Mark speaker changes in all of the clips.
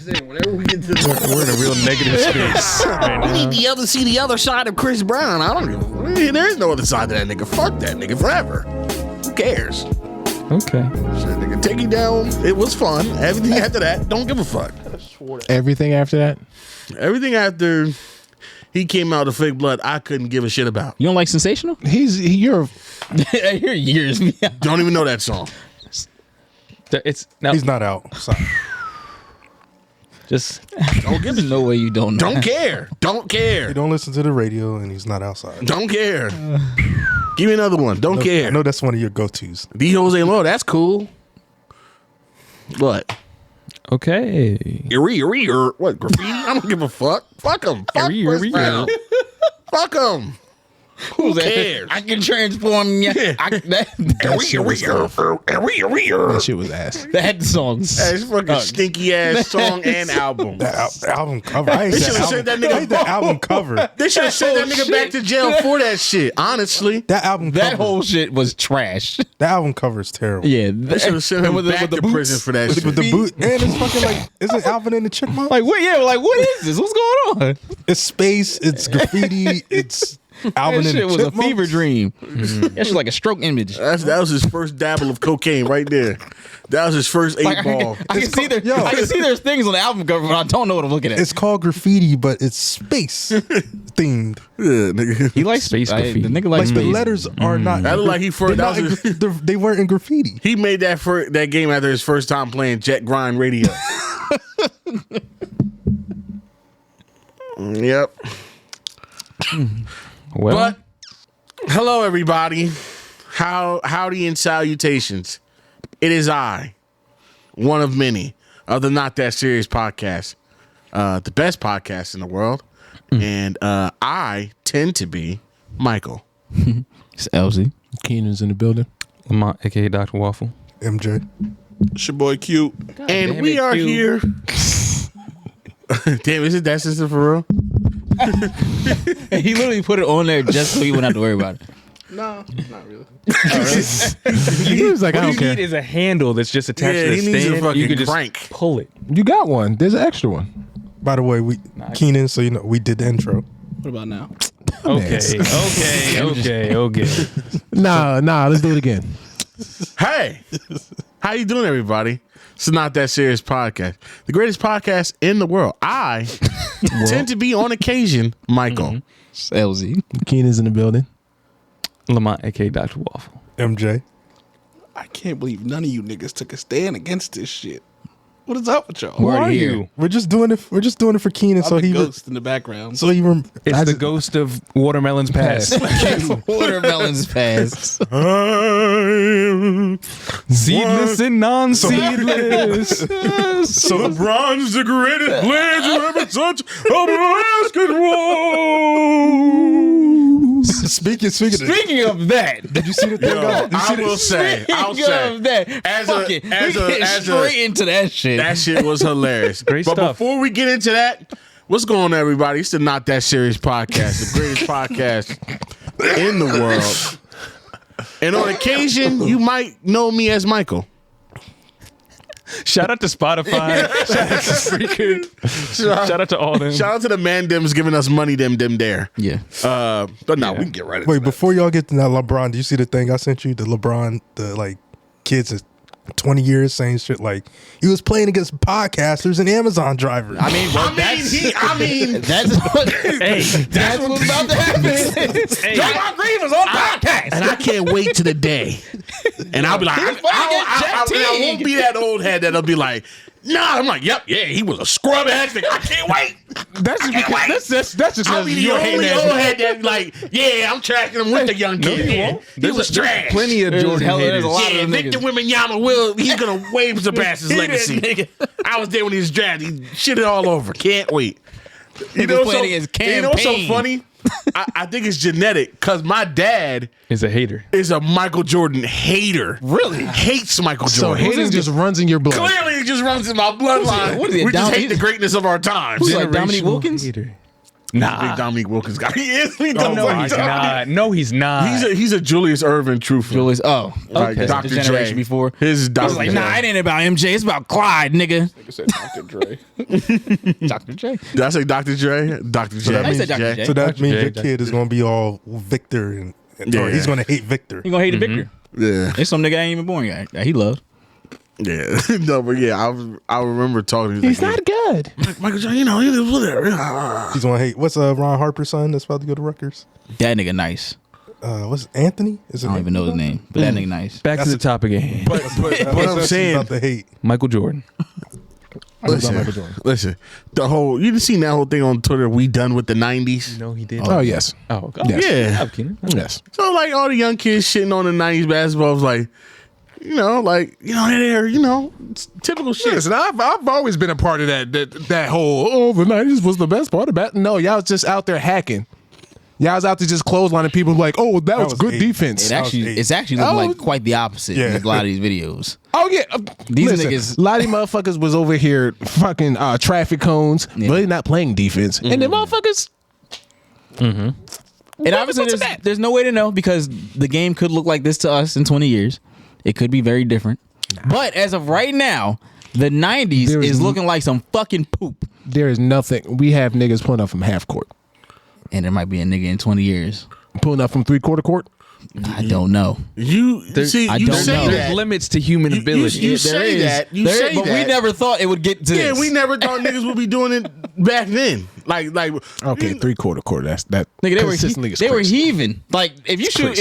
Speaker 1: saying, whenever we get to this,
Speaker 2: We're in a real negative space.
Speaker 1: we need to see the other side of Chris Brown. I don't give. There is no other side to that nigga. Fuck that nigga forever. Who cares?
Speaker 2: Okay.
Speaker 1: Shit, nigga, take you down. It was fun. Everything after that, don't give a fuck.
Speaker 3: Everything after that?
Speaker 1: Everything after he came out of Fake Blood, I couldn't give a shit about.
Speaker 4: You don't like Sensational?
Speaker 3: You're
Speaker 4: You're years.
Speaker 1: Don't even know that song.
Speaker 2: It's now,
Speaker 5: He's not out. Sorry.
Speaker 4: just
Speaker 1: Don't give a
Speaker 4: no way you don't know.
Speaker 1: Don't care. Don't care.
Speaker 5: He don't listen to the radio and he's not outside.
Speaker 1: Don't care. Give me another one. Don't care.
Speaker 5: I know that's one of your go-tos.
Speaker 1: D Jose Low, that's cool. What?
Speaker 2: okay.
Speaker 1: What, graffiti? I don't give a fuck. Fuck him. Fuck Chris Brown. Fuck him. Who cares?
Speaker 4: I can transform you. That
Speaker 3: shit was ass.
Speaker 4: that songs.
Speaker 1: That's fucking stinky ass song and album.
Speaker 5: That album cover. I hate
Speaker 1: They
Speaker 5: that
Speaker 1: should have sent that
Speaker 5: album. I hate that
Speaker 1: nigga.
Speaker 5: album cover.
Speaker 1: They should have sent that nigga back to jail for that shit. Honestly,
Speaker 5: That album
Speaker 4: That
Speaker 5: cover.
Speaker 4: whole shit was trash.
Speaker 5: That album cover is terrible.
Speaker 4: Yeah,
Speaker 1: they should have sent him back to prison for that shit.
Speaker 5: With the boot and it's fucking like, isn't Alvin and the Chipmunks?
Speaker 4: Like what? Yeah, like what is this? What's going on?
Speaker 5: It's space. It's graffiti. It's Alvin
Speaker 4: That
Speaker 5: and
Speaker 4: shit
Speaker 5: the
Speaker 4: was
Speaker 5: Chipmunks.
Speaker 4: a fever dream. That shit like a stroke image.
Speaker 1: That was his first dabble of cocaine right there. That was his first eight
Speaker 4: Like,
Speaker 1: ball.
Speaker 4: I can see there. I can see there's things on the album cover, but I don't know what I'm looking at.
Speaker 5: It's called graffiti, but it's space themed.
Speaker 1: Yeah, nigga.
Speaker 2: He likes space
Speaker 4: The
Speaker 2: graffiti.
Speaker 4: nigga
Speaker 5: Like
Speaker 4: likes
Speaker 5: the
Speaker 4: space.
Speaker 5: letters are not.
Speaker 1: That looked like he first.
Speaker 5: they're
Speaker 1: That
Speaker 5: not
Speaker 1: was his,
Speaker 5: they weren't in graffiti.
Speaker 1: he made that game after his first time playing Jet Grind Radio. Yep.
Speaker 2: Well,
Speaker 1: But hello, everybody. Howdy and salutations. It is I, one of many of the Not That Serious podcast, the best podcast in the world, and I tend to be Michael.
Speaker 4: It's Ellzy.
Speaker 3: Keenan's in the building.
Speaker 2: Lamont, aka Dr. Waffle.
Speaker 5: MJ.
Speaker 1: It's your boy Q, and we are here. Damn, is it that sister for real?
Speaker 4: He literally put it on there just so you wouldn't have to worry about it.
Speaker 1: No, not really.
Speaker 3: He was like, I
Speaker 2: What
Speaker 3: don't
Speaker 2: you
Speaker 3: care.
Speaker 2: need is a handle that's just attached
Speaker 1: Yeah,
Speaker 2: to the
Speaker 1: he needs a
Speaker 2: stand.
Speaker 1: fucking
Speaker 2: You can just
Speaker 1: crank.
Speaker 2: pull it.
Speaker 3: You got one. There's an extra one.
Speaker 5: By the way, Keenan, so you know, we did the intro.
Speaker 1: What about now?
Speaker 2: Okay, okay.
Speaker 3: Nah, let's do it again.
Speaker 1: Hey, how you doing, everybody? It's Not That Serious podcast, the greatest podcast in the world. I tend to be on occasion Michael.
Speaker 4: It's Ellzy.
Speaker 3: Keenan's in the building.
Speaker 2: Lamont, aka Dr. Waffle.
Speaker 5: MJ.
Speaker 6: I can't believe none of you niggas took a stand against this shit. What is up with y'all?
Speaker 2: Who are
Speaker 4: here.
Speaker 2: you?
Speaker 5: We're just doing it for Keenan,
Speaker 6: I'm
Speaker 5: so
Speaker 6: the
Speaker 5: he
Speaker 6: ghost in the background.
Speaker 5: so he
Speaker 2: It's the ghost of Watermelon's past.
Speaker 4: Watermelons pass.
Speaker 2: Seedless and non-seedless.
Speaker 1: So LeBron's the greatest player to ever touch a basketball.
Speaker 5: speaking
Speaker 4: Speaking of that,
Speaker 5: did you see the thing?
Speaker 1: I will say, I'll say,
Speaker 4: of that,
Speaker 1: as
Speaker 4: fuck
Speaker 1: a-
Speaker 4: it.
Speaker 1: as
Speaker 4: we
Speaker 1: a-
Speaker 4: get
Speaker 1: as a-
Speaker 4: straight into that shit.
Speaker 1: that shit was hilarious.
Speaker 2: Great
Speaker 1: but
Speaker 2: stuff.
Speaker 1: before we get into that, what's going on, everybody? It's the Not That Serious podcast, the greatest podcast in the world. And on occasion, you might know me as Michael.
Speaker 2: Shout out to Spotify. Shout out to Spreaker. Shout out to all them.
Speaker 1: Shout out to the man dems giving us money them there.
Speaker 4: yeah.
Speaker 1: But no, we can get right into
Speaker 5: Wait,
Speaker 1: that.
Speaker 5: before y'all get to that LeBron, do you see the thing I sent you? The LeBron, the like kids at 20 years saying shit like he was playing against podcasters and Amazon drivers.
Speaker 4: I mean, well,
Speaker 1: That's
Speaker 4: what,
Speaker 2: Hey,
Speaker 4: that's what's about to happen. Draymond Green was on podcast.
Speaker 1: and I can't wait to the day. And I'll be like,
Speaker 4: He's playing against Jeff
Speaker 1: I
Speaker 4: Teague.
Speaker 1: won't be that old head that'll be like, nah. I'm like, yep, yeah, he was a scrub ass nigga. I can't wait.
Speaker 2: that's just because that's just
Speaker 1: I'll be the
Speaker 2: your
Speaker 1: only
Speaker 2: hating
Speaker 1: old
Speaker 2: ass.
Speaker 1: head that like, yeah, I'm tracking him with the young kid. Yeah, he was trash.
Speaker 2: Plenty of
Speaker 4: There's
Speaker 2: Jordan
Speaker 4: hella- there's
Speaker 2: haters.
Speaker 4: a lot of
Speaker 1: Yeah,
Speaker 4: them
Speaker 1: Victor Wembanyama he's gonna wave surpass his legacy. I was there when he was drafted. He shit it all over. Can't wait. You know
Speaker 4: was
Speaker 1: what's
Speaker 4: playing against
Speaker 1: you know what's so
Speaker 4: campaign.
Speaker 1: funny? I think it's genetic because my dad
Speaker 2: Is a hater.
Speaker 1: is a Michael Jordan hater.
Speaker 4: Really?
Speaker 1: Hates Michael
Speaker 3: So
Speaker 1: Jordan.
Speaker 3: hating just runs in your blood.
Speaker 1: Clearly, it just runs in my bloodline.
Speaker 4: What is it,
Speaker 1: We just
Speaker 4: Dominique-
Speaker 1: hate the greatness of our times.
Speaker 4: Who's like Dominique
Speaker 2: Generational
Speaker 4: Wilkins?
Speaker 2: hater. Nah.
Speaker 1: Big Dominique Wilkins guy. He is. He
Speaker 2: No,
Speaker 1: knows
Speaker 2: he's not. No, he's not.
Speaker 1: He's a Julius Irvin truther.
Speaker 4: Julius. Oh,
Speaker 1: Like
Speaker 2: okay.
Speaker 1: Dr.
Speaker 4: The generation
Speaker 1: J.
Speaker 4: before.
Speaker 1: His
Speaker 4: I
Speaker 1: Dr.
Speaker 4: was like,
Speaker 1: J.
Speaker 4: nah, it ain't about MJ. It's about Clyde, nigga.
Speaker 6: Nigga said Dr. Dre.
Speaker 4: Dr. J.
Speaker 1: Did I say Dr. J? Dr. J.
Speaker 4: I said Dr. J.
Speaker 5: So that means
Speaker 2: J,
Speaker 5: your
Speaker 2: Dr.
Speaker 5: kid is gonna be all Victor and or he's gonna hate Victor.
Speaker 4: He gonna hate Victor.
Speaker 1: Yeah.
Speaker 4: It's some nigga I ain't even born yet. That he loved.
Speaker 1: Yeah. No, but yeah, I remember talking to
Speaker 3: He's not good.
Speaker 1: Michael Jordan, you know, he lives whatever.
Speaker 5: He's gonna hate. What's Ron Harper's son that's about to go to Rutgers?
Speaker 4: That nigga nice.
Speaker 5: What's Anthony? Is it
Speaker 4: I don't even know his name, but that nigga nice.
Speaker 2: Back to the topic again.
Speaker 1: But what I'm saying,
Speaker 5: about to hate.
Speaker 2: Michael Jordan.
Speaker 3: Michael Jordan.
Speaker 1: listen, the whole, you seen that whole thing on Twitter, we done with the 90s?
Speaker 2: No, he did.
Speaker 3: Oh, yes.
Speaker 2: Oh, God.
Speaker 3: Yes.
Speaker 1: Yeah.
Speaker 2: Keenan.
Speaker 3: Yes.
Speaker 1: So like all the young kids shitting on the 90s basketball was like, they're, it's typical shit.
Speaker 3: Listen, I've always been a part of that whole, the 90s was the best part of that. No, y'all was just out there hacking. Y'all was out there just clotheslining people like, oh, that was good
Speaker 5: 8.
Speaker 3: defense.
Speaker 4: It's actually looking
Speaker 3: Oh.
Speaker 4: like quite the opposite
Speaker 5: Yeah.
Speaker 4: in a lot of these videos.
Speaker 3: Oh, yeah.
Speaker 4: These
Speaker 3: Listen,
Speaker 4: niggas-
Speaker 3: a lot of these motherfuckers was over here fucking traffic cones,
Speaker 4: Yeah.
Speaker 3: really not playing defense. And then motherfuckers.
Speaker 4: And obviously, there's no way to know because the game could look like this to us in 20 years. It could be very different. But as of right now, the 90s
Speaker 3: There is
Speaker 4: is looking like some fucking poop.
Speaker 3: There is nothing. We have niggas pulling up from half court.
Speaker 4: And there might be a nigga in 20 years.
Speaker 3: Pulling up from 3/4 court.
Speaker 4: I don't know.
Speaker 1: You see,
Speaker 4: I
Speaker 1: you
Speaker 4: don't
Speaker 1: say
Speaker 4: know.
Speaker 1: that.
Speaker 2: There's limits to human ability.
Speaker 1: You say that. You
Speaker 4: There
Speaker 1: say
Speaker 4: is, but
Speaker 1: that.
Speaker 4: we never thought it would get to
Speaker 1: Yeah,
Speaker 4: this.
Speaker 1: we never thought niggas would be doing it back then. Like
Speaker 3: Okay, 3/4 court. That's that.
Speaker 4: Nigga,
Speaker 3: consistently is
Speaker 4: they were
Speaker 3: crazy.
Speaker 4: heaving. Like if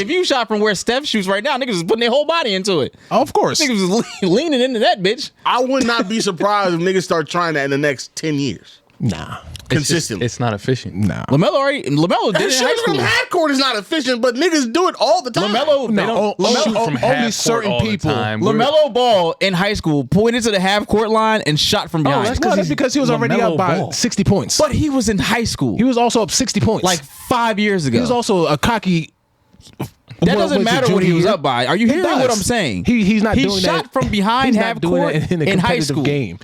Speaker 4: you shot from where Steph shoots right now, niggas is putting their whole body into it.
Speaker 3: Of course.
Speaker 4: Niggas was leaning into that bitch.
Speaker 1: I would not be surprised if niggas start trying that in the next 10 years.
Speaker 3: Nah.
Speaker 1: Consistently.
Speaker 2: It's not efficient.
Speaker 3: Nah.
Speaker 4: LaMelo did it in high
Speaker 1: Shooting from
Speaker 4: school.
Speaker 1: half court is not efficient, but niggas do it all the time.
Speaker 4: LaMelo, they
Speaker 3: No,
Speaker 4: don't.
Speaker 3: shoot
Speaker 4: LaMelo,
Speaker 3: from
Speaker 2: half
Speaker 3: only
Speaker 2: court
Speaker 3: certain
Speaker 2: all the
Speaker 3: people.
Speaker 2: time.
Speaker 4: LaMelo Ball in high school pointed to the half court line and shot from behind.
Speaker 3: That's because he was already
Speaker 2: LaMelo
Speaker 3: up by
Speaker 2: Ball.
Speaker 3: 60 points.
Speaker 4: But he was in high school,
Speaker 3: He was also up 60 points.
Speaker 4: like 5 years ago.
Speaker 3: he was also a cocky.
Speaker 4: That doesn't matter what he was up by. Are you hearing what I'm saying?
Speaker 3: He's not
Speaker 4: He
Speaker 3: doing
Speaker 4: shot
Speaker 3: that.
Speaker 4: from behind
Speaker 3: he's
Speaker 4: half
Speaker 3: not doing
Speaker 4: court
Speaker 3: that in a
Speaker 4: in high
Speaker 3: competitive
Speaker 4: school.
Speaker 3: game.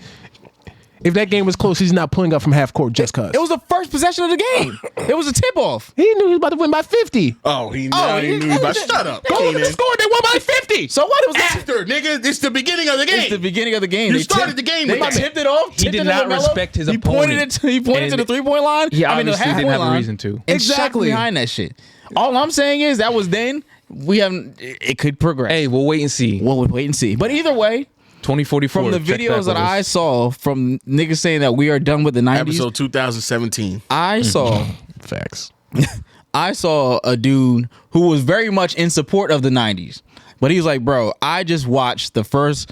Speaker 3: If that game was close, he's not pulling up from half court just cause.
Speaker 4: It was the first possession of the game. It was a tip off.
Speaker 3: He knew he was about to win by 50.
Speaker 1: Oh, he knew
Speaker 4: he-
Speaker 1: about shut up.
Speaker 3: Go look at the score. They won by 50.
Speaker 4: So what? It was
Speaker 1: After, nigga, it's the beginning of the game.
Speaker 4: It's the beginning of the game.
Speaker 1: You
Speaker 4: They
Speaker 1: started the game
Speaker 4: They
Speaker 1: with that.
Speaker 4: tipped it off.
Speaker 2: He
Speaker 4: tipped
Speaker 2: did
Speaker 4: it to
Speaker 2: not
Speaker 4: LaMelo.
Speaker 2: respect his
Speaker 4: He pointed
Speaker 2: opponent.
Speaker 4: He pointed to the 3-point line.
Speaker 2: He
Speaker 4: the
Speaker 2: obviously
Speaker 4: half-court
Speaker 2: didn't have a
Speaker 4: line,
Speaker 2: reason to.
Speaker 4: And shot
Speaker 3: Exactly.
Speaker 4: behind that shit. All I'm saying is that was then. We haven't. It could progress.
Speaker 2: Hey, we'll wait and see.
Speaker 4: We'll wait and see. But either way,
Speaker 2: 2044.
Speaker 4: from the
Speaker 2: check
Speaker 4: videos that
Speaker 2: back with
Speaker 4: I
Speaker 2: us.
Speaker 4: saw from niggas saying that we are done with the 90s,
Speaker 1: Episode 2017.
Speaker 4: I saw
Speaker 3: Facts.
Speaker 4: I saw a dude who was very much in support of the 90s. But he was like, bro, I just watched he was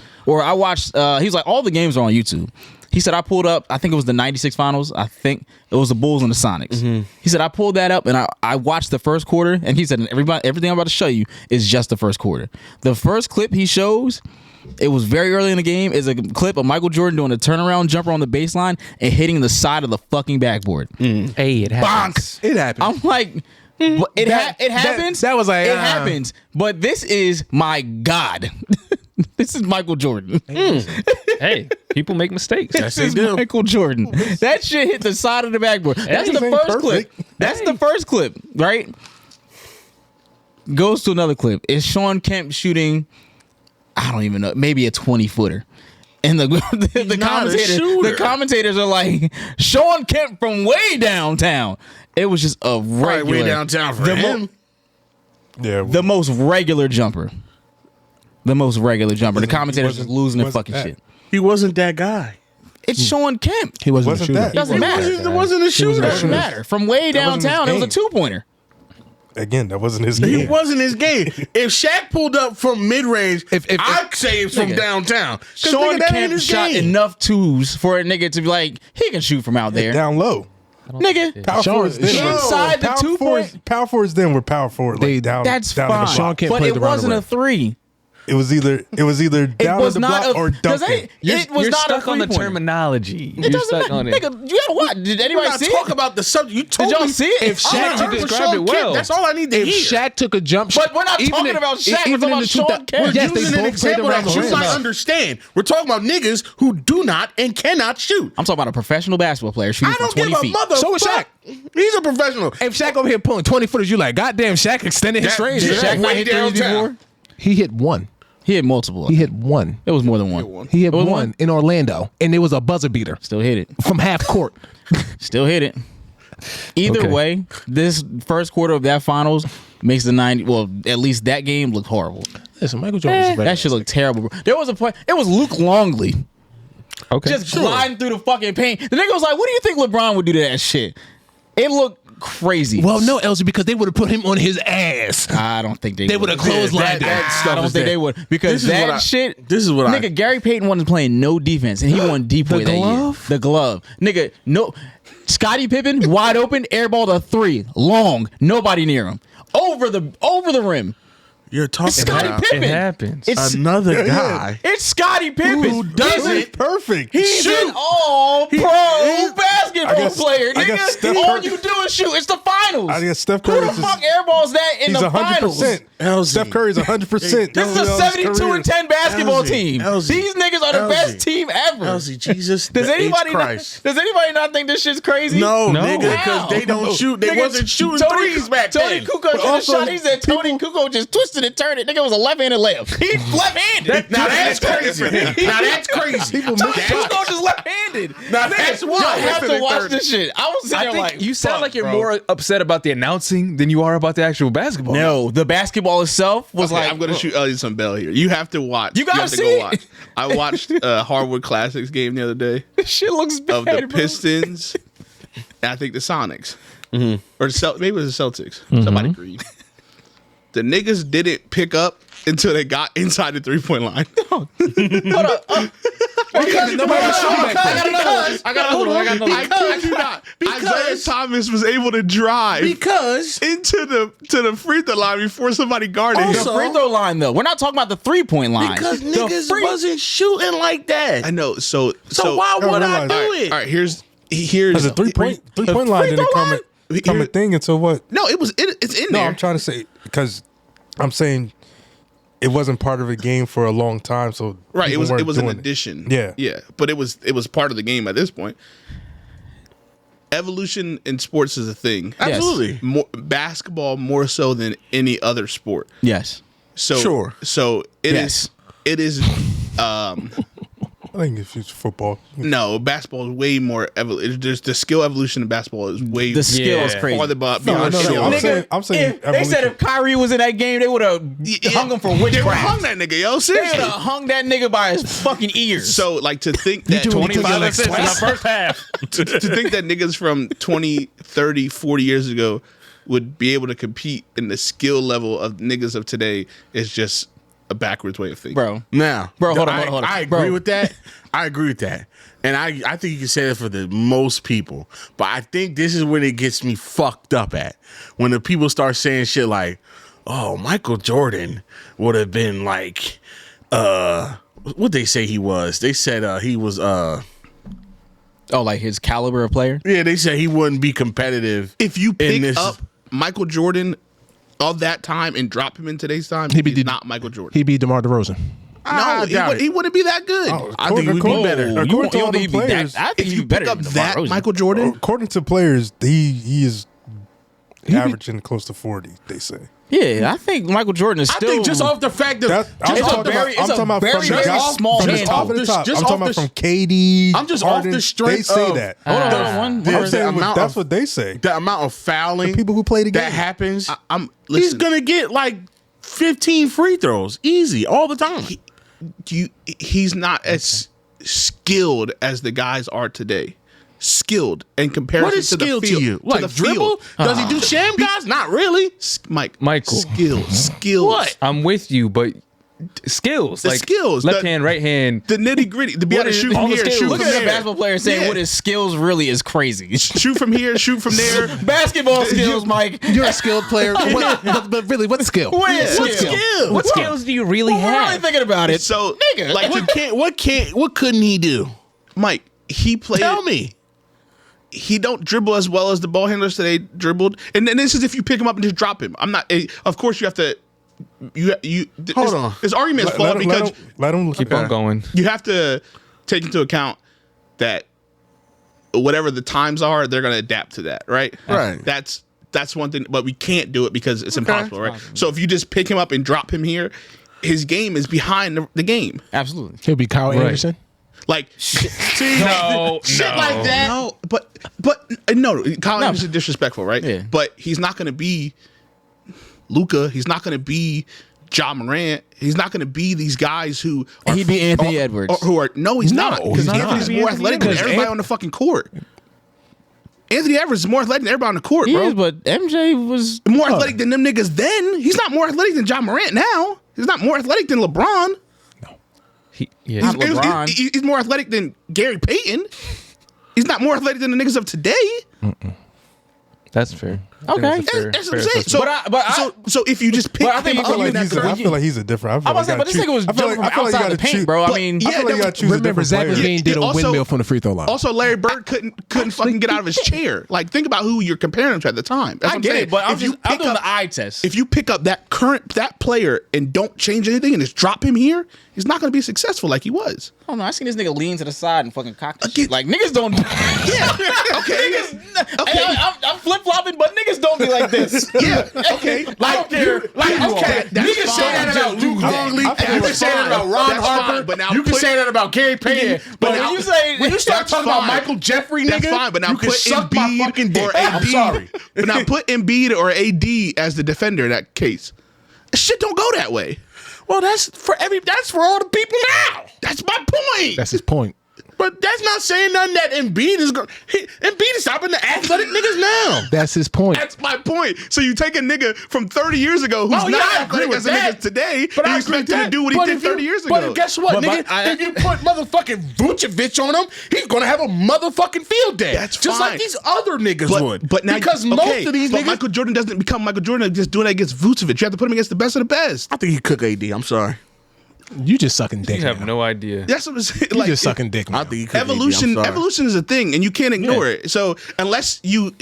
Speaker 4: like, all the games are on YouTube. He said, I pulled up, I think it was the 96 finals. I think it was the Bulls and the Sonics. He said, I pulled that up and I watched the first quarter. And he said, everything I'm about to show you is just the first quarter. The first clip he shows, it was very early in the game, is a clip of Michael Jordan doing a turnaround jumper on the baseline and hitting the side of the fucking backboard.
Speaker 2: Hey, it happens.
Speaker 3: It happened.
Speaker 4: I'm like, it happens.
Speaker 3: that was like,
Speaker 4: it happens. But this is my God. This is Michael Jordan.
Speaker 2: Hey, people make mistakes.
Speaker 4: This is Michael Jordan. That shit hit the side of the backboard. That's the
Speaker 5: ain't
Speaker 4: first clip.
Speaker 5: perfect.
Speaker 4: That's the first clip, right? Goes to another clip. It's Sean Kemp shooting, I don't even know, maybe a 20-footer. And the commentators are like, Sean Kemp from way downtown. It was just a regular.
Speaker 1: Way downtown for him.
Speaker 5: Yeah,
Speaker 4: The most regular jumper. The most regular jumper. The
Speaker 5: Wasn't-
Speaker 4: commentators
Speaker 5: wasn't-
Speaker 4: just losing their
Speaker 5: wasn't
Speaker 4: fucking
Speaker 5: that.
Speaker 4: shit.
Speaker 1: He wasn't that guy.
Speaker 4: It's Sean Kemp.
Speaker 3: He wasn't a
Speaker 5: Wasn't
Speaker 3: shooter.
Speaker 5: that-
Speaker 4: Doesn't matter.
Speaker 1: It wasn't a shooter.
Speaker 4: Doesn't matter. From way
Speaker 5: That wasn't his
Speaker 4: downtown, it was a
Speaker 5: game.
Speaker 4: 2-pointer.
Speaker 5: again, that wasn't his
Speaker 1: He
Speaker 5: game.
Speaker 1: wasn't his game. If Shaq pulled up from mid range, I'd say it's from
Speaker 4: Nigga.
Speaker 1: downtown. 'Cause
Speaker 4: Sean
Speaker 1: nigga, that ain't
Speaker 4: Kemp
Speaker 1: his
Speaker 4: shot
Speaker 1: game.
Speaker 4: enough twos for a nigga to be like, he can shoot from out there.
Speaker 5: Down low.
Speaker 4: Nigga,
Speaker 5: Power forwards then.
Speaker 4: inside the
Speaker 5: Power
Speaker 4: 2
Speaker 5: forwards-
Speaker 4: point.
Speaker 5: Power forwards then were power forward. Like down.
Speaker 4: That's
Speaker 5: down in the
Speaker 4: fine.
Speaker 3: Sean Kemp
Speaker 4: But
Speaker 3: played
Speaker 4: it
Speaker 3: around the
Speaker 4: wasn't a
Speaker 3: rim.
Speaker 4: 3.
Speaker 5: It was either down
Speaker 4: was
Speaker 5: in the
Speaker 4: not
Speaker 5: block
Speaker 4: a-
Speaker 5: or
Speaker 4: 'cause
Speaker 5: dunking.
Speaker 4: It was
Speaker 2: You're
Speaker 4: not
Speaker 2: stuck
Speaker 4: a
Speaker 2: on the
Speaker 4: three-pointer.
Speaker 2: terminology.
Speaker 4: It
Speaker 2: You're
Speaker 4: doesn't
Speaker 2: stuck
Speaker 4: matter.
Speaker 2: on it.
Speaker 4: Nigga, you gotta watch. Did
Speaker 1: We're
Speaker 4: anybody
Speaker 1: not
Speaker 4: see
Speaker 1: talking
Speaker 4: it?
Speaker 1: about the subject. You told
Speaker 4: y'all
Speaker 1: me
Speaker 4: see it?
Speaker 1: If
Speaker 4: I'm
Speaker 1: Shaq
Speaker 4: not-
Speaker 1: took
Speaker 2: describe it well.
Speaker 1: that's all I need to
Speaker 3: If
Speaker 1: hear.
Speaker 3: Shaq took a jump
Speaker 4: But we're not
Speaker 3: even
Speaker 4: talking
Speaker 3: in-
Speaker 4: about Shaq. We're
Speaker 3: even
Speaker 4: talking
Speaker 3: in
Speaker 4: about
Speaker 3: the
Speaker 4: Sean
Speaker 3: 2000
Speaker 4: Kemp.
Speaker 1: We're
Speaker 3: Yes, they
Speaker 1: using an
Speaker 3: both played
Speaker 1: example
Speaker 3: around
Speaker 1: that
Speaker 3: the
Speaker 1: you
Speaker 3: rim.
Speaker 1: might understand. We're talking about niggas who do not and cannot shoot.
Speaker 4: I'm talking about a professional basketball player shooting
Speaker 1: I
Speaker 4: from
Speaker 1: don't give
Speaker 4: 20
Speaker 1: a
Speaker 4: feet.
Speaker 1: mother.
Speaker 3: So is Shaq.
Speaker 1: He's a professional.
Speaker 3: If Shaq over here pulling 20 footers, you like, goddamn, Shaq extended his
Speaker 1: That-
Speaker 3: range.
Speaker 1: did
Speaker 4: Shaq not
Speaker 1: way
Speaker 4: hit threes
Speaker 1: downtown.
Speaker 4: before?
Speaker 3: He hit one.
Speaker 4: He hit multiple.
Speaker 3: He hit one.
Speaker 4: It was more than one.
Speaker 3: He hit
Speaker 4: It was
Speaker 3: one in Orlando, and it was a buzzer beater
Speaker 4: Still hit it.
Speaker 3: from half court.
Speaker 4: Still hit it. Either
Speaker 3: Okay.
Speaker 4: way, this first quarter of that finals makes the 90. Well, at least that game looked horrible.
Speaker 3: Listen, Michael Jordan was better.
Speaker 4: That shit looked terrible, bro. There was a point. It was Luke Longley
Speaker 2: Okay.
Speaker 4: just gliding through the fucking paint. The nigga was like, "What do you think LeBron would do to that shit?" It looked crazy.
Speaker 3: Well, no, Ellzy, because they would have put him on his ass.
Speaker 4: I don't think they
Speaker 3: Would have clotheslined him.
Speaker 4: I don't think they would because
Speaker 1: This is what
Speaker 4: that
Speaker 1: I-
Speaker 4: shit.
Speaker 1: this is what I-
Speaker 4: nigga Gary Payton wasn't playing no defense and he won D-Boy that year.
Speaker 3: glove?
Speaker 4: The glove, nigga. No, Scottie Pippen wide open, airballed a 3, long, nobody near him, over the rim.
Speaker 1: You're talking
Speaker 4: Scottie
Speaker 1: about
Speaker 4: Pippen.
Speaker 2: It happens.
Speaker 4: It's
Speaker 1: another guy.
Speaker 4: it's Scottie Pippen.
Speaker 1: Who doesn't
Speaker 5: perfect.
Speaker 4: He's
Speaker 1: shoot.
Speaker 4: an all-pro basketball player,
Speaker 5: I guess
Speaker 4: nigga.
Speaker 5: Steph
Speaker 4: All
Speaker 5: Curry-
Speaker 4: you do is shoot. It's the finals.
Speaker 5: I guess Steph
Speaker 4: Who
Speaker 5: Curry
Speaker 4: the
Speaker 5: is
Speaker 4: fuck airballs that in
Speaker 5: he's
Speaker 4: the finals?
Speaker 5: 100%.
Speaker 1: Ellzy.
Speaker 5: Steph Curry is 100%.
Speaker 4: This is a 72-10 basketball
Speaker 1: Ellzy.
Speaker 4: team.
Speaker 1: Ellzy.
Speaker 4: These niggas are the
Speaker 1: Ellzy.
Speaker 4: best team ever.
Speaker 1: Ellzy, Jesus.
Speaker 4: Does
Speaker 1: the
Speaker 4: anybody
Speaker 1: H. Christ.
Speaker 4: does anybody not think this shit's crazy?
Speaker 1: No,
Speaker 2: No.
Speaker 1: nigga, because
Speaker 4: How?
Speaker 1: they don't shoot. They
Speaker 4: Nigga,
Speaker 1: wasn't shooting
Speaker 4: Tony,
Speaker 1: threes back
Speaker 4: Tony
Speaker 1: then.
Speaker 4: Kukoc should have
Speaker 5: also,
Speaker 4: shot. He said Tony Kukoc just twisted and turned it. Nigga was a left-handed layup. He's left-handed.
Speaker 1: Now that's crazy. Now that's crazy.
Speaker 4: Tony Kukoc is left-handed.
Speaker 1: Now that's
Speaker 4: You
Speaker 1: why.
Speaker 4: have to watch this shit. I was sitting
Speaker 2: I
Speaker 4: there
Speaker 2: think
Speaker 4: like,
Speaker 2: you sound
Speaker 4: fuck,
Speaker 2: like you're
Speaker 4: bro.
Speaker 2: more upset about the announcing than you are about the actual basketball.
Speaker 4: No, the basketball itself was
Speaker 6: Okay,
Speaker 4: like.
Speaker 6: I'm gonna shoot Ellzy some bell here. You have to watch.
Speaker 4: You gotta
Speaker 6: have to
Speaker 4: see
Speaker 6: go
Speaker 4: it.
Speaker 6: watch. I watched Hardwood Classics game the other day
Speaker 4: This shit looks bad,
Speaker 6: of the
Speaker 4: bro.
Speaker 6: Pistons. And I think the Sonics or maybe it was the Celtics. Somebody agreed. The niggas didn't pick up until they got inside the 3-point line.
Speaker 4: Hold up. Because
Speaker 3: nobody was shooting back then.
Speaker 4: I got another one.
Speaker 6: I kid you not. Isaiah Thomas was able to drive
Speaker 1: Because
Speaker 6: into the free throw line before somebody guarded him.
Speaker 4: The free throw line, though. We're not talking about the 3-point line.
Speaker 1: because
Speaker 4: The
Speaker 1: niggas
Speaker 4: free-
Speaker 1: wasn't shooting like that.
Speaker 6: I know. So
Speaker 1: why would I
Speaker 5: realize-
Speaker 1: do
Speaker 6: all
Speaker 1: it?
Speaker 6: right, here's
Speaker 5: Because the three-point line
Speaker 4: free
Speaker 5: didn't
Speaker 4: throw
Speaker 5: come
Speaker 4: line?
Speaker 5: a thing until what?
Speaker 6: No, it's in
Speaker 5: No,
Speaker 6: there.
Speaker 5: I'm trying to say because I'm saying it wasn't part of the game for a long time. So
Speaker 6: Right, it
Speaker 5: people
Speaker 6: was
Speaker 5: weren't
Speaker 6: an
Speaker 5: doing it.
Speaker 6: addition.
Speaker 5: Yeah.
Speaker 6: yeah, but it was part of the game at this point. Evolution in sports is a thing.
Speaker 1: Absolutely.
Speaker 6: More, basketball more so than any other sport.
Speaker 4: Yes.
Speaker 6: So
Speaker 1: Sure.
Speaker 6: So it is.
Speaker 4: Yes.
Speaker 6: It is.
Speaker 5: I think it's football.
Speaker 6: No, basketball is way more. There's the skill evolution in basketball is way.
Speaker 4: The skill is
Speaker 2: Yeah.
Speaker 4: crazy.
Speaker 6: farther
Speaker 5: No,
Speaker 6: beyond
Speaker 5: no,
Speaker 6: skill.
Speaker 5: I'm
Speaker 4: Nigga,
Speaker 5: saying
Speaker 4: if they said if Kyrie was in that game, they would have hung him for
Speaker 6: They would've hung
Speaker 4: witchcraft.
Speaker 6: that nigga, yo.
Speaker 4: They would
Speaker 6: Seriously.
Speaker 4: have hung that nigga by his fucking ears.
Speaker 6: So like to think that
Speaker 2: 25 assists in the first half.
Speaker 6: to think that niggas from 20, 30, 40 years ago would be able to compete in the skill level of niggas of today is just a backwards way of thinking.
Speaker 4: bro.
Speaker 1: Now,
Speaker 4: Bro, hold on.
Speaker 1: I agree
Speaker 4: Bro.
Speaker 1: with that. I agree with that. And I think you can say that for the most people. But I think this is when it gets me fucked up at. When the people start saying shit like, oh, Michael Jordan would have been like, what they say he was? They said he was,
Speaker 4: Oh, like his caliber of player?
Speaker 1: yeah, they said he wouldn't be competitive.
Speaker 6: If you
Speaker 1: in
Speaker 6: pick
Speaker 1: this-
Speaker 6: up Michael Jordan of that time and drop him in today's time,
Speaker 3: He'd be
Speaker 6: he's
Speaker 3: the-
Speaker 6: not Michael Jordan.
Speaker 3: He beat DeMar DeRozan.
Speaker 1: I doubt it.
Speaker 6: He wouldn't be that good.
Speaker 1: I think we'd be better.
Speaker 4: You
Speaker 5: According to all
Speaker 4: don't
Speaker 5: the
Speaker 4: think he'd be
Speaker 5: players,
Speaker 4: that? I think
Speaker 6: if
Speaker 4: he'd
Speaker 6: you
Speaker 4: be better
Speaker 6: pick up
Speaker 4: than
Speaker 6: that
Speaker 4: DeMar DeRozan.
Speaker 6: Michael Jordan,
Speaker 5: according to players, he is averaging close to 40. They say.
Speaker 4: Yeah, I think Michael Jordan is
Speaker 1: I
Speaker 4: still.
Speaker 1: think just off the fact that
Speaker 5: I'm
Speaker 4: It's a
Speaker 5: talking
Speaker 4: very-
Speaker 5: about. I'm
Speaker 4: it's a
Speaker 5: talking about
Speaker 4: very,
Speaker 5: from
Speaker 4: very
Speaker 5: just
Speaker 4: small
Speaker 5: from
Speaker 4: hand.
Speaker 5: just off the top.
Speaker 1: Just
Speaker 5: I'm
Speaker 1: off
Speaker 5: talking
Speaker 1: the
Speaker 5: about from KD.
Speaker 1: I'm just off
Speaker 5: Harden,
Speaker 1: the strength
Speaker 5: They say
Speaker 1: of-
Speaker 5: that.
Speaker 4: Hold on,
Speaker 5: I'm
Speaker 1: the
Speaker 5: saying
Speaker 1: amount
Speaker 5: that's
Speaker 1: of-
Speaker 5: what they say.
Speaker 1: the amount of fouling
Speaker 5: people who play the
Speaker 1: that
Speaker 5: game.
Speaker 1: happens,
Speaker 6: I'm
Speaker 1: he's
Speaker 6: listen.
Speaker 1: gonna get like 15 free throws easy all the time.
Speaker 6: He's not as skilled as the guys are today. Skilled in comparison
Speaker 1: What is
Speaker 6: to
Speaker 1: skill
Speaker 6: the field,
Speaker 1: to you? Like
Speaker 6: the
Speaker 1: dribble?
Speaker 6: field.
Speaker 1: Does he do sham guys? Not really.
Speaker 6: Michael.
Speaker 2: Michael.
Speaker 6: Skills.
Speaker 1: What?
Speaker 2: I'm with you, but skills.
Speaker 6: The skills.
Speaker 2: Left hand, right hand.
Speaker 6: The nitty gritty. To be able to shoot from
Speaker 2: all the
Speaker 6: here,
Speaker 2: skills.
Speaker 6: shoot
Speaker 4: Look
Speaker 6: from
Speaker 4: at a
Speaker 6: there.
Speaker 4: basketball player saying
Speaker 6: Yeah.
Speaker 4: what his skills really is crazy.
Speaker 6: Shoot from here, shoot from there.
Speaker 4: Basketball skills, Mike.
Speaker 3: You're a skilled player. But really, what skill?
Speaker 4: What is
Speaker 6: What
Speaker 4: skill?
Speaker 6: skill?
Speaker 2: What skills do you really
Speaker 4: We're really
Speaker 2: have?
Speaker 4: thinking about it.
Speaker 6: So,
Speaker 4: Nigga,
Speaker 6: like,
Speaker 1: What couldn't he do?
Speaker 6: Mike, he played.
Speaker 1: Tell me.
Speaker 6: He don't dribble as well as the ball handlers today dribbled. And then this is if you pick him up and just drop him. I'm not. Of course, you have to.
Speaker 1: Hold on.
Speaker 6: This argument is flawed because
Speaker 5: let him
Speaker 2: Keep on going.
Speaker 6: you have to take into account that whatever the times are, they're going to adapt to that, right?
Speaker 1: Right.
Speaker 6: That's one thing, but we can't do it because it's impossible, right? So if you just pick him up and drop him here, his game is behind the game.
Speaker 4: Absolutely.
Speaker 3: He'll be Kyle Anderson.
Speaker 6: Like, see,
Speaker 2: No,
Speaker 6: shit
Speaker 2: no.
Speaker 6: like that. No, but no, Kyle Anderson is disrespectful, right?
Speaker 4: Yeah.
Speaker 6: But he's not going to be Luka. He's not going to be Ja Morant. He's not going to be these guys who are,
Speaker 4: He'd be Anthony Edwards.
Speaker 6: who are no, he's not because
Speaker 3: he's not.
Speaker 6: Anthony's more
Speaker 2: Anthony
Speaker 6: athletic than
Speaker 2: Edwards.
Speaker 6: everybody on the fucking court. Anthony Edwards is more athletic than everybody on the court,
Speaker 4: He
Speaker 6: bro.
Speaker 4: is, but MJ was
Speaker 6: More athletic than them niggas then. He's not more athletic than Ja Morant now. He's not more athletic than LeBron.
Speaker 2: Yeah.
Speaker 4: LeBron.
Speaker 6: He's more athletic than Gary Payton. He's not more athletic than the niggas of today.
Speaker 2: That's fair.
Speaker 4: Okay.
Speaker 6: That's what I'm saying. So, so if you just pick
Speaker 4: but I think
Speaker 6: him
Speaker 4: because
Speaker 6: up,
Speaker 4: you-
Speaker 6: that's the
Speaker 5: I feel like he's a different.
Speaker 4: I was saying, but this nigga was jumping from outside the paint, bro. I mean,
Speaker 6: yeah,
Speaker 5: I feel like you gotta choose a
Speaker 3: Remember,
Speaker 5: different
Speaker 3: Zach
Speaker 5: player.
Speaker 3: LaVine did a
Speaker 6: Also-
Speaker 3: windmill from the free throw line.
Speaker 6: Also, Larry Bird couldn't fucking get out of his chair. Like, think about who you're comparing him to at the time. That's
Speaker 4: I
Speaker 6: what
Speaker 4: get
Speaker 6: saying.
Speaker 4: it, but I'm
Speaker 6: If you
Speaker 4: I'm
Speaker 6: pick
Speaker 4: doing
Speaker 6: up-
Speaker 4: the eye test.
Speaker 6: If you pick up that player and don't change anything and just drop him here, he's not going to be successful like he was.
Speaker 4: I don't know. I seen this nigga lean to the side and fucking cock the
Speaker 6: Again-
Speaker 4: shit. Like niggas don't.
Speaker 6: Yeah. Okay.
Speaker 4: Okay. I'm flip flopping, but niggas don't be like this.
Speaker 6: Yeah. Okay.
Speaker 4: Like, okay,
Speaker 6: That's
Speaker 1: You can say that
Speaker 6: fine.
Speaker 1: about Luke Longley. You
Speaker 6: fine.
Speaker 1: can say that about Ron
Speaker 6: That's
Speaker 1: Harper.
Speaker 6: fine, but now
Speaker 1: you can
Speaker 6: put-
Speaker 1: say that about Gary Payton. But
Speaker 4: when
Speaker 1: now,
Speaker 4: you say-
Speaker 1: when you start
Speaker 6: That's
Speaker 1: talking about
Speaker 6: fine.
Speaker 1: Michael Jeffrey, nigga,
Speaker 6: That's fine, but now
Speaker 1: you can
Speaker 6: put
Speaker 1: suck my
Speaker 6: Embiid
Speaker 1: fucking dick.
Speaker 6: or
Speaker 1: I'm
Speaker 6: AD.
Speaker 1: sorry.
Speaker 6: But now put Embiid or AD as the defender in that case. Shit don't go that way.
Speaker 1: Well, that's for all the people now.
Speaker 6: That's my point.
Speaker 3: That's his point.
Speaker 1: But that's not saying nothing that Embiid is going. Embiid is stopping the athletic niggas now.
Speaker 3: That's his point.
Speaker 6: That's my point. So you take a nigga from 30 years ago who's
Speaker 1: Oh, yeah,
Speaker 6: not
Speaker 1: I agree
Speaker 6: athletic
Speaker 1: with
Speaker 6: as a
Speaker 1: that.
Speaker 6: nigga today,
Speaker 1: But
Speaker 6: and
Speaker 1: I
Speaker 6: you
Speaker 1: agree
Speaker 6: expect
Speaker 1: with
Speaker 6: him to
Speaker 1: that.
Speaker 6: do what he
Speaker 1: But
Speaker 6: did
Speaker 1: if you-
Speaker 6: 30 years ago.
Speaker 1: But guess what,
Speaker 4: But
Speaker 1: nigga? If you put motherfucking Vucevic on him, he's gonna have a motherfucking field day.
Speaker 6: That's
Speaker 1: just
Speaker 6: fine.
Speaker 1: like these other niggas would.
Speaker 6: But now,
Speaker 1: because
Speaker 6: okay,
Speaker 1: most of these
Speaker 6: but
Speaker 1: niggas,
Speaker 6: Michael Jordan doesn't become Michael Jordan just doing that against Vucevic. You have to put him against the best of the best.
Speaker 1: I think he cook AD. I'm sorry.
Speaker 3: You just sucking dick.
Speaker 2: You have
Speaker 3: now.
Speaker 2: no idea.
Speaker 6: That's what I'm saying.
Speaker 3: You just sucking dick.
Speaker 1: I
Speaker 3: Now.
Speaker 1: think he cook AD. I'm
Speaker 6: Evolution
Speaker 1: sorry.
Speaker 6: is a thing, and you can't ignore it. So unless you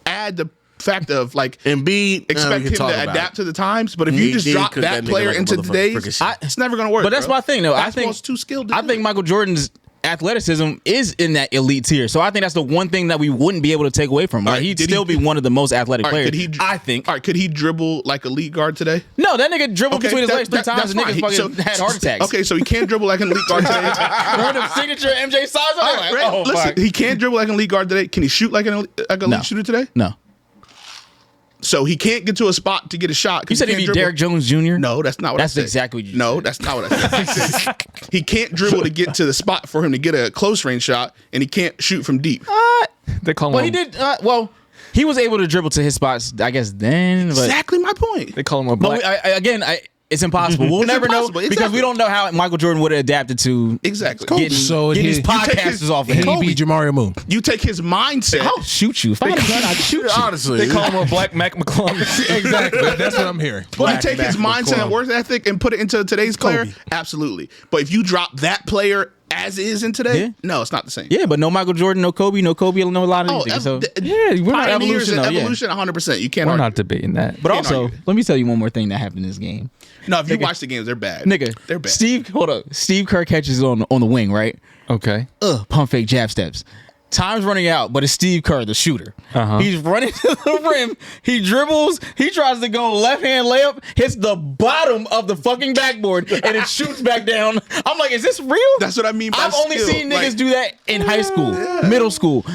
Speaker 6: add the fact of like
Speaker 1: Embiid,
Speaker 6: expect him to adapt to the times, but if you just drop that player into today's, it's never gonna work.
Speaker 4: But that's
Speaker 6: bro.
Speaker 4: my thing, though. I think
Speaker 6: Basketball's too skilled. To
Speaker 4: I
Speaker 6: do
Speaker 4: think
Speaker 6: it.
Speaker 4: Michael Jordan's athleticism is in that elite tier. So I think that's the one thing that we wouldn't be able to take away from him.
Speaker 6: All
Speaker 4: Like,
Speaker 6: right,
Speaker 4: he'd
Speaker 6: did
Speaker 4: still
Speaker 6: he-
Speaker 4: be one of the most athletic
Speaker 6: All right,
Speaker 4: players.
Speaker 6: could he?
Speaker 4: I think.
Speaker 6: All right, could he dribble like a lead guard today?
Speaker 4: No, that nigga dribbled between his legs three times and niggas
Speaker 6: fine.
Speaker 4: fucking had heart attacks.
Speaker 6: Okay, so he can't dribble like an elite guard today.
Speaker 4: Remember the signature MJ size?
Speaker 6: All
Speaker 4: I'm
Speaker 6: right,
Speaker 4: like,
Speaker 6: right.
Speaker 4: oh,
Speaker 6: Listen,
Speaker 4: fuck.
Speaker 6: he can't dribble like an elite guard today. Can he shoot like an elite
Speaker 4: No.
Speaker 6: shooter today?
Speaker 4: No.
Speaker 6: So he can't get to a spot to get a shot. 'cause
Speaker 4: You said
Speaker 6: he
Speaker 4: he'd be
Speaker 6: can't dribble.
Speaker 4: Derrick Jones Jr.?
Speaker 6: No, that's not what
Speaker 4: That's
Speaker 6: I said.
Speaker 4: exactly what you
Speaker 6: No,
Speaker 4: said.
Speaker 6: that's not what I said. He can't dribble to get to the spot for him to get a close range shot, and he can't shoot from deep.
Speaker 2: They call him.
Speaker 4: Well, he did. He was able to dribble to his spots, I guess, then. But,
Speaker 6: Exactly my point.
Speaker 2: They call him a
Speaker 4: but
Speaker 2: black.
Speaker 4: again, it's impossible. We'll
Speaker 6: It's
Speaker 4: never
Speaker 6: impossible,
Speaker 4: know because
Speaker 6: exactly.
Speaker 4: we don't know how Michael Jordan would have adapted to
Speaker 6: Exactly.
Speaker 4: getting,
Speaker 3: So
Speaker 4: getting
Speaker 3: he-
Speaker 4: his
Speaker 3: you
Speaker 6: take
Speaker 4: podcasters
Speaker 6: his-
Speaker 4: off of
Speaker 3: He
Speaker 4: him.
Speaker 3: beat Jamario Moon.
Speaker 6: You take his mindset.
Speaker 4: I'll shoot you. If I had a gun, I'd shoot you.
Speaker 1: Honestly,
Speaker 2: They call him a black Mac McClung.
Speaker 3: Exactly. That's what I'm hearing.
Speaker 6: But you take his mindset and work ethic and put it into today's player, absolutely. But if you drop that player as is in today,
Speaker 4: Yeah.
Speaker 6: no, it's not the same.
Speaker 4: Yeah, but no Michael Jordan, no Kobe, no a lot of
Speaker 6: Oh,
Speaker 4: these things. So,
Speaker 2: Yeah, we're not
Speaker 6: pioneers
Speaker 4: evolution,
Speaker 6: and
Speaker 4: though, yeah.
Speaker 6: evolution, 100%. You can't
Speaker 2: We're
Speaker 6: argue.
Speaker 2: not debating that.
Speaker 4: but
Speaker 6: Can't
Speaker 4: also,
Speaker 6: argue.
Speaker 4: let me tell you one more thing that happened in this game.
Speaker 6: No, if you watch the games, they're bad.
Speaker 4: Nigga,
Speaker 6: They're bad.
Speaker 4: Steve Kerr catches on the wing, right?
Speaker 2: Okay.
Speaker 4: Pump fake jab steps. Time's running out, but it's Steve Kerr, the shooter.
Speaker 2: Uh-huh.
Speaker 4: He's running to the rim. He dribbles. He tries to go left hand layup, hits the bottom of the fucking backboard, and it shoots back down. I'm like, is this real?
Speaker 6: That's what I mean by
Speaker 4: I've only
Speaker 6: skill.
Speaker 4: seen niggas
Speaker 6: Like-
Speaker 4: do that in high school, middle school.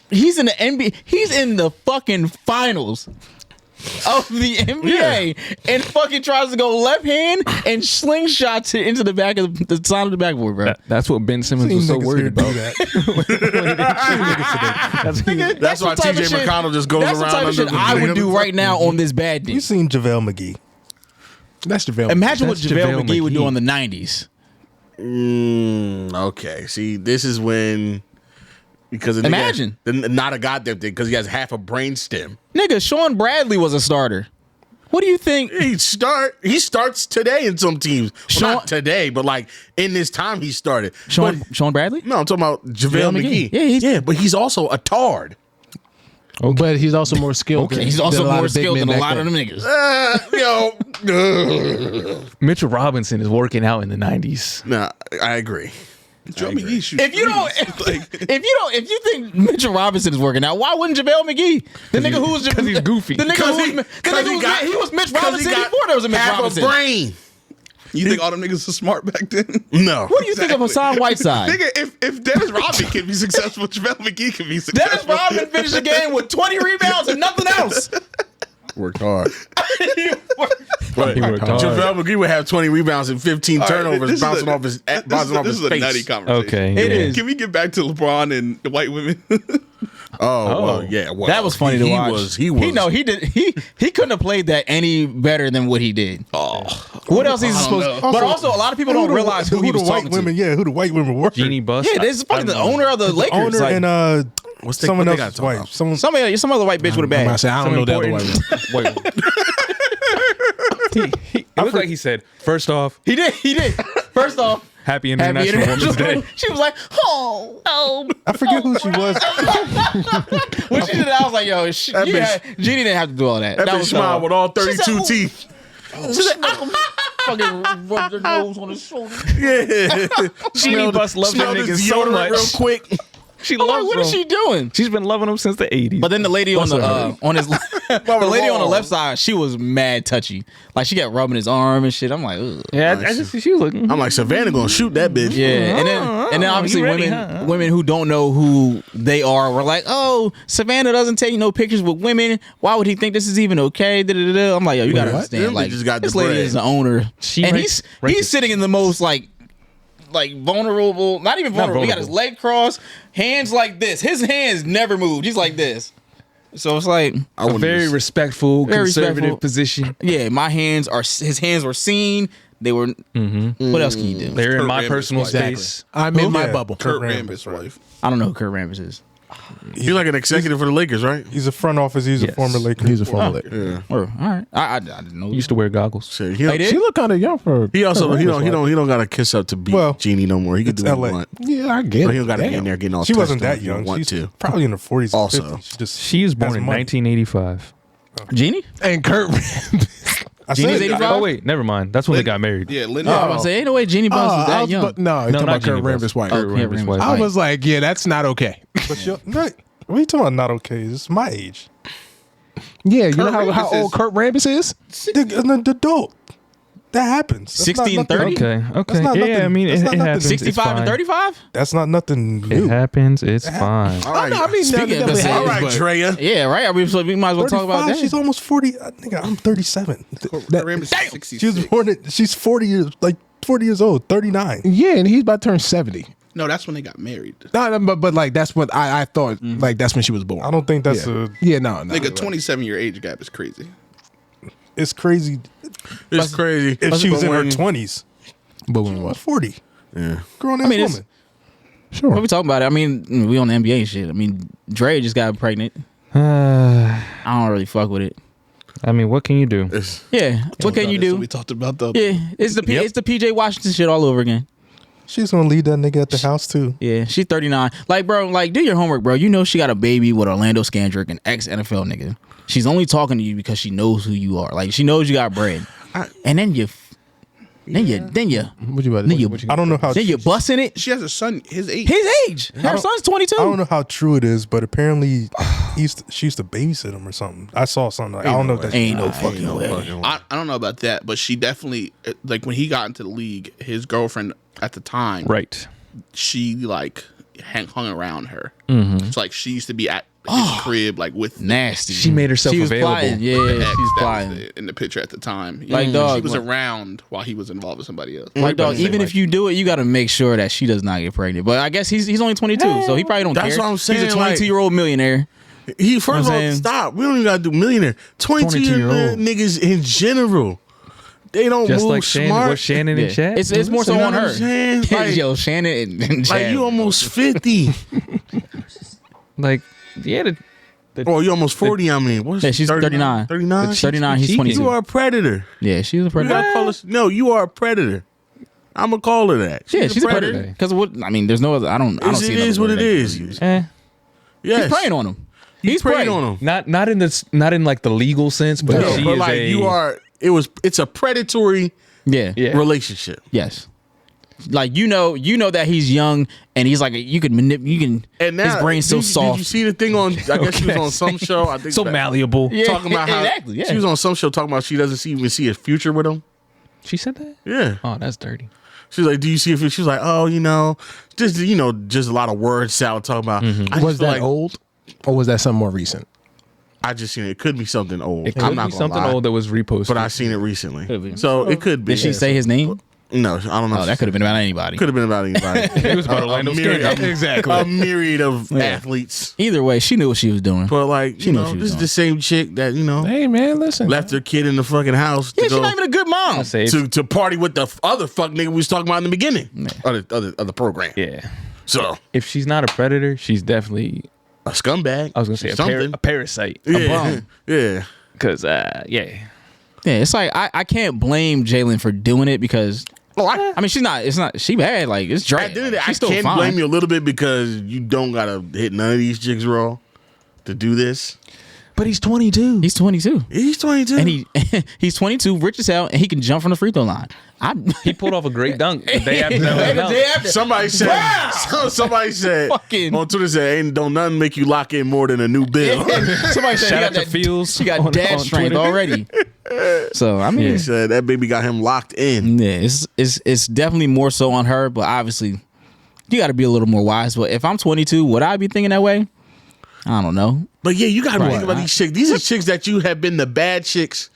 Speaker 4: He's in the NBA. He's in the fucking finals of the NBA and fucking tries to go left hand and slingshots it into the back of the side of the backboard, bro.
Speaker 2: That's what Ben Simmons was so worried about.
Speaker 4: Nigga,
Speaker 1: That's why
Speaker 4: the type
Speaker 1: TJ
Speaker 4: of shit-
Speaker 1: McConnell just goes
Speaker 4: that's
Speaker 1: around
Speaker 4: the type of
Speaker 1: under
Speaker 4: shit
Speaker 1: the
Speaker 4: I would do
Speaker 1: rim.
Speaker 4: right now on this bad
Speaker 5: You
Speaker 4: day.
Speaker 5: seen JaVale McGee?
Speaker 3: That's JaVale.
Speaker 4: Imagine what
Speaker 2: That's
Speaker 4: JaVale
Speaker 2: JaVale
Speaker 4: McGee would do
Speaker 2: McGee.
Speaker 4: in the 90s.
Speaker 1: Okay. See, this is when because the
Speaker 4: Imagine.
Speaker 1: nigga, not a goddamn thing because he has half a brain stem.
Speaker 4: Nigga, Sean Bradley was a starter. What do you think?
Speaker 1: He starts today in some teams. Well,
Speaker 4: Sean-
Speaker 1: not today, but like in this time he started.
Speaker 4: Sean
Speaker 1: But-
Speaker 4: Bradley?
Speaker 1: No, I'm talking about JaVale McGee.
Speaker 4: Yeah,
Speaker 1: but he's also a tard.
Speaker 3: But he's also more skilled.
Speaker 4: Okay,
Speaker 3: than-
Speaker 4: he's
Speaker 3: than
Speaker 4: also
Speaker 3: a lot
Speaker 4: more
Speaker 3: of big
Speaker 4: skilled
Speaker 3: men
Speaker 4: than a
Speaker 3: back
Speaker 4: lot of
Speaker 3: then.
Speaker 4: them niggas.
Speaker 2: Mitchell Robinson is working out in the 90s.
Speaker 1: Nah, I agree.
Speaker 6: Joe McGee shoots
Speaker 4: If you don't,
Speaker 6: threes.
Speaker 4: if you think Mitchell Robinson is working out, why wouldn't JaVale McGee? The nigga who was
Speaker 2: Because he's goofy.
Speaker 4: The nigga he was Mitch Robinson before there was a Mitch
Speaker 1: half
Speaker 4: Robinson.
Speaker 1: a brain.
Speaker 6: You think all them niggas are smart back then?
Speaker 1: No.
Speaker 4: What do you think of Hassan Whiteside?
Speaker 6: Nigga, if Dennis Rodman can be successful, JaVale McGee can be
Speaker 4: Dennis
Speaker 6: successful.
Speaker 4: Rodman finished the game with 20 rebounds and nothing else.
Speaker 1: Worked hard. But
Speaker 2: He worked hard.
Speaker 1: JaVale McGee would have 20 rebounds and 15
Speaker 6: All right,
Speaker 1: turnovers
Speaker 6: this is
Speaker 1: bouncing
Speaker 6: a-
Speaker 1: off his
Speaker 6: this
Speaker 1: bouncing off
Speaker 6: is
Speaker 1: his
Speaker 6: a
Speaker 1: face.
Speaker 6: nutty conversation.
Speaker 2: Okay.
Speaker 4: It
Speaker 2: yeah.
Speaker 4: is.
Speaker 6: Can we get back to LeBron and the white women?
Speaker 1: Oh, well, yeah. Well,
Speaker 4: That was funny to watch.
Speaker 1: He was.
Speaker 4: He couldn't have played that any better than what he did. Oh, what else he's supposed?
Speaker 6: know.
Speaker 4: But also, a lot of people don't realize who he was
Speaker 5: the white
Speaker 4: talking to.
Speaker 5: women. Yeah, who the white women were.
Speaker 2: Jeannie Buss.
Speaker 4: Yeah, this is fucking the owner of the Lakers.
Speaker 5: Owner
Speaker 4: Like,
Speaker 5: and
Speaker 1: What's they-
Speaker 5: someone
Speaker 1: what they
Speaker 5: else's
Speaker 1: gotta talk
Speaker 5: wife.
Speaker 1: about?
Speaker 4: some other white bitch with a
Speaker 3: I'm about to
Speaker 4: bag.
Speaker 3: say, I don't know that other white one.
Speaker 2: Wait. It looked like he said, first off,
Speaker 4: He did. First off,
Speaker 2: Happy
Speaker 4: Happy
Speaker 2: International Women's
Speaker 4: International.
Speaker 2: Day.
Speaker 4: She was like, oh.
Speaker 5: I forget who she was.
Speaker 4: When she did that, I was like, yo,
Speaker 1: bitch-
Speaker 4: Jeannie didn't have to do all that.
Speaker 1: That bitch
Speaker 4: was
Speaker 1: smiled with all
Speaker 4: She said,
Speaker 1: 32
Speaker 4: "Ooh."
Speaker 1: teeth.
Speaker 4: She said, fucking rubbed her nose on his shoulder.
Speaker 1: Yeah.
Speaker 2: Jeannie Buss loves them
Speaker 1: smelled his
Speaker 2: niggas so
Speaker 1: deodorant
Speaker 2: much.
Speaker 1: real quick.
Speaker 2: She
Speaker 4: I'm like,
Speaker 2: loves
Speaker 4: what is
Speaker 2: them.
Speaker 4: she doing?
Speaker 2: She's been loving them since the 80s.
Speaker 4: But then the lady on
Speaker 2: Bless
Speaker 4: the
Speaker 2: her.
Speaker 4: on his the lady on the left side, she was mad touchy. Like she kept rubbing his arm and shit. I'm like, ugh.
Speaker 2: yeah, I just she was looking.
Speaker 1: I'm like, Savannah gonna shoot that bitch.
Speaker 4: Yeah, and then obviously
Speaker 2: you ready,
Speaker 4: women who don't know who they are were like, oh, Savannah doesn't take no pictures with women. Why would he think this is even okay? Da-da-da-da. I'm like, yo, you gotta
Speaker 1: What?
Speaker 4: understand.
Speaker 1: Them
Speaker 4: Like
Speaker 1: bitches got the
Speaker 4: this lady
Speaker 1: bread.
Speaker 4: is the owner,
Speaker 2: She
Speaker 4: and
Speaker 2: ranked-
Speaker 4: he's sitting in the most like vulnerable, not even vulnerable. He got his
Speaker 2: vulnerable.
Speaker 4: leg crossed, hands like this. His hands never moved. He's like this. So it's like,
Speaker 1: I
Speaker 2: A
Speaker 1: wouldn't
Speaker 2: very
Speaker 1: just-
Speaker 2: respectful,
Speaker 4: Very
Speaker 2: conservative
Speaker 4: respectful.
Speaker 2: position.
Speaker 4: yeah, his hands were seen. They were. What else can you do?
Speaker 2: They're in
Speaker 6: Kurt
Speaker 2: my
Speaker 6: Rambis'
Speaker 2: personal
Speaker 6: wife.
Speaker 2: space.
Speaker 3: I'm in my
Speaker 5: Yeah.
Speaker 3: bubble.
Speaker 6: Kurt Rambis' wife.
Speaker 4: I don't know who Kurt Rambis is.
Speaker 1: You're like an executive for the Lakers, right?
Speaker 5: He's a front office. He's a
Speaker 2: Yes.
Speaker 5: former Laker.
Speaker 3: He's a former Laker.
Speaker 1: Yeah.
Speaker 4: Oh, all right. I didn't know.
Speaker 2: He used to wear goggles.
Speaker 1: Shit,
Speaker 4: They did?
Speaker 3: She look kind of young for.
Speaker 1: He also
Speaker 3: Kurt
Speaker 1: he
Speaker 3: Rambis'
Speaker 1: don't got to kiss up to beat
Speaker 5: Well,
Speaker 1: Jeannie no more. He could
Speaker 5: it's
Speaker 1: do what he
Speaker 5: LA.
Speaker 1: want.
Speaker 3: Yeah, I get
Speaker 1: But
Speaker 3: it.
Speaker 1: he don't got to be
Speaker 3: Damn.
Speaker 1: in there getting all.
Speaker 5: She wasn't
Speaker 1: touched on
Speaker 5: that
Speaker 1: if he don't
Speaker 5: young.
Speaker 1: Want
Speaker 5: She's
Speaker 1: to.
Speaker 5: probably in her 40s.
Speaker 1: Also.
Speaker 5: 50s. She just
Speaker 2: She was born
Speaker 5: has
Speaker 2: in
Speaker 5: money.
Speaker 2: 1985.
Speaker 4: Jeannie?
Speaker 3: And Kurt Rambis.
Speaker 5: I
Speaker 4: Jeannie's
Speaker 5: said,
Speaker 4: 85?
Speaker 2: Oh wait, never mind. That's when they got married.
Speaker 6: Yeah,
Speaker 4: Oh,
Speaker 6: Linda.
Speaker 4: I was about to say, ain't no way Jeannie Buss is that young.
Speaker 3: No, you're talking about
Speaker 2: Jeannie
Speaker 3: Kurt
Speaker 2: Buss.
Speaker 3: Rambis' wife.
Speaker 2: Kurt
Speaker 4: Oh, yeah,
Speaker 2: Rambis'
Speaker 4: Rambis'
Speaker 2: wife.
Speaker 3: I was like, yeah, that's not okay.
Speaker 5: but you're, no, what are you talking about? Not okay. It's my age.
Speaker 3: Yeah, you know
Speaker 6: Kurt
Speaker 3: how
Speaker 6: Rambis
Speaker 3: old
Speaker 6: is-
Speaker 3: Kurt Rambis is?
Speaker 5: The adult. That happens. That's
Speaker 4: 60
Speaker 5: not
Speaker 4: and
Speaker 5: nothing-
Speaker 4: 30?
Speaker 2: Okay, okay.
Speaker 5: not
Speaker 2: Yeah,
Speaker 5: nothing-
Speaker 2: I mean,
Speaker 5: that's
Speaker 2: it
Speaker 5: not nothing.
Speaker 2: happens.
Speaker 4: 65 and
Speaker 2: It's fine.
Speaker 5: 35? That's not nothing
Speaker 2: It
Speaker 5: new.
Speaker 2: happens. It's fine.
Speaker 1: All right,
Speaker 3: No, I mean,
Speaker 4: Speaking
Speaker 3: no,
Speaker 4: of
Speaker 3: no,
Speaker 4: the
Speaker 3: no,
Speaker 1: all right,
Speaker 3: but-
Speaker 1: Draya.
Speaker 4: Yeah, right. We might as well talk about
Speaker 5: 35,
Speaker 4: that.
Speaker 5: she's almost 40. Nigga, I'm 37.
Speaker 6: Kurt Rambis is 66.
Speaker 5: She was born at, she's 40 years old, 39.
Speaker 3: Yeah, and he's about to turn 70.
Speaker 6: No, that's when they got married.
Speaker 3: No, but like that's what I thought. Like that's when she was born.
Speaker 5: I don't think that's
Speaker 3: yeah.
Speaker 5: a.
Speaker 3: Yeah, no.
Speaker 6: Nigga, 27-year age gap is crazy.
Speaker 5: It's crazy
Speaker 1: It's crazy.
Speaker 5: if she was in her
Speaker 1: When-
Speaker 5: 20s.
Speaker 3: But when what?
Speaker 5: 40.
Speaker 1: Yeah.
Speaker 5: Grown ass
Speaker 4: I mean, it's-
Speaker 5: woman.
Speaker 3: Sure.
Speaker 4: What we talking about? I mean, we on the NBA and shit. I mean, Draya just got pregnant.
Speaker 2: I
Speaker 4: I don't really fuck with it.
Speaker 2: mean, what can you do?
Speaker 1: It's,
Speaker 4: Yeah, what can you
Speaker 6: So
Speaker 4: do?
Speaker 6: we talked about the.
Speaker 4: Yeah, it's the PJ Washington shit all over again.
Speaker 5: She's gonna leave that nigga at the house too.
Speaker 4: Yeah, she's 39. Like, bro, like, do your homework, bro. You know she got a baby with Orlando Scandrick, an ex-NFL nigga. She's only talking to you because she knows who you are. Like, she knows you got bread. And then you
Speaker 3: What you about
Speaker 4: Then you-
Speaker 5: I don't know how.
Speaker 4: then you busting it.
Speaker 6: She has a son his age.
Speaker 4: His age. Her son's 22.
Speaker 5: I don't know how true it is, but apparently she used to babysit him or something. I saw something. Like, I don't know if that's
Speaker 4: Ain't no fucking way.
Speaker 6: I don't know about that, but she definitely, like, when he got into the league, his girlfriend at the time,
Speaker 2: Right.
Speaker 6: she like hung around her. It's like she used to be at his crib, like with
Speaker 4: Nasty.
Speaker 2: She made herself
Speaker 4: She was
Speaker 2: available.
Speaker 4: plotting. Yeah,
Speaker 6: the ex
Speaker 4: she was
Speaker 6: that was
Speaker 4: plotting.
Speaker 6: in the picture at the time.
Speaker 4: Like,
Speaker 6: she
Speaker 4: dog,
Speaker 6: was
Speaker 4: like-
Speaker 6: around while he was involved with somebody else.
Speaker 4: Like, dog, even if you do it, you got to make sure that she does not get pregnant. But I guess he's only 22, so he probably don't
Speaker 1: That's
Speaker 4: care.
Speaker 1: what I'm saying,
Speaker 4: He's a
Speaker 1: like-
Speaker 4: 22-year-old millionaire.
Speaker 1: he first of all,
Speaker 4: saying?
Speaker 1: stop. We don't even got to do millionaire. 22-year-old
Speaker 2: 22-year-old.
Speaker 1: niggas in general. they don't
Speaker 2: Just
Speaker 1: move
Speaker 2: like Shannon.
Speaker 1: smart.
Speaker 2: Was Shannon in chat?
Speaker 4: It's more so
Speaker 1: You know
Speaker 4: on
Speaker 1: what
Speaker 4: her.
Speaker 1: I'm saying? Like,
Speaker 4: Yo, Shannon and
Speaker 1: like
Speaker 4: Chad.
Speaker 1: you almost 50.
Speaker 2: Like, yeah,
Speaker 1: Oh, you almost 40. I mean, what's
Speaker 4: Yeah, she's 39.
Speaker 1: 39.
Speaker 4: 39. He's
Speaker 2: Cheeky.
Speaker 4: 22.
Speaker 1: You are a predator.
Speaker 4: Yeah, she's a
Speaker 1: You
Speaker 4: predator.
Speaker 1: gotta call us. No, you are a predator. I'm gonna call her that.
Speaker 4: Yeah, she's a predator. Because what? I mean, there's no other. I don't
Speaker 1: It
Speaker 4: see.
Speaker 1: is
Speaker 4: another
Speaker 1: what
Speaker 4: word
Speaker 1: it
Speaker 4: that
Speaker 1: is.
Speaker 4: you use.
Speaker 1: Yes.
Speaker 4: He's preying on him. He's
Speaker 1: preying on him.
Speaker 2: not in like the legal sense, but
Speaker 1: No,
Speaker 2: she
Speaker 1: but
Speaker 2: is
Speaker 1: like you are. It's a predatory
Speaker 4: Yeah.
Speaker 2: Yeah.
Speaker 1: relationship.
Speaker 4: Yes. Like you know that he's young and he's like you can
Speaker 1: And now,
Speaker 4: his brain's so
Speaker 1: did
Speaker 4: soft.
Speaker 1: you see the thing on? I guess she was on some show. I think
Speaker 2: so
Speaker 1: that-
Speaker 2: malleable.
Speaker 4: Yeah.
Speaker 1: Talking about how
Speaker 4: Exactly, yeah.
Speaker 1: she was on some show talking about she doesn't even see a future with him.
Speaker 2: She said that?
Speaker 1: Yeah.
Speaker 2: Oh, that's dirty.
Speaker 1: She's like, do you see a future? She was like, oh, just a lot of word salad talking about. I just
Speaker 3: Was
Speaker 1: feel
Speaker 3: that
Speaker 1: like,
Speaker 3: old, or was that something more recent?
Speaker 1: I just seen it. It could be something old.
Speaker 2: It could
Speaker 1: I'm not
Speaker 2: be
Speaker 1: gonna
Speaker 2: something
Speaker 1: lie,
Speaker 2: old that was reposted.
Speaker 1: but I seen it recently.
Speaker 4: Could be.
Speaker 1: So it could be.
Speaker 4: Did she say his name?
Speaker 1: No, I don't know.
Speaker 4: Oh, that could have been about anybody.
Speaker 1: Could have been about anybody.
Speaker 2: It was about Orlando
Speaker 1: exactly. A myriad of athletes.
Speaker 4: Either way, she knew what she was doing.
Speaker 1: But like,
Speaker 4: She knew what she
Speaker 1: this
Speaker 4: was
Speaker 1: is the same chick that
Speaker 3: Hey man, listen.
Speaker 1: left her kid in the fucking house
Speaker 4: Yeah,
Speaker 1: to
Speaker 4: she's
Speaker 1: go
Speaker 4: not even a good mom.
Speaker 2: I say,
Speaker 1: to party with the other fuck nigga we was talking about in the beginning of the program.
Speaker 2: yeah.
Speaker 1: So
Speaker 2: If she's not a predator, she's definitely,
Speaker 1: a scumbag.
Speaker 2: I was gonna say,
Speaker 1: something.
Speaker 2: a parasite.
Speaker 1: yeah,
Speaker 4: bum.
Speaker 1: yeah.
Speaker 2: Because, yeah.
Speaker 4: Yeah, it's like I can't blame Jalen for doing it because
Speaker 1: Oh, I
Speaker 4: I mean she's not. It's not. She bad. Like it's Draya.
Speaker 1: at the end of the day, I
Speaker 4: She's still
Speaker 1: can
Speaker 4: fine.
Speaker 1: blame you a little bit because you don't gotta hit none of these chicks raw to do this.
Speaker 2: But he's 22.
Speaker 4: He's 22.
Speaker 1: He's 22.
Speaker 4: And he's 22, rich as hell, and he can jump from the free throw line.
Speaker 2: He pulled off a great dunk the day after that went out.
Speaker 1: Somebody said. Somebody said
Speaker 4: Fucking-
Speaker 1: on Twitter said, "Ain't don't nothing make you lock in more than a new bill."
Speaker 4: Somebody said
Speaker 2: Shout
Speaker 4: he
Speaker 2: out
Speaker 4: got
Speaker 2: to Fields
Speaker 4: She got
Speaker 2: on
Speaker 4: dad strength
Speaker 2: Twitter.
Speaker 4: already. So I mean,
Speaker 1: He said that baby got him locked in.
Speaker 4: yeah, it's definitely more so on her, but obviously you got to be a little more wise. But if I'm 22, would I be thinking that way? I don't know.
Speaker 1: But yeah, you got to
Speaker 4: Right.
Speaker 1: think about these chicks. These are chicks that you have been the bad chicks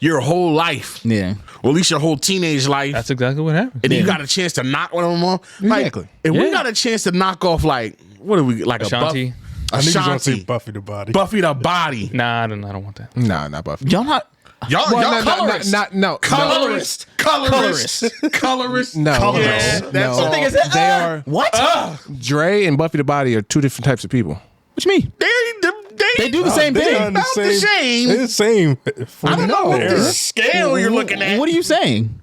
Speaker 1: your whole life,
Speaker 4: Yeah,
Speaker 1: or at least your whole teenage life.
Speaker 2: That's exactly what happened.
Speaker 1: And then you got a chance to knock one of them off. Like,
Speaker 3: Exactly.
Speaker 1: if we
Speaker 2: Yeah.
Speaker 1: got a chance to knock off, like, what are we, like
Speaker 2: Ashanti.
Speaker 1: a
Speaker 5: I knew you was gonna say
Speaker 1: Ashanti,
Speaker 5: Buffy the Body.
Speaker 1: Buffy the Body.
Speaker 2: Nah, I don't want that.
Speaker 3: Nah, not Buffy.
Speaker 4: y'all not.
Speaker 1: Y'all,
Speaker 3: Well,
Speaker 1: y'all colorist.
Speaker 3: no.
Speaker 1: Colorist. Colorist.
Speaker 3: No,
Speaker 1: Colorist.
Speaker 3: no,
Speaker 1: That's
Speaker 3: no.
Speaker 1: all.
Speaker 3: They are
Speaker 4: What?
Speaker 3: Dre and Buffy the Body are two different types of people.
Speaker 4: What you mean? They do the same
Speaker 5: They
Speaker 4: thing.
Speaker 5: on the
Speaker 1: About the same.
Speaker 5: They're the same.
Speaker 1: I don't know what this scale you're looking at.
Speaker 4: What are you saying?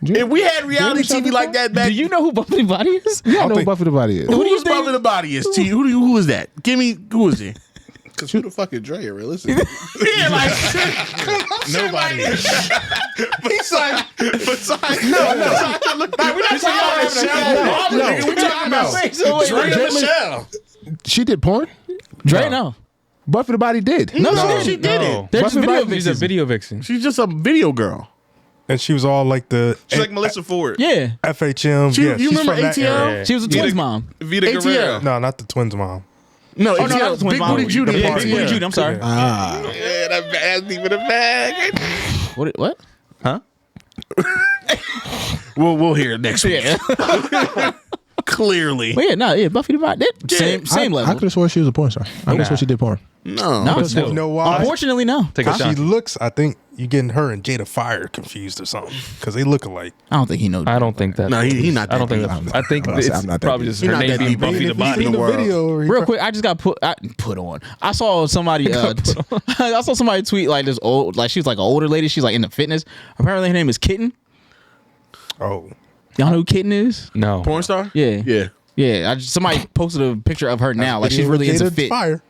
Speaker 1: If we had reality TV like that back,
Speaker 4: Do you know who Buffy the Body is?
Speaker 3: Yeah, I know
Speaker 5: think-
Speaker 3: who Buffy the Body is.
Speaker 1: who is Buffy the Body is? To you? Who is that? Give me, who is he?
Speaker 6: Because who the fuck is Draya, realistically?
Speaker 1: Yeah, like nobody. Besides, no. Like, we're not talking about Michelle. We're talking about Drake and Michelle.
Speaker 3: She did porn.
Speaker 4: Dre, no.
Speaker 3: Buffy the Body did.
Speaker 4: No,
Speaker 1: she did
Speaker 2: No.
Speaker 1: it.
Speaker 4: They're
Speaker 3: Buffy
Speaker 4: just video
Speaker 3: Body-
Speaker 2: She's a
Speaker 4: vixens.
Speaker 2: video vixen.
Speaker 1: She's just a video girl.
Speaker 5: And she was all like the
Speaker 6: She's like Melissa Ford.
Speaker 4: Yeah.
Speaker 5: FHM.
Speaker 1: She-
Speaker 5: yeah,
Speaker 1: you
Speaker 5: she's
Speaker 1: remember
Speaker 5: from that
Speaker 1: ATL?
Speaker 5: era.
Speaker 2: Yeah.
Speaker 4: She was a twins mom.
Speaker 6: Vita
Speaker 1: ATL.
Speaker 6: Guerrero.
Speaker 5: No, not the twins' mom.
Speaker 1: No,
Speaker 4: Oh, no,
Speaker 1: ATL,
Speaker 4: that was twins
Speaker 1: Big
Speaker 4: mom.
Speaker 1: Booty Judy.
Speaker 4: Yeah,
Speaker 1: party.
Speaker 4: Big Booty Judy. I'm sorry.
Speaker 6: Yeah, that bad deep in the bag.
Speaker 4: What?
Speaker 2: Huh?
Speaker 1: We'll hear it next week. Clearly,
Speaker 4: But yeah, Buffy the Body. Same
Speaker 3: I
Speaker 4: level.
Speaker 3: could have sworn she was a porn star. I could have sworn she did porn.
Speaker 1: no.
Speaker 4: No,
Speaker 2: Still.
Speaker 5: You know why?
Speaker 4: unfortunately, no.
Speaker 2: Take a
Speaker 5: She
Speaker 2: shot.
Speaker 5: looks. I think you getting her and Jada Fire confused or something because they look alike.
Speaker 4: I don't think he knows.
Speaker 2: I don't think that.
Speaker 1: No, he not
Speaker 2: I don't
Speaker 1: that
Speaker 2: think
Speaker 1: deep.
Speaker 2: that's. I think
Speaker 3: I'm
Speaker 2: it's
Speaker 3: not that
Speaker 2: probably
Speaker 3: deep.
Speaker 2: just
Speaker 1: He
Speaker 2: her
Speaker 1: not
Speaker 2: name
Speaker 1: that
Speaker 2: being
Speaker 1: deep.
Speaker 2: Buffy
Speaker 5: Even
Speaker 2: the
Speaker 5: if you
Speaker 2: Body.
Speaker 5: seen the
Speaker 1: world.
Speaker 5: video,
Speaker 4: Real quick, I just got put on. I saw somebody. I saw somebody tweet like this old, like she was like an older lady. She's like into fitness. Apparently, her name is Kitten.
Speaker 5: Oh,
Speaker 4: Y'all know who Kitten is?
Speaker 2: No.
Speaker 1: Porn star?
Speaker 4: Yeah.
Speaker 1: Yeah.
Speaker 4: Yeah, somebody posted a picture of her now. Like she's really into
Speaker 5: Jada
Speaker 4: fit.
Speaker 5: Fire.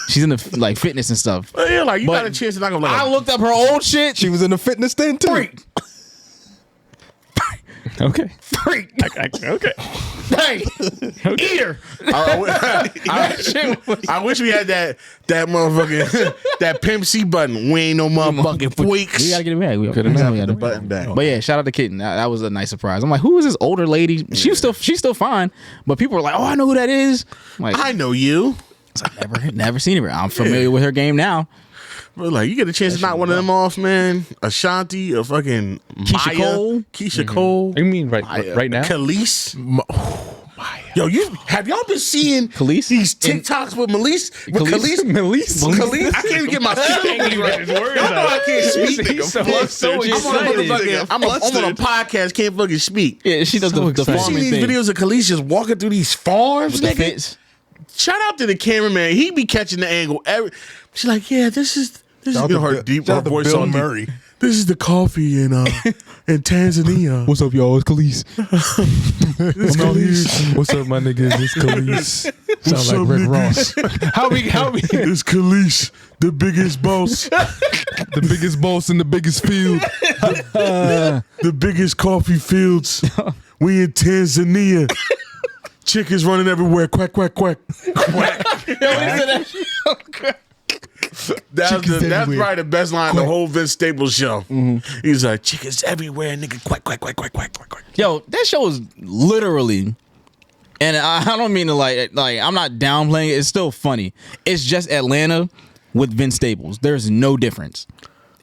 Speaker 4: She's into like fitness and stuff.
Speaker 1: Yeah, like you
Speaker 4: But
Speaker 1: got a chance to knock him like
Speaker 4: I looked up her old shit.
Speaker 5: She was in the fitness thing too.
Speaker 2: Okay.
Speaker 4: Freak.
Speaker 2: Okay.
Speaker 4: Hey, eater.
Speaker 1: I wish we had that motherfucking that Pimp C button. We ain't no motherfucking freaks.
Speaker 4: We gotta get it back. We
Speaker 1: Could've
Speaker 4: gotta
Speaker 1: got
Speaker 4: get
Speaker 1: the
Speaker 4: it
Speaker 1: button back.
Speaker 4: But yeah, shout out to Kitten. That was a nice surprise. I'm like, who is this older lady? She's still fine. But people are like, oh, I know who that is. I'm like,
Speaker 1: I know you.
Speaker 4: I've never seen her. I'm familiar with her game now.
Speaker 1: But like, you get a chance to knock one of them off, man. Ashanti, a fucking
Speaker 4: Keisha
Speaker 1: Maya,
Speaker 4: Cole.
Speaker 1: Keisha Cole,
Speaker 2: You mean right now?
Speaker 1: Kelis.
Speaker 3: Maya.
Speaker 1: Yo, have y'all been seeing
Speaker 4: Kelis?
Speaker 1: these TikToks with Kelis? Kelis? I can't even get my syllables right. Y'all know I can't speak.
Speaker 2: He's so
Speaker 1: Nigga. I'm on a podcast, can't fucking speak.
Speaker 4: Yeah, she does the
Speaker 1: You seen
Speaker 4: farming
Speaker 1: these
Speaker 4: thing.
Speaker 1: videos of Kelis just walking through these farms,
Speaker 4: With the
Speaker 1: nigga?
Speaker 4: fence.
Speaker 1: Shout out to the cameraman. He be catching the angle. She's like, yeah, this is
Speaker 5: Shout
Speaker 1: you
Speaker 5: out
Speaker 1: know,
Speaker 5: to
Speaker 1: her deep
Speaker 5: Bill-
Speaker 1: her
Speaker 5: shout out to
Speaker 1: voice
Speaker 5: Bill
Speaker 1: on deep.
Speaker 5: Murray.
Speaker 1: This is the coffee in Tanzania.
Speaker 2: What's up, y'all? It's Kelis.
Speaker 1: This Kelis.
Speaker 2: What's up, my niggas? It's Kelis.
Speaker 1: What's
Speaker 2: Sound
Speaker 1: up,
Speaker 2: like Rick
Speaker 1: niggas?
Speaker 2: Ross. How we?
Speaker 1: It's Kelis, the biggest boss,
Speaker 2: The biggest boss in the biggest field.
Speaker 1: the biggest coffee fields. We in Tanzania. Chickens running everywhere. Quack, quack, quack. That's probably the best line of the whole Vince Staples show. He's like, chickens everywhere, nigga. Quack, quack, quack, quack, quack, quack, quack.
Speaker 4: Yo, that show is literally, and I don't mean to like I'm not downplaying it. It's still funny. It's just Atlanta with Vince Staples. There's no difference.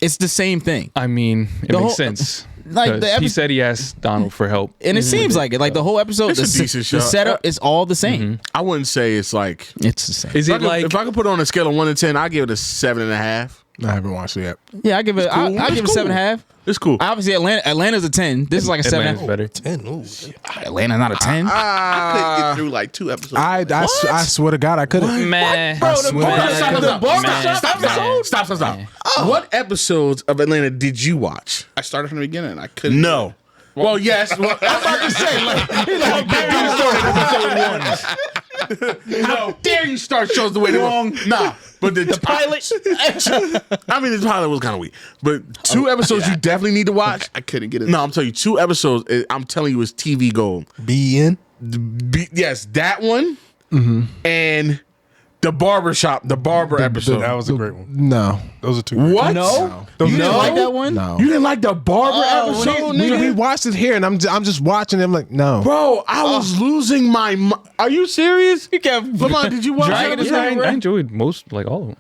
Speaker 4: It's the same thing.
Speaker 2: I mean, it
Speaker 4: The
Speaker 2: makes
Speaker 4: whole-
Speaker 2: sense.
Speaker 4: like,
Speaker 2: 'Cause
Speaker 4: the
Speaker 2: he
Speaker 4: epi-
Speaker 2: said he asked Donald for help.
Speaker 4: And it seems like it. Like the whole episode,
Speaker 1: It's a
Speaker 4: the
Speaker 1: decent show.
Speaker 4: the setup is all the same.
Speaker 1: I wouldn't say it's like.
Speaker 4: It's the same.
Speaker 2: Is it like?
Speaker 1: If I could put it on a scale of 1 to 10, I give it a 7.5.
Speaker 3: I haven't watched it yet.
Speaker 4: Yeah, I give it. I
Speaker 1: It's
Speaker 4: give it
Speaker 1: cool.
Speaker 4: 7.5.
Speaker 1: It's cool.
Speaker 4: Obviously, Atlanta's a 10. This is like a
Speaker 2: Atlanta's
Speaker 4: 7.
Speaker 2: better.
Speaker 5: 10. Ooh.
Speaker 4: Atlanta not a 10.
Speaker 6: I couldn't get through like 2 episodes.
Speaker 3: I swear to God, I couldn't.
Speaker 2: Man,
Speaker 4: Bro, the
Speaker 3: swear to
Speaker 4: barbershop episode.
Speaker 1: Stop. What episodes of Atlanta did you watch?
Speaker 6: I started from the beginning. I couldn't.
Speaker 1: No. Well, yes. Well, I'm about to say, how dare you start shows the way they wrong? Nah, but the pilot. I mean, the pilot was kind of weak, but 2 episodes you definitely need to watch.
Speaker 6: I couldn't get it.
Speaker 1: No, I'm telling you, 2 episodes. I'm telling you, is TV gold.
Speaker 5: BN.
Speaker 1: Yes, that one, and the barber episode.
Speaker 5: That was a great one.
Speaker 3: No.
Speaker 5: Those are 2 great
Speaker 1: What?
Speaker 4: No,
Speaker 5: Those
Speaker 4: you
Speaker 5: are
Speaker 4: didn't
Speaker 5: two-
Speaker 4: like that one.
Speaker 3: No.
Speaker 1: You didn't like the barber episode,
Speaker 3: We
Speaker 1: nigga?
Speaker 3: watched it here, and I'm just watching it. I'm like, no.
Speaker 1: Bro, I was losing my mind. Are you serious?
Speaker 4: You kept
Speaker 1: Lamont, did you watch
Speaker 4: dragging
Speaker 1: that?
Speaker 4: his
Speaker 2: I
Speaker 4: name,
Speaker 2: enjoyed most, like all of them.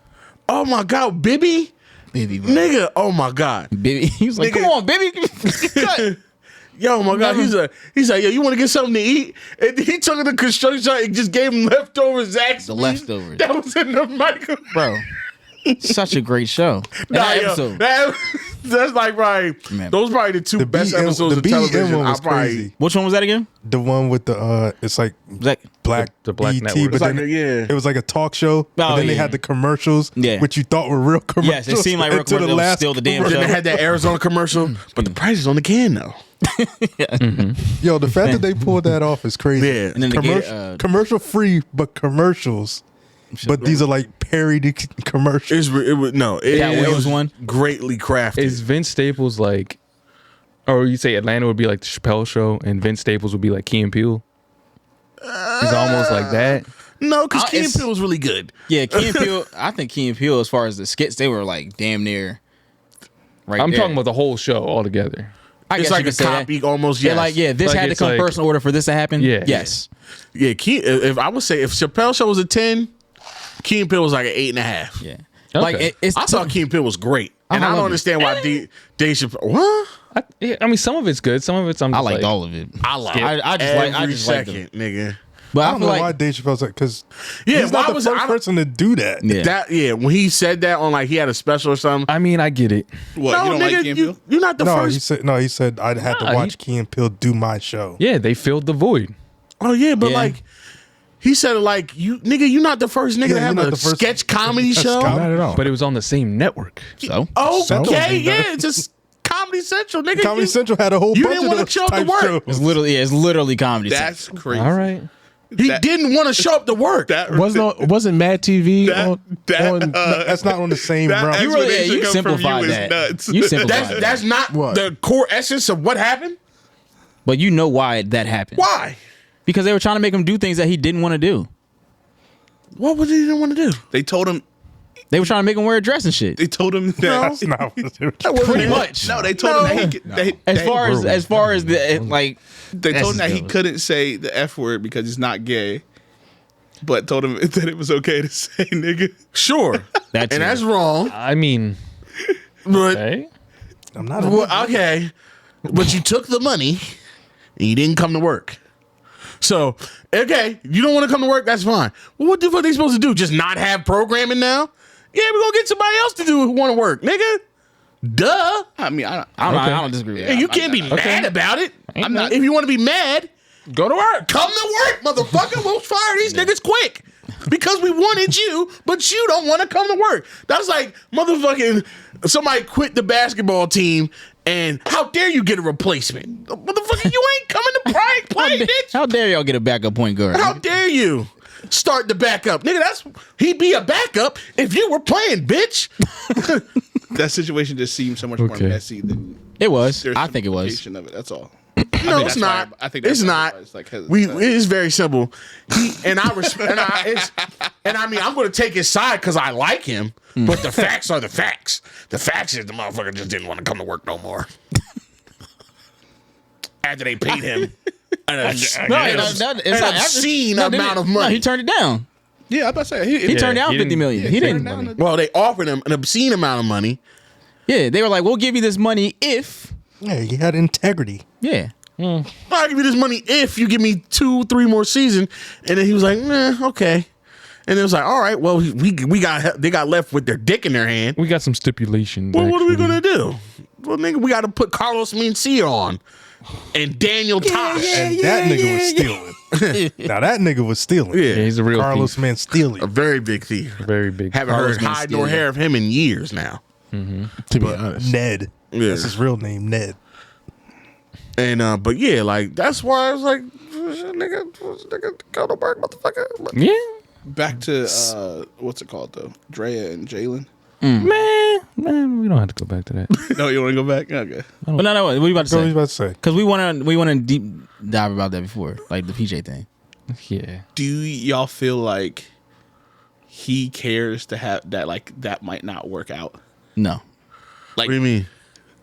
Speaker 1: Oh my God, Bibby?
Speaker 4: baby, bro.
Speaker 1: Nigga, oh my God.
Speaker 4: Baby, he was like,
Speaker 1: Nigga.
Speaker 4: "Come on, baby." Cut.
Speaker 1: Yo, oh my God, he's like, yo, you want to get something to eat? And he took it to construction site and just gave him leftovers.
Speaker 4: The leftovers.
Speaker 1: That was in the microwave.
Speaker 4: Bro, such a great show. And
Speaker 1: Nah,
Speaker 4: that
Speaker 1: yo,
Speaker 4: episode.
Speaker 1: that's like probably
Speaker 4: Man.
Speaker 1: those probably the 2 best
Speaker 5: BN
Speaker 1: episodes of
Speaker 5: the BN
Speaker 1: television.
Speaker 5: one was
Speaker 1: I probably
Speaker 5: crazy.
Speaker 4: Which one was that again?
Speaker 5: The one with the it's like
Speaker 4: Was that
Speaker 5: black
Speaker 2: The Black
Speaker 5: BT,
Speaker 2: Network.
Speaker 5: but
Speaker 1: It's like
Speaker 5: then
Speaker 1: yeah.
Speaker 5: it was like a talk show. and then they
Speaker 4: yeah.
Speaker 5: had the commercials,
Speaker 4: Yeah.
Speaker 5: which you thought were real commercials.
Speaker 4: Yes, it seemed like real
Speaker 5: until
Speaker 4: commercials. It was still the damn
Speaker 1: Then
Speaker 4: show.
Speaker 1: they had that Arizona commercial, but the price is on the can though.
Speaker 5: Yo, the fact that they pulled that off is crazy.
Speaker 1: Yeah.
Speaker 4: And then the
Speaker 5: Commercial, commercial free, but commercials. But these are like parody commercials.
Speaker 1: It was
Speaker 4: That
Speaker 1: it
Speaker 4: Wings
Speaker 1: was
Speaker 4: one?
Speaker 1: greatly crafted.
Speaker 2: Is Vince Staples like, or you say Atlanta would be like the Chappelle Show, and Vince Staples would be like Key and Peele? He's almost like that.
Speaker 1: No, because Key and
Speaker 4: it's-
Speaker 1: Peele was really good.
Speaker 4: Yeah, Key and Peele. I think Key and Peele, as far as the skits, they were like damn near. Right.
Speaker 2: I'm
Speaker 4: there.
Speaker 2: talking about the whole show altogether.
Speaker 4: I
Speaker 1: It's
Speaker 4: guess
Speaker 1: like
Speaker 4: you
Speaker 1: a
Speaker 4: could say that.
Speaker 1: copy almost.
Speaker 4: Yeah,
Speaker 1: Yes.
Speaker 4: like this
Speaker 2: Like,
Speaker 4: had to
Speaker 2: it's
Speaker 4: come
Speaker 2: like-
Speaker 4: first in order for this to happen.
Speaker 2: Yeah.
Speaker 4: Yes.
Speaker 1: Yeah, if I would say if Chappelle Show was a 10, Key and Peele was like an 8.5.
Speaker 4: Yeah.
Speaker 2: Okay.
Speaker 4: Like it's.
Speaker 1: I thought Key and Peele was great, and I
Speaker 4: love
Speaker 1: don't
Speaker 4: it.
Speaker 1: understand why Dave Chappelle. What?
Speaker 2: I mean, some of it's good. Some of it's I'm
Speaker 4: I
Speaker 2: just
Speaker 4: liked
Speaker 2: like,
Speaker 4: all of it.
Speaker 1: I like.
Speaker 4: I just like. I
Speaker 1: every
Speaker 4: just like
Speaker 1: second,
Speaker 4: them.
Speaker 1: nigga.
Speaker 4: But
Speaker 5: I
Speaker 4: I
Speaker 5: don't
Speaker 4: feel
Speaker 5: know why
Speaker 4: like.
Speaker 5: Dave Chappelle's like, because
Speaker 1: Yeah,
Speaker 5: he's
Speaker 1: why
Speaker 5: not the
Speaker 1: was
Speaker 5: first
Speaker 1: I don't-
Speaker 5: person to do that.
Speaker 4: Yeah.
Speaker 1: That when he said that on like he had a special or something.
Speaker 2: I mean, I get it.
Speaker 6: What?
Speaker 1: No,
Speaker 6: You don't
Speaker 1: nigga,
Speaker 6: like Key and Peele?
Speaker 1: you're not the
Speaker 5: No,
Speaker 1: first.
Speaker 5: he said I'd have to
Speaker 2: Nah,
Speaker 5: watch Key and Peele do my show.
Speaker 2: Yeah, they filled the void.
Speaker 1: Oh yeah, but
Speaker 4: Yeah.
Speaker 1: like he said, it like you're not the first nigga
Speaker 5: Yeah,
Speaker 1: to have
Speaker 5: you're not
Speaker 1: a
Speaker 5: the first-
Speaker 1: sketch comedy
Speaker 5: That's
Speaker 1: show.
Speaker 5: comedy.
Speaker 3: Not at all.
Speaker 2: But it was on the same network.
Speaker 4: So.
Speaker 1: Okay, yeah, it's just Comedy Central, nigga.
Speaker 5: Comedy
Speaker 1: You-
Speaker 5: Central had a whole
Speaker 1: you
Speaker 5: bunch
Speaker 1: didn't
Speaker 5: of
Speaker 1: wanna
Speaker 5: those
Speaker 1: show up to
Speaker 5: type
Speaker 1: work.
Speaker 5: shows.
Speaker 4: It's literally comedy.
Speaker 6: That's crazy.
Speaker 2: All right.
Speaker 1: He
Speaker 6: That-
Speaker 1: didn't want to show up to work.
Speaker 6: That
Speaker 3: Wasn't Mad TV on
Speaker 5: That's not on the same
Speaker 6: that
Speaker 5: realm.
Speaker 4: You really, yeah, you
Speaker 6: explanation come from
Speaker 4: simplified
Speaker 6: you is
Speaker 4: that.
Speaker 6: nuts.
Speaker 4: You simplified
Speaker 1: That's
Speaker 4: that.
Speaker 1: not
Speaker 3: What?
Speaker 1: the core essence of what happened.
Speaker 4: But you know why that happened?
Speaker 1: Why?
Speaker 4: Because they were trying to make him do things that he didn't want to do.
Speaker 1: What was he didn't want to do?
Speaker 6: They told him.
Speaker 4: They were trying to make him wear a dress and shit.
Speaker 6: They told him that.
Speaker 5: That's not what they were trying-
Speaker 4: Pretty much.
Speaker 6: No, they told him that he could.
Speaker 4: As far as the like,
Speaker 6: They told him that he
Speaker 4: That's-
Speaker 6: couldn't say the F word because he's not gay, but told him that it was okay to say nigga.
Speaker 1: Sure,
Speaker 4: That's
Speaker 1: and
Speaker 4: it.
Speaker 1: that's wrong.
Speaker 2: I mean,
Speaker 1: But
Speaker 2: hey,
Speaker 5: I'm not.
Speaker 1: well, okay, but you took the money and you didn't come to work. So, okay, you don't want to come to work, that's fine. Well, what the fuck are they supposed to do? Just not have programming now? Yeah, we're going to get somebody else to do who want to work, nigga. Duh.
Speaker 6: I mean, I
Speaker 4: don't disagree with
Speaker 1: Hey,
Speaker 4: that.
Speaker 1: you can't be mad about it.
Speaker 6: I'm not.
Speaker 1: If you want to be mad,
Speaker 3: Go to work.
Speaker 1: come to work, motherfucker. We'll fire these niggas quick. Because we wanted you, but you don't want to come to work. That's like motherfucking somebody quit the basketball team and how dare you get a replacement? Motherfucker, you ain't coming to play, bitch.
Speaker 4: How dare y'all get a backup point guard?
Speaker 1: How dare you start the backup? Nigga, he'd be a backup if you were playing, bitch.
Speaker 6: That situation just seems so much more
Speaker 2: Okay.
Speaker 6: messy than
Speaker 4: It was.
Speaker 6: there's
Speaker 4: I think it was.
Speaker 6: simplification of it. That's all.
Speaker 1: No, it's not.
Speaker 6: I think
Speaker 1: it's
Speaker 6: that's
Speaker 1: not.
Speaker 6: why it's like
Speaker 1: It
Speaker 6: hesitant.
Speaker 1: is very simple. And I mean, I'm going to take his side because I like him. But the facts are the facts. The facts is the motherfucker just didn't want to come to work no more. After they paid him an obscene amount of money.
Speaker 4: No, he turned it down.
Speaker 6: Yeah, I was about to say
Speaker 4: He turned down
Speaker 2: he
Speaker 4: 50
Speaker 2: didn't-
Speaker 4: million. He didn't.
Speaker 1: Well, they offered him an obscene amount of money.
Speaker 4: Yeah, they were like, "We'll give you this money if."
Speaker 5: Yeah, he had integrity.
Speaker 4: Yeah.
Speaker 1: I'll give you this money if you give me 2-3 more seasons. And then he was like, nah, okay. And it was like, all right, well, they got left with their dick in their hand.
Speaker 2: We got some stipulations.
Speaker 1: Well, what are we
Speaker 2: actually.
Speaker 1: gonna do? Well, nigga, we got to put Carlos Mencia on and Daniel Tosh.
Speaker 5: And that nigga was stealing. Now that nigga was stealing.
Speaker 1: Yeah.
Speaker 2: Yeah, he's a real
Speaker 5: Carlos
Speaker 2: thief.
Speaker 5: Man stealing.
Speaker 1: A very big thief.
Speaker 2: Very big.
Speaker 1: Haven't
Speaker 4: Carlos
Speaker 1: heard hide nor
Speaker 4: Mencia.
Speaker 1: hair of him in years now.
Speaker 3: To be honest.
Speaker 5: Ned.
Speaker 1: Yeah.
Speaker 5: That's his real name, Ned.
Speaker 1: And but yeah, like that's why I was like, nigga, go to work, motherfucker.
Speaker 2: Yeah.
Speaker 6: back to what's it called though? Draya and Jalen.
Speaker 2: Man, we don't have to go back to that.
Speaker 6: No, you want to go back? Okay.
Speaker 4: But no, what are you about to
Speaker 5: What was you
Speaker 4: say?
Speaker 5: about to say?
Speaker 4: Because we want to deep dive about that before, like the PJ thing.
Speaker 2: Yeah.
Speaker 6: Do y'all feel like he cares to have that? Like that might not work out.
Speaker 4: No.
Speaker 6: Like,
Speaker 1: What do you mean?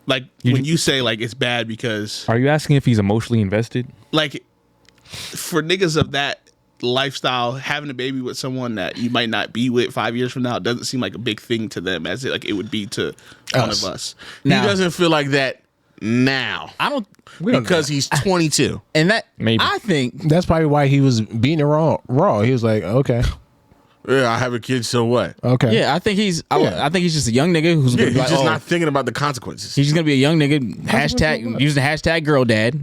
Speaker 6: like when you say like it's bad because
Speaker 2: Are you asking if he's emotionally invested?
Speaker 6: like for niggas of that lifestyle, having a baby with someone that you might not be with 5 years from now, it doesn't seem like a big thing to them as it would be to one of us.
Speaker 4: Now-
Speaker 1: He doesn't feel like that now
Speaker 4: I don't.
Speaker 1: because he's 22.
Speaker 4: And that
Speaker 2: Maybe.
Speaker 4: I think
Speaker 3: That's probably why he was beating it raw. He was like, okay,
Speaker 1: Yeah, I have a kid, so what?
Speaker 3: okay.
Speaker 4: yeah, I think he's
Speaker 3: Yeah.
Speaker 4: I think he's just a young nigga who's
Speaker 1: Yeah,
Speaker 4: gonna be
Speaker 1: he's
Speaker 4: like,
Speaker 1: just
Speaker 4: oh,
Speaker 1: not thinking about the consequences.
Speaker 4: he's just gonna be a young nigga hashtag using hashtag girl dad.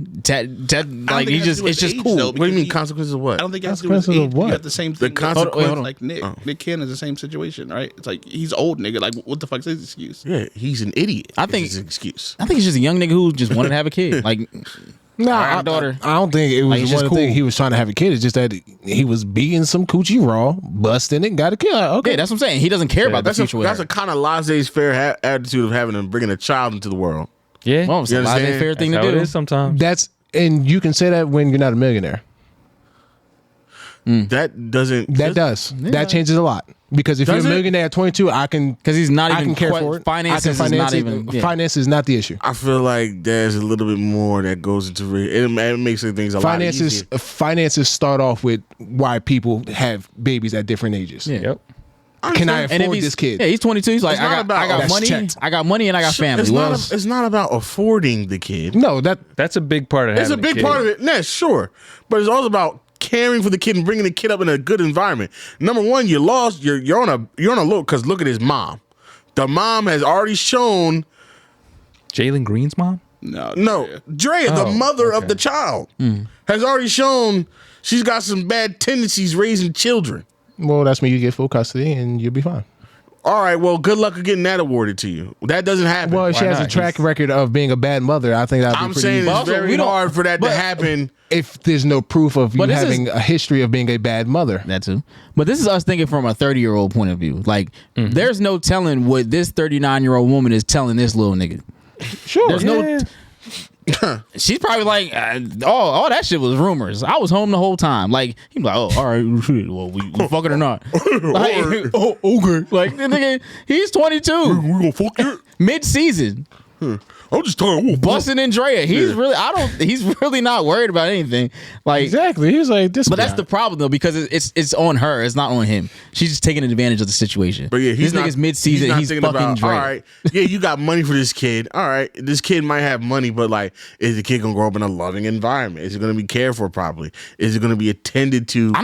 Speaker 4: Like he just it's just cool.
Speaker 1: What do you mean consequences of what?
Speaker 6: I don't think it has to do with
Speaker 3: Consequences
Speaker 6: age.
Speaker 3: of what?
Speaker 6: You got the same thing. with-
Speaker 1: consequence-
Speaker 4: hold on.
Speaker 6: like Nick. Nick Cannon is the same situation, right? It's like he's old nigga. Like what the fuck's his excuse?
Speaker 1: Yeah, he's an idiot.
Speaker 4: I think-
Speaker 1: is his excuse.
Speaker 4: I think he's just a young nigga who just wanted to have a kid. Like
Speaker 3: No,
Speaker 4: Our daughter.
Speaker 3: I don't think it
Speaker 4: Like,
Speaker 3: was
Speaker 4: it's
Speaker 3: one
Speaker 4: just
Speaker 3: of the things
Speaker 4: cool.
Speaker 3: he was trying to have a kid. It's just that he was beating some coochie raw, busting it, got a kid. Like, okay,
Speaker 4: yeah, that's what I'm saying. He doesn't care about the
Speaker 1: That's
Speaker 4: future with
Speaker 1: a
Speaker 4: her.
Speaker 1: kind of laissez-faire attitude of having and bringing a child into the world.
Speaker 2: Yeah.
Speaker 4: Well, it's a
Speaker 1: You
Speaker 4: lot of
Speaker 1: understand?
Speaker 4: fair thing
Speaker 2: That's
Speaker 4: to
Speaker 2: how
Speaker 4: do.
Speaker 2: it is sometimes.
Speaker 3: that's and you can say that when you're not a millionaire.
Speaker 1: That doesn't.
Speaker 3: That does. That changes a lot. Because if
Speaker 1: Does
Speaker 3: you're
Speaker 1: it?
Speaker 3: a millionaire at 22, I can
Speaker 4: Because he's not
Speaker 3: I
Speaker 4: even
Speaker 3: can care for it.
Speaker 4: Finances
Speaker 3: I
Speaker 4: is
Speaker 3: can
Speaker 4: not
Speaker 3: finance it.
Speaker 4: even. Yeah.
Speaker 3: Finance is not the issue.
Speaker 1: I feel like there's a little bit more that goes into it. It makes things a lot easier.
Speaker 3: Finances start off with why people have babies at different ages.
Speaker 4: Yeah.
Speaker 2: Yep.
Speaker 3: Can I
Speaker 4: And if
Speaker 3: afford
Speaker 4: he's
Speaker 3: this kid?
Speaker 4: Yeah, he's 22. He's like,
Speaker 1: It's not
Speaker 4: I
Speaker 1: about-
Speaker 4: got
Speaker 3: That's
Speaker 4: money.
Speaker 3: checked.
Speaker 4: I got money and I got family.
Speaker 1: It's not about affording the kid.
Speaker 3: No,
Speaker 2: That's a big part of
Speaker 1: It's a
Speaker 2: having
Speaker 1: big
Speaker 2: kid.
Speaker 1: part of it. Yeah, sure. But it's also about caring for the kid and bringing the kid up in a good environment. Number one, you're on a low because look at his mom. The mom has already shown
Speaker 2: Jalen Green's mom?
Speaker 1: no
Speaker 6: Draya.
Speaker 1: Draya, the
Speaker 2: Oh,
Speaker 1: mother of
Speaker 2: okay.
Speaker 1: the child, has already shown she's got some bad tendencies raising children.
Speaker 3: well, that's when you get full custody and you'll be fine.
Speaker 1: All right, well, good luck of getting that awarded to you. That doesn't happen.
Speaker 3: Well, if she
Speaker 2: Why
Speaker 3: has a
Speaker 2: not?
Speaker 3: track record of being a bad mother, I think that'd be
Speaker 1: I'm
Speaker 3: pretty
Speaker 1: saying
Speaker 3: easy.
Speaker 1: it's
Speaker 4: also,
Speaker 1: very
Speaker 4: we don't-
Speaker 1: hard for that to
Speaker 4: but-
Speaker 1: happen.
Speaker 3: If there's no proof of you
Speaker 4: But this is-
Speaker 3: having a history of being a bad mother.
Speaker 4: That too. But this is us thinking from a 30-year-old point of view. Like, there's no telling what this 39-year-old woman is telling this little nigga.
Speaker 3: Sure.
Speaker 4: There's no. She's probably like, all that shit was rumors. I was home the whole time. Like, he's like, oh, all right, shit, well, we fucking or not. Like, oh, okay. Like, the nigga, he's 22,
Speaker 1: We gonna fuck you?
Speaker 4: mid-season.
Speaker 1: I'm just talking.
Speaker 4: busting in Draya. He's really not worried about anything. Like
Speaker 3: Exactly. He's like this.
Speaker 4: But
Speaker 3: guy.
Speaker 4: that's the problem though, because it's on her. It's not on him. She's just taking advantage of the situation.
Speaker 1: But yeah,
Speaker 4: this nigga's mid-season. He's
Speaker 1: thinking
Speaker 4: fucking
Speaker 1: about,
Speaker 4: Drake.
Speaker 1: all right, yeah, you got money for this kid. All right, this kid might have money, but like, is the kid gonna grow up in a loving environment? Is it gonna be cared for properly? Is it gonna be attended to?
Speaker 4: I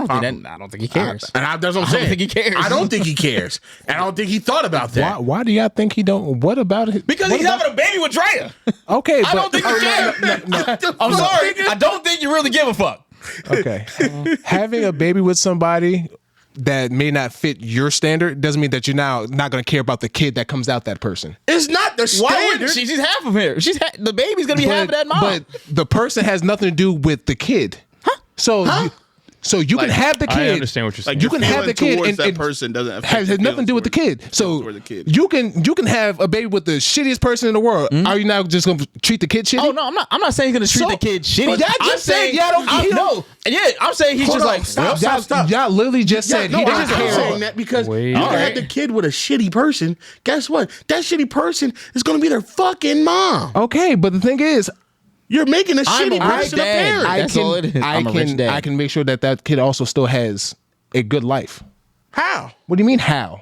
Speaker 4: don't think he cares.
Speaker 1: That's what I'm saying.
Speaker 4: I don't think he cares.
Speaker 1: I don't think he cares, and I don't think he thought about that.
Speaker 3: Why do y'all think he don't? What about it?
Speaker 4: Because he's having a baby with Draya.
Speaker 3: Okay,
Speaker 4: I don't think he cares. I'm sorry. I don't think you really give a fuck.
Speaker 3: Okay, having a baby with somebody that may not fit your standard doesn't mean that you're now not going to care about the kid that comes out that person.
Speaker 1: It's not the
Speaker 4: Why
Speaker 1: standard.
Speaker 4: wouldn't she? She's half of her. The baby's gonna be half of that mom.
Speaker 3: But the person has nothing to do with the kid. So you can have the kid.
Speaker 2: I understand what you're saying.
Speaker 3: You can have the kid, and
Speaker 6: that
Speaker 3: it
Speaker 6: person doesn't affect
Speaker 3: has nothing to do with the kid. So
Speaker 6: towards the kid.
Speaker 3: you can have a baby with the shittiest person in the world. Are you now just gonna treat the kid shitty?
Speaker 4: Oh no, I'm not saying he's gonna treat
Speaker 3: So-
Speaker 4: the kid shitty.
Speaker 3: Y'all just said y'all don't- he don't-
Speaker 4: No, yeah, I'm saying he's
Speaker 1: Hold
Speaker 4: just
Speaker 1: on,
Speaker 4: like
Speaker 1: stop.
Speaker 3: Y'all literally just said
Speaker 1: No,
Speaker 3: he
Speaker 1: I'm
Speaker 3: doesn't
Speaker 1: not
Speaker 3: care.
Speaker 1: saying that because
Speaker 2: Wait.
Speaker 1: you can
Speaker 2: Alright.
Speaker 1: have the kid with a shitty person. Guess what? That shitty person is going to be their fucking mom.
Speaker 3: Okay, but the thing is,
Speaker 1: You're making a
Speaker 4: I'm
Speaker 1: shitty
Speaker 4: a rich
Speaker 1: person a
Speaker 4: dad.
Speaker 1: parent.
Speaker 4: That's all it is. I'm a rich dad.
Speaker 3: I can make sure that kid also still has a good life.
Speaker 1: How?
Speaker 3: What do you mean how?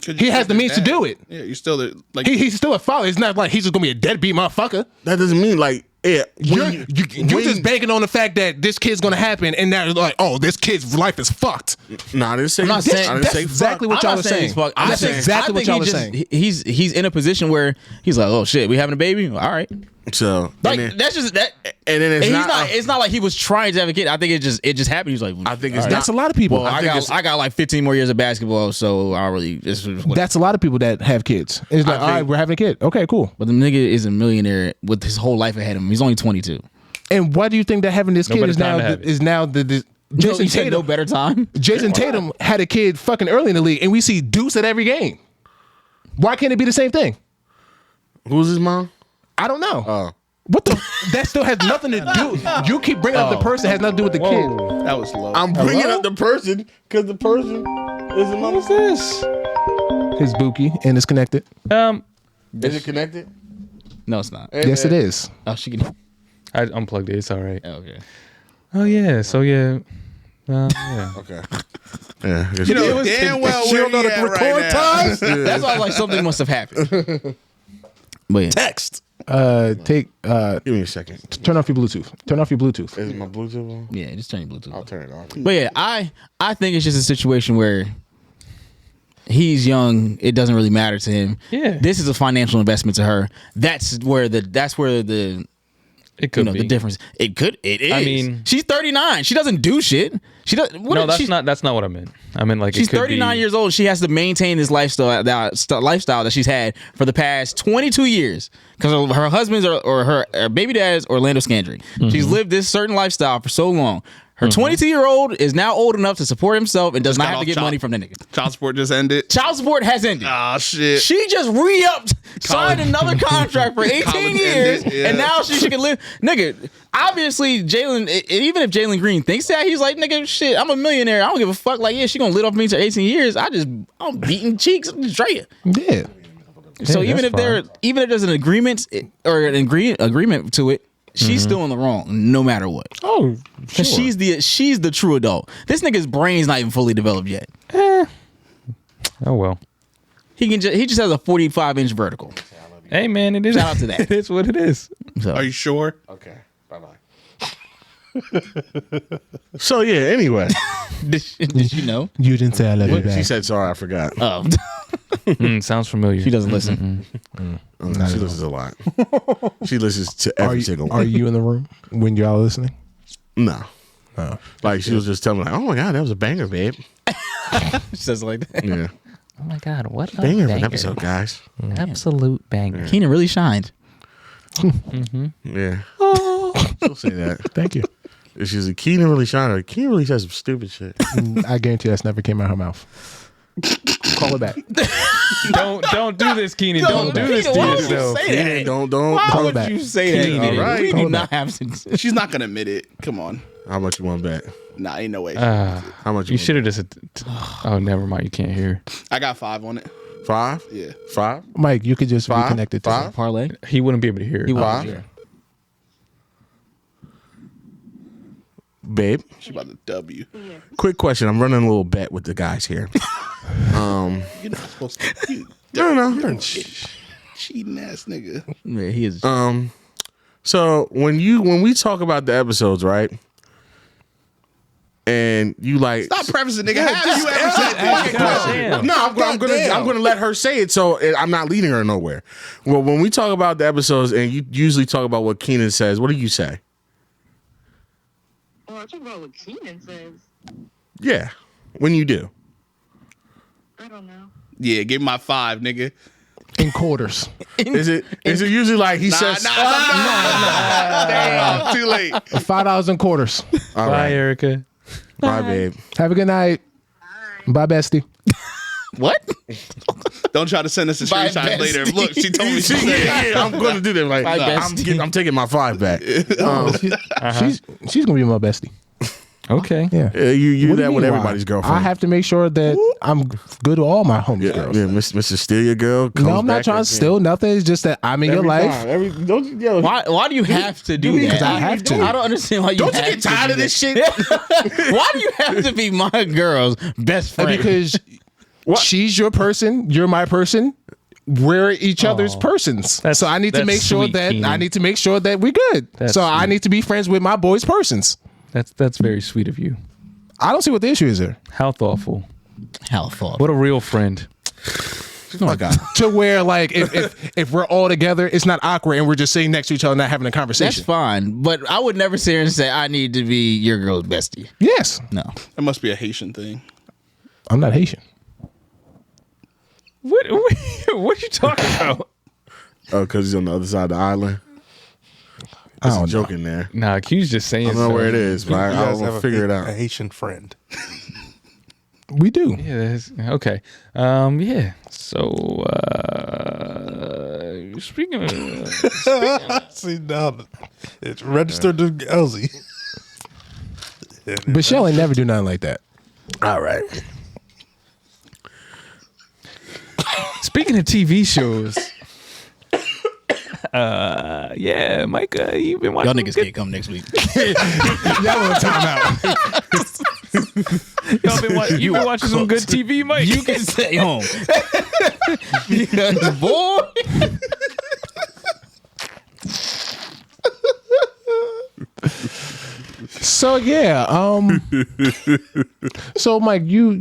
Speaker 6: 'Cause
Speaker 3: He
Speaker 6: you're
Speaker 3: has the
Speaker 6: still
Speaker 3: means to
Speaker 6: dad.
Speaker 3: do it.
Speaker 6: Yeah, you're still the like.
Speaker 3: He's still a father. It's not like he's just gonna be a deadbeat motherfucker.
Speaker 1: That doesn't mean like, yeah.
Speaker 3: You're just banking on the fact that this kid's gonna happen, and now you're like, oh, this kid's life is fucked.
Speaker 1: Nah, I didn't say.
Speaker 4: I'm not saying-
Speaker 1: I didn't
Speaker 3: That's
Speaker 1: say
Speaker 3: exactly
Speaker 1: fuck.
Speaker 3: what y'all
Speaker 4: I'm
Speaker 3: were
Speaker 4: not saying
Speaker 3: saying.
Speaker 4: he's fucked. I'm
Speaker 3: That's
Speaker 4: saying-
Speaker 3: exactly
Speaker 4: I
Speaker 3: what
Speaker 4: think
Speaker 3: y'all
Speaker 4: he
Speaker 3: were
Speaker 4: just-
Speaker 3: saying.
Speaker 4: He's in a position where he's like, oh shit, we having a baby? All right.
Speaker 1: So
Speaker 4: Like
Speaker 1: and then,
Speaker 4: that's just that.
Speaker 1: and then it's
Speaker 4: And
Speaker 1: not.
Speaker 4: it's not like he was trying to have a kid. I think it just happened. He's like,
Speaker 1: I think it's
Speaker 4: all right.
Speaker 3: That's a lot of people.
Speaker 4: Well,
Speaker 1: I think it's-
Speaker 4: I got like 15 more years of basketball, so I don't really.
Speaker 3: That's a lot of people that have kids. It's like,
Speaker 1: I
Speaker 3: all right,
Speaker 1: think-
Speaker 3: we're having a kid. Okay, cool.
Speaker 4: But the nigga is a millionaire with his whole life ahead of him. He's only 22.
Speaker 3: And why do you think that having this
Speaker 2: No
Speaker 3: kid
Speaker 2: better
Speaker 3: is
Speaker 2: time
Speaker 3: now
Speaker 2: to have it.
Speaker 3: the
Speaker 4: Jason
Speaker 3: Jason
Speaker 4: said no
Speaker 3: Tatum?
Speaker 4: better time.
Speaker 3: Jason Tatum had a kid fucking early in the league, and we see Deuce at every game. Why can't it be the same thing?
Speaker 1: Who's his mom?
Speaker 3: I don't know.
Speaker 1: Oh.
Speaker 3: What the? That still has nothing to do. You keep bringing up the person that has nothing to do with the kid.
Speaker 6: That was low.
Speaker 1: I'm bringing up the person because the person is the mom.
Speaker 3: What's this? His Buki and it's connected.
Speaker 1: Is it connected?
Speaker 4: No, it's not.
Speaker 3: Yes, it is.
Speaker 4: Oh, she can.
Speaker 2: I unplugged it. It's all right.
Speaker 4: Okay.
Speaker 2: Oh yeah. So yeah. Yeah.
Speaker 1: Okay. Yeah. I guess
Speaker 6: you know
Speaker 1: it was-
Speaker 6: damn well
Speaker 3: She
Speaker 6: where
Speaker 3: don't know
Speaker 6: he
Speaker 3: the
Speaker 6: at
Speaker 3: record
Speaker 6: right now.
Speaker 3: times.
Speaker 4: That's why like something must have happened. But yeah.
Speaker 5: Text.
Speaker 1: Give me a second.
Speaker 3: Turn off your Bluetooth. Turn off your Bluetooth.
Speaker 1: Is my Bluetooth on?
Speaker 4: Yeah, just turn your Bluetooth.
Speaker 1: I'll turn it off.
Speaker 4: But yeah, I think it's just a situation where he's young. It doesn't really matter to him.
Speaker 2: Yeah.
Speaker 4: This is a financial investment to her. That's where the
Speaker 2: It could be.
Speaker 4: the difference. It is.
Speaker 2: I mean-
Speaker 4: she's 39. She doesn't do shit. She does.
Speaker 2: No, that's not what I meant. I meant like
Speaker 4: She's
Speaker 2: it could
Speaker 4: 39
Speaker 2: be,
Speaker 4: years old. She has to maintain this lifestyle that she's had for the past 22 years because her husband's or her baby dad is Orlando Scandrick. She's lived this certain lifestyle for so long. Her 22-year-old is now old enough to support himself and does not
Speaker 6: got
Speaker 4: have to
Speaker 6: off
Speaker 4: get
Speaker 6: child-
Speaker 4: money from the nigga.
Speaker 6: Child support just ended.
Speaker 4: Child support has ended.
Speaker 6: Ah shit.
Speaker 4: She just re-upped, signed another contract for 18
Speaker 6: College
Speaker 4: years,
Speaker 6: ended, yeah.
Speaker 4: and now she can live. Nigga, obviously, Jalen, even if Jalen Green thinks that, he's like, nigga, shit, I'm a millionaire. I don't give a fuck. Like, yeah, she gonna live off me for 18 years. I'm beating cheeks. I'm just Draya.
Speaker 3: Yeah.
Speaker 4: So
Speaker 2: Yeah,
Speaker 4: even if
Speaker 2: that's
Speaker 4: there's an agreement or an agreement to it, she's still in the wrong, no matter what.
Speaker 3: Oh,
Speaker 4: Cause she's the true adult. This nigga's brain's not even fully developed yet.
Speaker 2: Oh well.
Speaker 4: He just has a 45-inch vertical.
Speaker 2: Hey man, it is.
Speaker 4: Shout out to that.
Speaker 2: It is what it is.
Speaker 4: So
Speaker 6: Are you sure?
Speaker 1: Okay. Bye bye. So yeah. Anyway,
Speaker 4: did you know?
Speaker 3: You didn't say I love you
Speaker 1: she
Speaker 3: back.
Speaker 1: said sorry. I forgot.
Speaker 4: Oh,
Speaker 2: Sounds familiar.
Speaker 4: she doesn't listen.
Speaker 1: She listens a lot. She listens to every single one.
Speaker 3: Are you in the room when y'all listening?
Speaker 1: No. Like she was just telling me, like, "Oh my god, that was a banger, babe."
Speaker 4: She says it like that.
Speaker 1: Yeah,
Speaker 2: Oh my god, what a
Speaker 1: banger of an episode, guys.
Speaker 2: Absolute banger.
Speaker 4: Keenan really shined.
Speaker 1: Yeah, she'll say that.
Speaker 3: Thank you.
Speaker 1: If she's a Keenan really shine, or Keenan really says some stupid shit.
Speaker 3: I guarantee that's never came out her mouth. Call it back.
Speaker 2: Don't do this, Keenan. Don't do this to
Speaker 4: Why would you
Speaker 2: yourself.
Speaker 4: say
Speaker 1: Keenan,
Speaker 4: that?
Speaker 1: don't.
Speaker 4: Why
Speaker 3: Call it
Speaker 4: would
Speaker 3: back.
Speaker 4: you say that?
Speaker 2: Keenan.
Speaker 4: Keenan?
Speaker 1: All right.
Speaker 4: We
Speaker 3: Call
Speaker 4: do
Speaker 3: it
Speaker 4: not
Speaker 3: back.
Speaker 4: have to.
Speaker 6: She's not gonna admit it. Come on.
Speaker 1: How much you want bet?
Speaker 6: Nah, ain't no way.
Speaker 1: How much
Speaker 2: You should have just. Oh, never mind. You can't hear.
Speaker 6: I got 5 on it.
Speaker 1: 5?
Speaker 6: Yeah.
Speaker 1: 5?
Speaker 3: Mike, you could just
Speaker 1: Five?
Speaker 3: reconnect it to
Speaker 1: Five?
Speaker 3: him.
Speaker 4: Parlay.
Speaker 2: He wouldn't be able to hear it.
Speaker 4: He
Speaker 1: Five?
Speaker 4: was.
Speaker 1: Babe,
Speaker 6: She about to W.
Speaker 1: quick question. I'm running a little bet with the guys here.
Speaker 6: You're not supposed to. You
Speaker 1: No.
Speaker 6: cheating ass nigga.
Speaker 4: Yeah, he is.
Speaker 1: So when we talk about the episodes, right? And you like
Speaker 6: Stop prefacing, nigga. Have you ever said that?
Speaker 2: Damn.
Speaker 1: No, I'm gonna let her say it, so I'm not leading her nowhere. Well, when we talk about the episodes, and you usually talk about what Keenan says, what do you say?
Speaker 7: Well, I talk about what Keenan says.
Speaker 1: Yeah, when you do.
Speaker 7: I don't know.
Speaker 6: Yeah, give me my 5, nigga.
Speaker 3: In quarters.
Speaker 1: Is it usually like he says?
Speaker 6: Nah. Damn, too late.
Speaker 3: $5 in quarters.
Speaker 1: All
Speaker 2: Bye,
Speaker 1: right,
Speaker 2: Erica.
Speaker 1: bye, babe.
Speaker 3: Have a good night. Bye, bestie.
Speaker 4: What?
Speaker 6: Don't try to send us a screenshot later. Look, she told me she said.
Speaker 1: Yeah, I'm going to do that. Like,
Speaker 4: Bye, bestie.
Speaker 1: I'm taking my 5 back.
Speaker 3: She's gonna be my bestie.
Speaker 2: Okay.
Speaker 3: Yeah.
Speaker 1: You
Speaker 3: What do
Speaker 1: that
Speaker 3: you
Speaker 1: with
Speaker 3: mean,
Speaker 1: everybody's
Speaker 3: why?
Speaker 1: girlfriend.
Speaker 3: I have to make sure that I'm good to all my homies girls.
Speaker 1: Yeah, Mr. Steal Your Girl.
Speaker 3: No,
Speaker 1: comes
Speaker 3: I'm not
Speaker 1: back
Speaker 3: trying to
Speaker 1: again.
Speaker 3: steal nothing. It's just that I'm in your
Speaker 1: Every
Speaker 3: life.
Speaker 1: time.
Speaker 4: Why do you have to do that?
Speaker 3: Because I have to.
Speaker 4: I don't understand why you
Speaker 1: Don't you
Speaker 4: have
Speaker 1: get
Speaker 4: to
Speaker 1: tired
Speaker 4: do
Speaker 1: of this
Speaker 4: that.
Speaker 1: shit?
Speaker 4: Why do you have to be my girl's best friend?
Speaker 3: Because she's your person, you're my person. We're each other's persons. So I need to
Speaker 2: that's
Speaker 3: make sure
Speaker 2: sweet,
Speaker 3: that
Speaker 2: Keenan.
Speaker 3: we're good.
Speaker 2: That's
Speaker 3: so I
Speaker 2: sweet.
Speaker 3: need to be friends with my boys' persons.
Speaker 2: That's very sweet of you.
Speaker 3: I don't see what the issue is there.
Speaker 2: How thoughtful.
Speaker 4: How thought?
Speaker 2: What a real friend.
Speaker 1: Oh my God.
Speaker 3: To where like if we're all together, it's not awkward and we're just sitting next to each other, not having a
Speaker 4: That's
Speaker 3: conversation.
Speaker 4: fine, but I would never sit here and say I need to be your girl's bestie.
Speaker 3: Yes,
Speaker 4: No.
Speaker 6: That must be a Haitian thing.
Speaker 3: I'm not Haitian.
Speaker 2: What are you talking about?
Speaker 1: Oh, because he's on the other side of the island.
Speaker 3: I
Speaker 1: There's a
Speaker 3: don't know.
Speaker 1: joke in there.
Speaker 2: Nah, Q's just saying.
Speaker 1: I don't know where it is, but
Speaker 5: You
Speaker 1: I
Speaker 5: guys
Speaker 1: will
Speaker 5: have
Speaker 1: figure it
Speaker 5: a
Speaker 1: out.
Speaker 5: Haitian friend.
Speaker 3: We do.
Speaker 2: Yeah. Okay. Yeah. So speaking of,
Speaker 5: See now, it's registered to Ellzy.
Speaker 3: But Shell ain't never do nothing like that.
Speaker 1: All right.
Speaker 2: speaking of TV shows. Yeah, Mike, you've been watching.
Speaker 4: Y'all niggas can't come next week.
Speaker 3: Y'all want time out.
Speaker 2: You've been watching some good TV, Mike.
Speaker 4: You can stay home. Because boy.
Speaker 3: So yeah, so Mike, you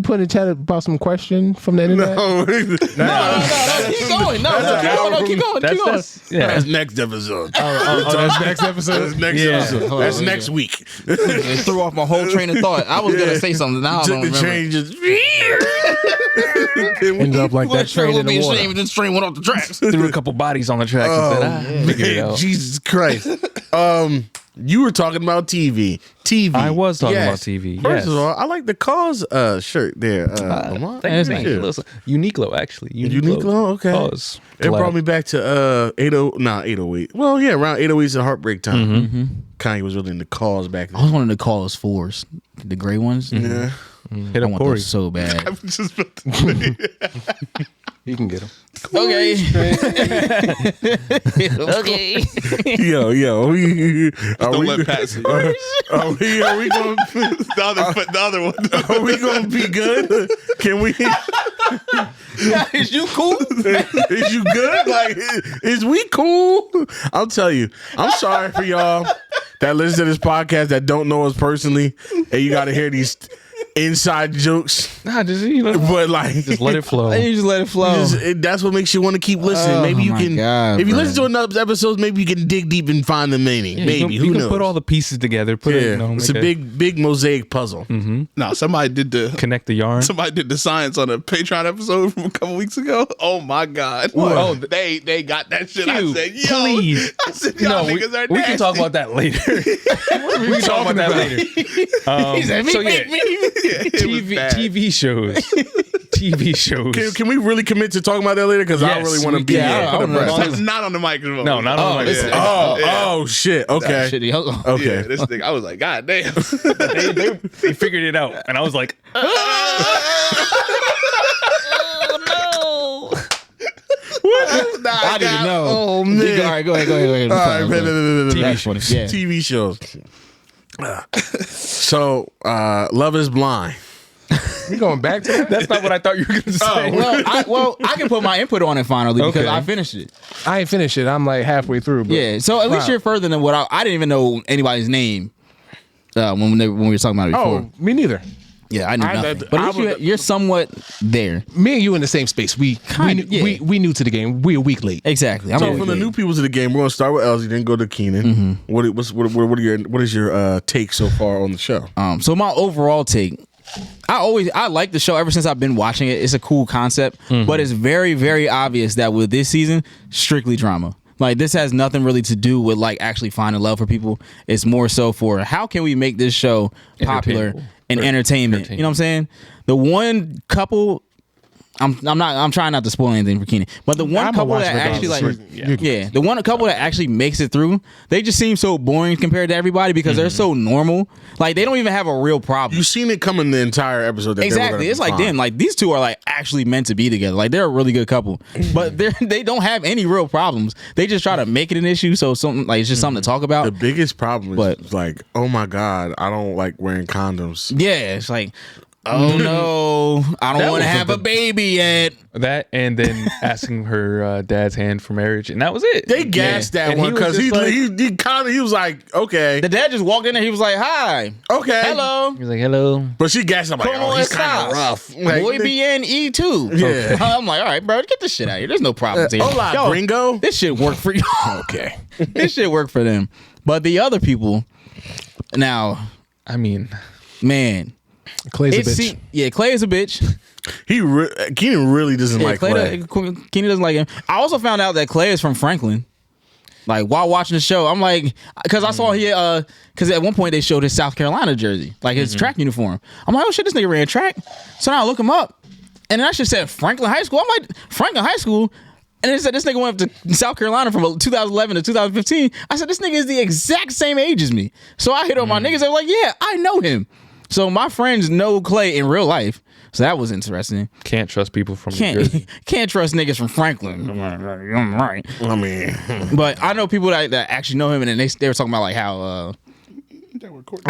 Speaker 3: put in the chat about some question from the internet.
Speaker 4: No, keep going. No, keep going. Keep going.
Speaker 1: That's next episode.
Speaker 3: That's next episode.
Speaker 1: That's next
Speaker 2: Yeah.
Speaker 1: episode.
Speaker 4: Hold on,
Speaker 1: That's
Speaker 4: let me
Speaker 1: next
Speaker 4: go.
Speaker 1: week.
Speaker 4: It threw off my whole train of thought. I was gonna say something. Now I
Speaker 1: Took
Speaker 4: don't
Speaker 1: the
Speaker 4: remember.
Speaker 1: train just.
Speaker 3: Ended up like that train in the water.
Speaker 4: This train went off the tracks.
Speaker 2: Threw a couple bodies on the track and said, figured it out.
Speaker 1: Jesus Christ. You were talking about TV. TV.
Speaker 2: I was talking
Speaker 1: Yes.
Speaker 2: about TV.
Speaker 1: First
Speaker 2: Yes.
Speaker 1: of all, I like the cause shirt there. Lamont.
Speaker 2: Thank
Speaker 1: Thank
Speaker 2: you.
Speaker 1: you.
Speaker 2: Listen, Uniqlo, actually.
Speaker 1: Uniqlo? Okay.
Speaker 2: Cause.
Speaker 1: It brought me back to 808. Well, yeah, around 808's and Heartbreak Time. Kanye was really in the cause back
Speaker 4: I
Speaker 1: then.
Speaker 4: was wanting to call us fours, the gray ones.
Speaker 1: Yeah.
Speaker 2: Hit
Speaker 4: I
Speaker 2: up
Speaker 4: want
Speaker 2: Corey.
Speaker 4: those so bad.
Speaker 6: I was just about to say.
Speaker 3: You can get them.
Speaker 4: Okay. Okay.
Speaker 1: Yo.
Speaker 6: Don't let Pat see.
Speaker 1: Are we going
Speaker 6: The other one.
Speaker 1: are we going to be good? Can we?
Speaker 4: Is you cool?
Speaker 1: Is you good? Like, is we cool? I'll tell you. I'm sorry for y'all that listen to this podcast that don't know us personally, and you got to hear these inside jokes.
Speaker 2: Nah, just,
Speaker 1: But like,
Speaker 2: just let it flow.
Speaker 4: You just let it flow.
Speaker 1: that's what makes you want to keep listening.
Speaker 4: Oh,
Speaker 1: Maybe you
Speaker 4: my
Speaker 1: can,
Speaker 4: God,
Speaker 1: if you
Speaker 4: bro.
Speaker 1: listen to enough episodes, maybe you can dig deep and find the meaning.
Speaker 2: Yeah,
Speaker 1: Maybe
Speaker 2: you
Speaker 1: who
Speaker 2: can
Speaker 1: knows?
Speaker 2: put all the pieces together. Put it,
Speaker 1: Yeah, it's a big mosaic puzzle.
Speaker 6: No, somebody did
Speaker 2: connect the yarn.
Speaker 6: Somebody did the science on a Patreon episode from a couple weeks ago. Oh my God!
Speaker 2: What?
Speaker 6: Oh, they got that shit. I
Speaker 2: Q,
Speaker 6: said, yo,
Speaker 2: please.
Speaker 6: I said, y'all niggas are nasty.
Speaker 2: we can talk about that later. we can talk about that later. So yeah,
Speaker 6: It was bad.
Speaker 2: TV shows. TV shows.
Speaker 1: Can we really commit to talking about that later? Because I
Speaker 2: Yes,
Speaker 1: really want
Speaker 2: we
Speaker 1: to be
Speaker 2: can.
Speaker 1: here.
Speaker 4: Yeah, I don't know.
Speaker 6: Not on the microphone.
Speaker 2: No, not on the
Speaker 4: this-
Speaker 2: microphone.
Speaker 1: Oh shit. Okay.
Speaker 4: Shit, hold on.
Speaker 1: Okay.
Speaker 6: Yeah, this thing. I was like, God damn.
Speaker 2: They figured it out, and I was like,
Speaker 4: I didn't know.
Speaker 1: Oh man!
Speaker 4: All right, go ahead.
Speaker 1: All right, man,
Speaker 4: That's funny. Yeah.
Speaker 1: TV shows. So, Love is Blind.
Speaker 3: We going back to that?
Speaker 2: That's not what I thought you were going to say.
Speaker 4: Well, I can put my input on it finally because
Speaker 2: Okay.
Speaker 4: I finished it.
Speaker 3: I ain't finished it. I'm like halfway through. But
Speaker 4: Yeah, so at least you're further than what I didn't even know anybody's name when we were talking about it before.
Speaker 3: Oh, me neither.
Speaker 4: Yeah, I knew nothing. But at least
Speaker 1: would-
Speaker 4: you're somewhat there.
Speaker 3: Me and you in the same space. We new to the game. We a week late.
Speaker 4: Exactly.
Speaker 1: So for the new people to the game, we're gonna start with Ellzy, then go to Keenan.
Speaker 4: Mm-hmm.
Speaker 1: What is your take so far on the show?
Speaker 4: So my overall take, I like the show ever since I've been watching it. It's a cool concept, but it's very, very obvious that with this season, strictly drama. Like this has nothing really to do with like actually finding love for people. It's more so for how can we make this show popular and entertainment. You know what I'm saying? The one couple, I'm trying not to spoil anything for Keenan, but the one couple that actually like the one couple that actually makes it through, they just seem so boring compared to everybody because they're so normal. Like they don't even have a real problem.
Speaker 1: You've seen it coming the entire episode. That
Speaker 4: Exactly. It's like, damn, like these two are like actually meant to be together. Like they're a really good couple, but they don't have any real problems. They just try to make it an issue. So something like it's just something to talk about.
Speaker 1: The biggest problem is like, oh my God, I don't like wearing condoms.
Speaker 4: Yeah. It's like, oh no, I don't want to have a baby yet.
Speaker 2: That and then asking her dad's hand for marriage, and that was it.
Speaker 1: They gassed that
Speaker 2: And
Speaker 1: one
Speaker 2: was
Speaker 1: because
Speaker 2: just like-
Speaker 1: he was like, okay,
Speaker 4: The dad just walked in there. He was like, hi.
Speaker 1: okay,
Speaker 4: Hello.
Speaker 2: He was like, hello.
Speaker 1: But she gassed him like,
Speaker 4: Como
Speaker 1: he's kind
Speaker 4: estas?
Speaker 1: of rough. Like,
Speaker 4: Boy BN E2.
Speaker 1: Yeah.
Speaker 4: I'm like, all right, bro, get this shit out of here. There's no problem.
Speaker 1: hola, gringo.
Speaker 4: This shit worked for you.
Speaker 3: Okay.
Speaker 4: This shit worked for them. But the other people, now,
Speaker 2: I mean,
Speaker 4: man.
Speaker 3: Clay's a bitch.
Speaker 4: Clay is a bitch.
Speaker 1: Keenan really doesn't like Clay.
Speaker 4: Keenan doesn't like him. I also found out that Clay is from Franklin. Like while watching the show, I'm like, because I saw because at one point they showed his South Carolina jersey, like his track uniform. I'm like, oh shit, this nigga ran track. So now I look him up, and then I just said Franklin High School. I'm like, Franklin High School. And it said this nigga went up to South Carolina from 2011 to 2015. I said, this nigga is the exact same age as me. So I hit on my niggas. They were like, yeah, I know him. So my friends know Clay in real life. So that was interesting.
Speaker 2: can't trust people from New Jersey.
Speaker 4: Can't trust niggas from Franklin. I'm right.
Speaker 1: I mean,
Speaker 4: But I know people that actually know him, and then they were talking about like how I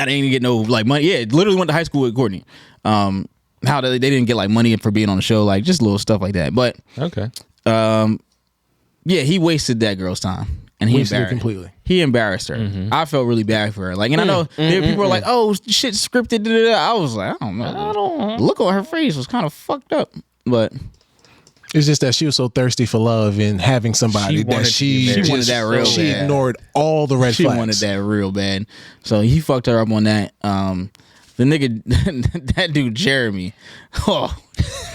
Speaker 4: didn't even get no like money. Yeah, literally went to high school with Courtney. How they didn't get like money for being on the show, like just little stuff like that. But
Speaker 2: Okay.
Speaker 4: yeah, he wasted that girl's time, and he
Speaker 3: Wasted it
Speaker 4: embarrassed
Speaker 3: completely.
Speaker 4: He embarrassed her. I felt really bad for her. Like, and I know people were like, "Oh, shit, scripted." Da, da, da. I was like, I don't know. Look on her face was kind of fucked up, but
Speaker 3: It's just that she was so thirsty for love and having somebody
Speaker 2: She
Speaker 3: that
Speaker 2: wanted to be married.
Speaker 4: She wanted that real
Speaker 3: she
Speaker 4: bad.
Speaker 3: ignored all the red
Speaker 4: she
Speaker 3: flags.
Speaker 4: wanted that real bad. So he fucked her up on that. The nigga, that dude Jeremy. Oh,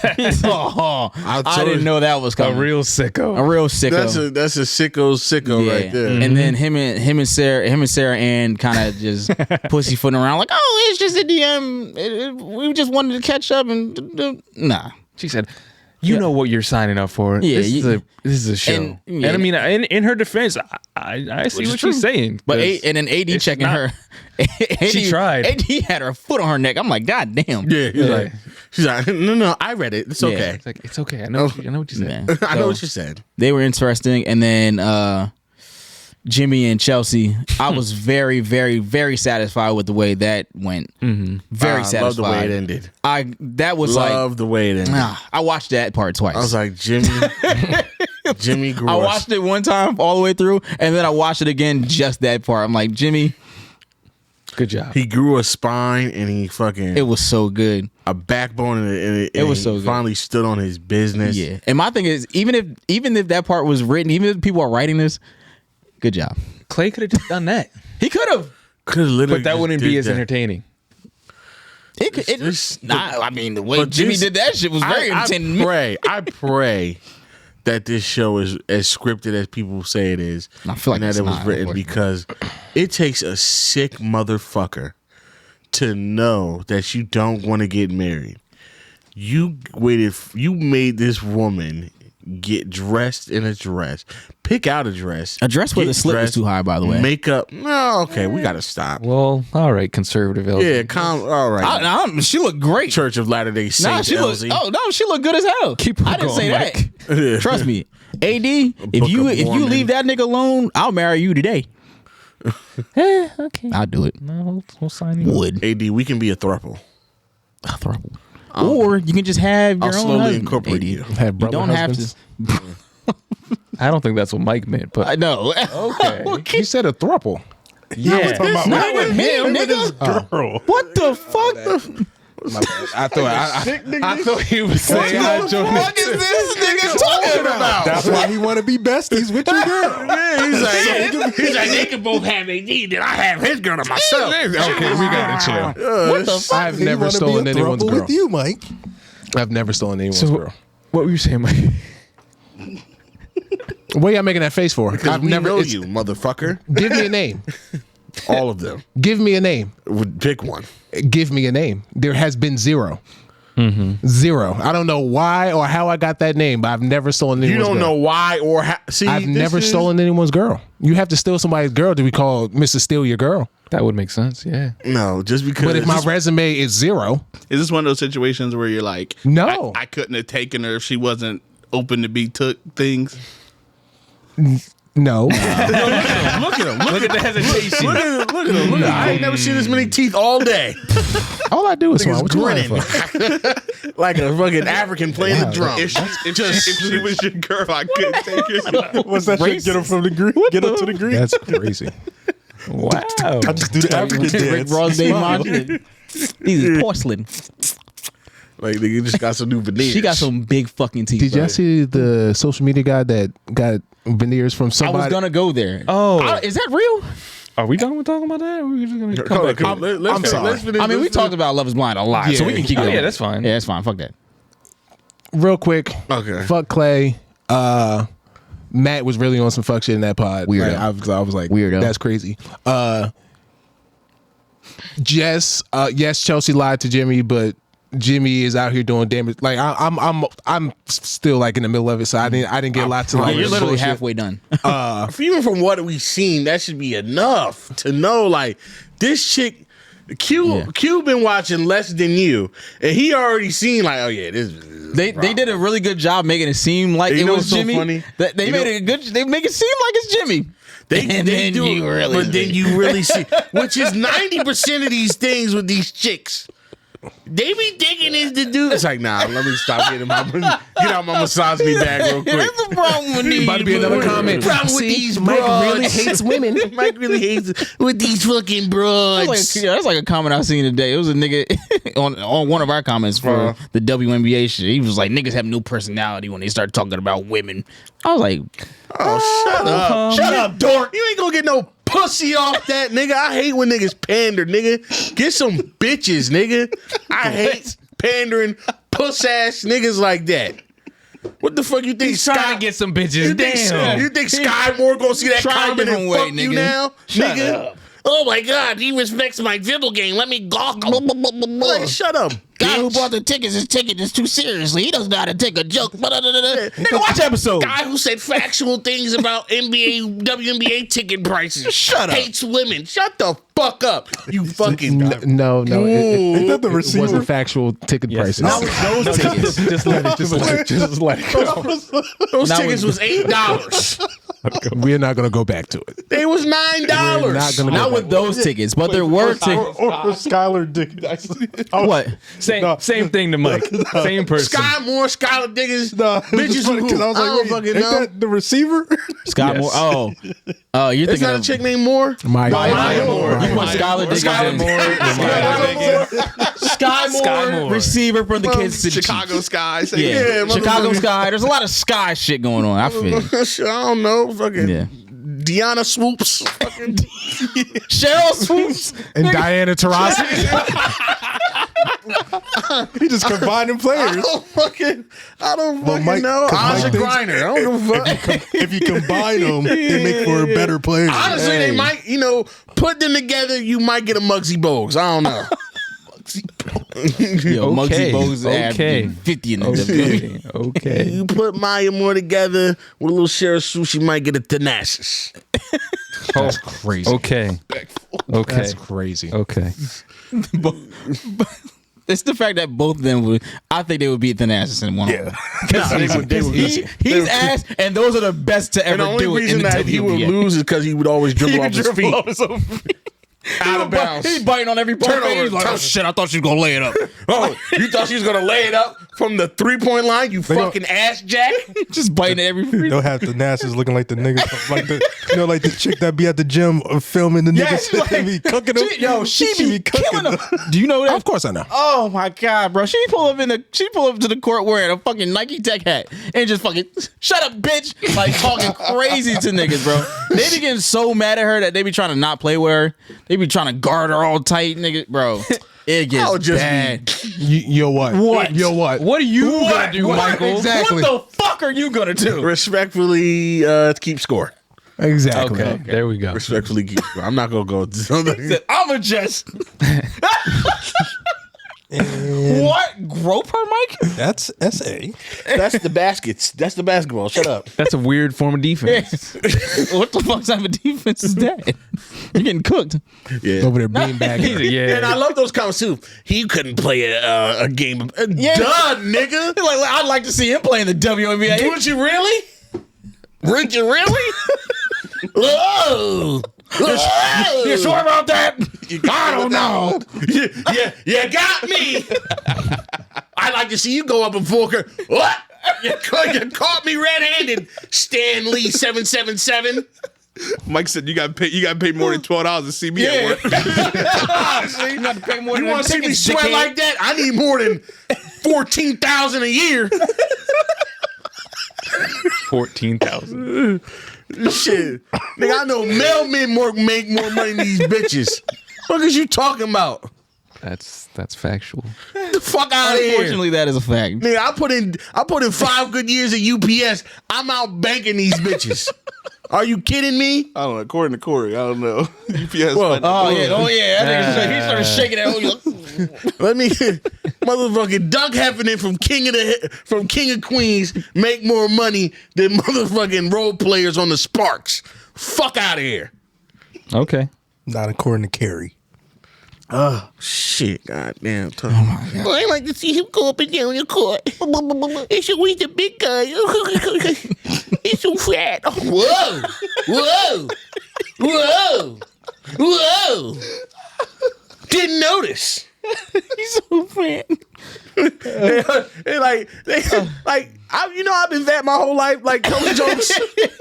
Speaker 4: I didn't know that was
Speaker 2: A
Speaker 4: coming.
Speaker 2: real sicko.
Speaker 4: A real sicko.
Speaker 1: that's a sicko right there.
Speaker 4: And then him and Sarah Ann kind of just pussyfooting around like, oh, it's just a DM. We just wanted to catch up and nah.
Speaker 2: She said, "You know what you're signing up for.
Speaker 4: Yeah,
Speaker 2: this is a show." And I mean, in her defense, I see what she's saying.
Speaker 4: But
Speaker 2: 'cause
Speaker 4: and then AD
Speaker 2: it's
Speaker 4: checking
Speaker 2: not-
Speaker 4: her. AD,
Speaker 2: She tried.
Speaker 4: AD had her foot on her neck. I'm like, God damn.
Speaker 1: Yeah, she's like, no, I read it. It's okay.
Speaker 2: It's like it's okay. I know what you said.
Speaker 4: Man.
Speaker 1: I know
Speaker 4: So,
Speaker 1: what you said.
Speaker 4: They were interesting, and then Jimmy and Chelsea. I was very, very, very satisfied with the way that went. Very satisfied.
Speaker 1: Love the way it ended.
Speaker 4: That was
Speaker 1: Love the way it ended.
Speaker 4: I watched that part twice.
Speaker 1: I was like, Jimmy grew
Speaker 4: I
Speaker 1: us.
Speaker 4: watched it one time all the way through, and then I watched it again just that part. I'm like, Jimmy,
Speaker 2: Good job.
Speaker 1: He grew a spine and he fucking
Speaker 4: it was so good.
Speaker 1: a backbone and
Speaker 4: It was
Speaker 1: he
Speaker 4: so good.
Speaker 1: finally stood on his business.
Speaker 4: Yeah, and my thing is, even if that part was written, even if people are writing this, good job.
Speaker 2: Clay could have just done that,
Speaker 4: He could have.
Speaker 1: Could literally,
Speaker 2: but that
Speaker 1: just
Speaker 2: wouldn't
Speaker 1: did
Speaker 2: be as
Speaker 1: that.
Speaker 2: entertaining.
Speaker 4: I mean, the way
Speaker 1: But
Speaker 4: Jimmy
Speaker 1: this-
Speaker 4: did that shit was very entertaining.
Speaker 1: I pray that this show is as scripted as people say it is.
Speaker 4: I feel like
Speaker 1: and that
Speaker 4: it's
Speaker 1: it was
Speaker 4: not,
Speaker 1: written
Speaker 4: unfortunately.
Speaker 1: because it takes a sick motherfucker to know that you don't want to get married. You made this woman get dressed in a dress, pick out a dress,
Speaker 4: A dress where
Speaker 1: get
Speaker 4: the slit was
Speaker 1: dressed,
Speaker 4: too high, by the way.
Speaker 1: makeup. No, okay, we gotta stop.
Speaker 2: Well, all right, conservative Ellzy.
Speaker 1: Yeah, all right.
Speaker 4: She looked great.
Speaker 1: Church of Latter-day
Speaker 4: Nah,
Speaker 1: Saints.
Speaker 4: she looked.
Speaker 1: Ellzy.
Speaker 4: Oh no, she looked good as hell.
Speaker 2: Keep her
Speaker 4: I didn't
Speaker 2: going,
Speaker 4: say
Speaker 2: Mike.
Speaker 4: that. Trust me. AD, if you leave that nigga alone, I'll marry you today.
Speaker 2: Okay.
Speaker 4: I'll do it.
Speaker 2: No, we'll sign you.
Speaker 4: Would.
Speaker 1: AD, we can be a throuple.
Speaker 4: Or you can just have your
Speaker 1: I'll
Speaker 4: own
Speaker 1: slowly
Speaker 4: husband,
Speaker 1: incorporate
Speaker 4: AD.
Speaker 1: you.
Speaker 3: Have
Speaker 4: You
Speaker 3: brother
Speaker 4: don't
Speaker 3: husbands.
Speaker 4: have to.
Speaker 2: I don't think that's what Mike meant, but
Speaker 4: I know.
Speaker 2: okay.
Speaker 3: You said a throuple.
Speaker 2: Yeah.
Speaker 4: Not with him, nigga.
Speaker 5: Girl.
Speaker 4: What the fuck?
Speaker 3: I thought he was saying
Speaker 4: What the fuck is this nigga talking about?
Speaker 5: That's why he want to be besties with your girl.
Speaker 1: He's like, they can both have AD, then I have his girl to myself.
Speaker 3: Okay, we gotta chill.
Speaker 4: What the fuck?
Speaker 3: I've
Speaker 5: He
Speaker 3: never
Speaker 5: wanna be
Speaker 3: stolen
Speaker 5: a
Speaker 3: anyone's
Speaker 5: throuple
Speaker 3: girl.
Speaker 5: with you, Mike.
Speaker 3: I've never stolen anyone's
Speaker 2: So,
Speaker 3: girl.
Speaker 2: what were you saying, Mike?
Speaker 3: What are y'all making that face for?
Speaker 1: Because we know you, motherfucker.
Speaker 3: Give me a name.
Speaker 1: All of them.
Speaker 3: Give me a name.
Speaker 1: Would pick one.
Speaker 3: Give me a name. There has been zero.
Speaker 2: Mm-hmm.
Speaker 3: Zero. I don't know why or how I got that name, but I've never stolen
Speaker 1: You
Speaker 3: anyone's
Speaker 1: don't
Speaker 3: girl.
Speaker 1: know why or how. See,
Speaker 3: I've
Speaker 1: this
Speaker 3: never
Speaker 1: is-
Speaker 3: stolen anyone's girl. You have to steal somebody's girl to be called Mr. Steal Your Girl.
Speaker 2: That would make sense. Yeah.
Speaker 1: No, just because.
Speaker 3: But if my resume is zero,
Speaker 6: Is this one of those situations where you're like,
Speaker 3: No.
Speaker 6: I couldn't have taken her if she wasn't open to be took things?
Speaker 3: no.
Speaker 1: look at him. Look at the hesitation. Look at him. I ain't never seen this many teeth all day.
Speaker 3: All I do is smile.
Speaker 1: Niggas
Speaker 3: What you lying for?
Speaker 1: grinning like a fucking African playing the drum.
Speaker 6: If she was your girl, I couldn't take her.
Speaker 5: What's that shit? Get him from the green. Get him to the green.
Speaker 3: That's crazy.
Speaker 2: Wow.
Speaker 5: I just do the African
Speaker 4: Rick
Speaker 5: dance.
Speaker 4: Ross Dave Monty. These is porcelain.
Speaker 1: Like nigga just got some new veneers.
Speaker 4: She got some big fucking teeth.
Speaker 3: Did y'all see the social media guy that got veneers from
Speaker 4: I
Speaker 3: somebody?
Speaker 4: was gonna go there.
Speaker 2: Oh.
Speaker 4: Is that real?
Speaker 2: Are we done with talking about that? Or are we just gonna come back?
Speaker 1: I'm sorry.
Speaker 4: I mean, we talked about Love Is Blind a lot, so we can keep
Speaker 2: Oh,
Speaker 4: going.
Speaker 2: yeah, that's fine.
Speaker 4: Yeah, that's fine. Fuck that.
Speaker 3: Real quick.
Speaker 1: Okay.
Speaker 3: Fuck Clay. Matt was really on some fuck shit in that pod.
Speaker 4: Weirdo.
Speaker 3: Like, I was like,
Speaker 4: Weirdo.
Speaker 3: That's crazy. Yes, Chelsea lied to Jimmy, but Jimmy is out here doing damage. Like I'm still like in the middle of it, so I didn't get a lot to like.
Speaker 4: You're literally
Speaker 3: bullshit.
Speaker 4: halfway done.
Speaker 1: Even from what we've seen, that should be enough to know like this chick. Q been watching less than you, and he already seen like, oh yeah, this.
Speaker 4: They did a really good job making it seem like
Speaker 1: You
Speaker 4: it
Speaker 1: know
Speaker 4: was
Speaker 1: what's so
Speaker 4: Jimmy.
Speaker 1: funny?
Speaker 4: They made it good. They make it seem like it's Jimmy.
Speaker 1: They
Speaker 4: then
Speaker 1: do,
Speaker 4: you really
Speaker 1: but then you really see, which is 90% of these things with these chicks. They be thinking it's the dude. It's like, nah, let me stop getting get out my misogyny bag real quick.
Speaker 4: That's the problem with these.
Speaker 3: About to be another
Speaker 4: broads.
Speaker 3: comment.
Speaker 1: Problem with these
Speaker 3: Mike
Speaker 1: broads.
Speaker 3: really hates women.
Speaker 1: Mike really hates with these fucking broads.
Speaker 4: That's like a comment I seen today. It was a nigga on one of our comments for the WNBA shit. He was like, niggas have no personality when they start talking about women. I was like,
Speaker 1: Oh, shut up. Shut up, dork. You ain't gonna get no pussy off that, nigga. I hate when niggas pander, nigga. Get some bitches, nigga. I hate pandering puss ass niggas like that. What the fuck you think?
Speaker 2: Trying to get some bitches.
Speaker 1: You think Sky Moore gonna see that
Speaker 4: Try a
Speaker 1: comment
Speaker 4: different
Speaker 1: and
Speaker 4: way,
Speaker 1: fuck you
Speaker 4: nigga.
Speaker 1: now,
Speaker 4: Shut
Speaker 1: nigga?
Speaker 4: up.
Speaker 1: Oh my god, he respects my dribble game. Let me gawk him. Like, shut up.
Speaker 4: guy who
Speaker 1: bitch.
Speaker 4: bought the tickets is taking this too seriously. He doesn't know how to take a joke. Nigga, watch the episode.
Speaker 1: Guy who said factual things about WNBA ticket prices.
Speaker 4: Shut up.
Speaker 1: Hates women. Shut the fuck up. You fucking.
Speaker 3: No.
Speaker 5: Ain't that the
Speaker 3: It
Speaker 5: receiver?
Speaker 3: wasn't factual ticket prices.
Speaker 4: Now it's those tickets.
Speaker 2: Just let it go.
Speaker 1: Those
Speaker 4: Now
Speaker 1: tickets
Speaker 4: we-
Speaker 1: was $8.
Speaker 3: We're not going to go back to it.
Speaker 1: They was $9.
Speaker 3: We're not gonna
Speaker 4: Not with those tickets, but there were tickets.
Speaker 5: Or Skylar Dick.
Speaker 4: What?
Speaker 2: Same thing to Mike. Same person.
Speaker 1: Sky Moore, Skylar Diggins,
Speaker 5: Nah,
Speaker 1: bitches who
Speaker 5: because I was
Speaker 1: I don't
Speaker 5: like,
Speaker 1: fucking
Speaker 5: wait, ain't
Speaker 1: know.
Speaker 5: that the receiver?
Speaker 4: Scott
Speaker 2: Yes.
Speaker 4: Moore. Oh, you're
Speaker 1: It's
Speaker 4: thinking
Speaker 1: not a
Speaker 4: of
Speaker 1: chick named Moore.
Speaker 3: Maya
Speaker 1: Moore.
Speaker 4: You want Skylar Diggins? Sky Moore, receiver from the Kansas City
Speaker 6: Chicago
Speaker 4: Chiefs.
Speaker 6: Sky. Say,
Speaker 4: Yeah,
Speaker 1: Yeah,
Speaker 4: Chicago
Speaker 1: motherfucker.
Speaker 4: Sky. There's a lot of Sky shit going on. I feel.
Speaker 1: Shit, I don't know. Fucking
Speaker 4: Yeah.
Speaker 1: Deanna Swoops. Fucking
Speaker 4: Cheryl Swoops.
Speaker 3: And Diana Taurasi.
Speaker 5: He just combining
Speaker 1: I
Speaker 5: players.
Speaker 1: don't fucking
Speaker 5: Mike-
Speaker 1: know.
Speaker 5: 'cause
Speaker 1: Aja
Speaker 5: Mike
Speaker 1: Griner. I don't give a fuck.
Speaker 5: If you combine them, they make for better players.
Speaker 1: Honestly, they might, put them together. You might get a Muggsy Bogues. I don't know.
Speaker 4: Yo, Muggsy Bogues
Speaker 2: okay.
Speaker 4: 50 in the WWE.
Speaker 2: Okay.
Speaker 1: You put Maya Moore together with a little Cheryl Swoops, you might get a Thanasis.
Speaker 3: That's crazy.
Speaker 2: Okay. Okay.
Speaker 3: That's crazy.
Speaker 2: Okay.
Speaker 4: It's the fact that both of them would. I think they would beat Thanasis in one.
Speaker 5: Yeah.
Speaker 1: They would
Speaker 4: He's ass, and those are the best to
Speaker 1: And
Speaker 4: ever
Speaker 1: the only
Speaker 4: do it.
Speaker 1: reason
Speaker 4: in the
Speaker 1: that he would
Speaker 4: WNBA.
Speaker 1: lose is because he would always dribble off his feet. Out of bounds.
Speaker 4: He's biting on every
Speaker 1: Turnover.
Speaker 4: He's like, oh shit! I thought she was gonna lay it up.
Speaker 1: Oh, you thought she was gonna lay it up from the 3-point line? You fucking ass jack.
Speaker 4: Just biting at every free.
Speaker 5: They'll have the Nasses looking like the niggas, like like the chick that be at the gym filming the niggas
Speaker 4: she's like-
Speaker 5: that be cooking them.
Speaker 4: She be killing them. Do you know that?
Speaker 3: Of course I know.
Speaker 4: Oh my god, bro! She pull up to the court wearing a fucking Nike Tech hat and just fucking shut up, bitch! Like talking crazy to niggas, bro. They be getting so mad at her that they be trying to not play with her. They be trying to guard her all tight, nigga, bro. It
Speaker 1: I would
Speaker 4: gets
Speaker 1: just
Speaker 4: bad.
Speaker 3: You're what?
Speaker 4: What?
Speaker 3: You're what?
Speaker 2: What are you gonna do, Michael?
Speaker 3: Exactly.
Speaker 4: What the fuck are you gonna do?
Speaker 1: Respectfully keep score.
Speaker 3: Exactly.
Speaker 2: Okay, there we go.
Speaker 1: Respectfully keep score. I'm not gonna go.
Speaker 4: I'ma just what? Grope her, Mike?
Speaker 5: That's SA.
Speaker 1: That's the baskets. That's the basketball. Shut up.
Speaker 2: That's a weird form of defense.
Speaker 4: What the fuck type of defense is that? You're getting cooked.
Speaker 1: Yeah.
Speaker 3: Over there being back.
Speaker 2: Yeah.
Speaker 1: And I love those comments too. He couldn't play a game.
Speaker 4: Yeah.
Speaker 1: Duh, nigga.
Speaker 4: Like, I'd like to see him play in the WNBA.
Speaker 1: Would you really? Would you really? Whoa.
Speaker 4: You sure about that?
Speaker 1: I don't know. You got me. I'd like to see you go up and Volker. What? You caught me red-handed. Stan Lee 777.
Speaker 6: Mike said you got paid more than $12 to see me at work.
Speaker 4: You got to pay more
Speaker 1: You
Speaker 4: than
Speaker 1: want to see me
Speaker 4: tickets,
Speaker 1: sweat
Speaker 4: dickhead.
Speaker 1: like that? I need more than $14,000 a year.
Speaker 2: 14,000.
Speaker 1: Shit, nigga, I know mailmen make more money than these bitches. What is you talking about?
Speaker 2: That's factual.
Speaker 1: Get the fuck out of here.
Speaker 4: Unfortunately, that is a fact.
Speaker 1: Nigga, I put in 5 good years at UPS. I'm out banking these bitches. Are you kidding me?
Speaker 6: I don't know. According to Corey, I don't know. UPS.
Speaker 1: Well,
Speaker 4: Oh yeah. That nigga, he started shaking that.
Speaker 1: Let me motherfucking Doug Heffernan from King of Queens make more money than motherfucking role players on the Sparks. Fuck out of here.
Speaker 2: Okay.
Speaker 5: Not according to Carrie.
Speaker 1: Shit, goddamn. Oh my God. Well, I like to see him go up and down the court. It's always the big guy. He's so fat. Whoa. Whoa. Whoa. Whoa. Didn't notice.
Speaker 4: He's so fat.
Speaker 1: I've been fat my whole life. Like, Tony jokes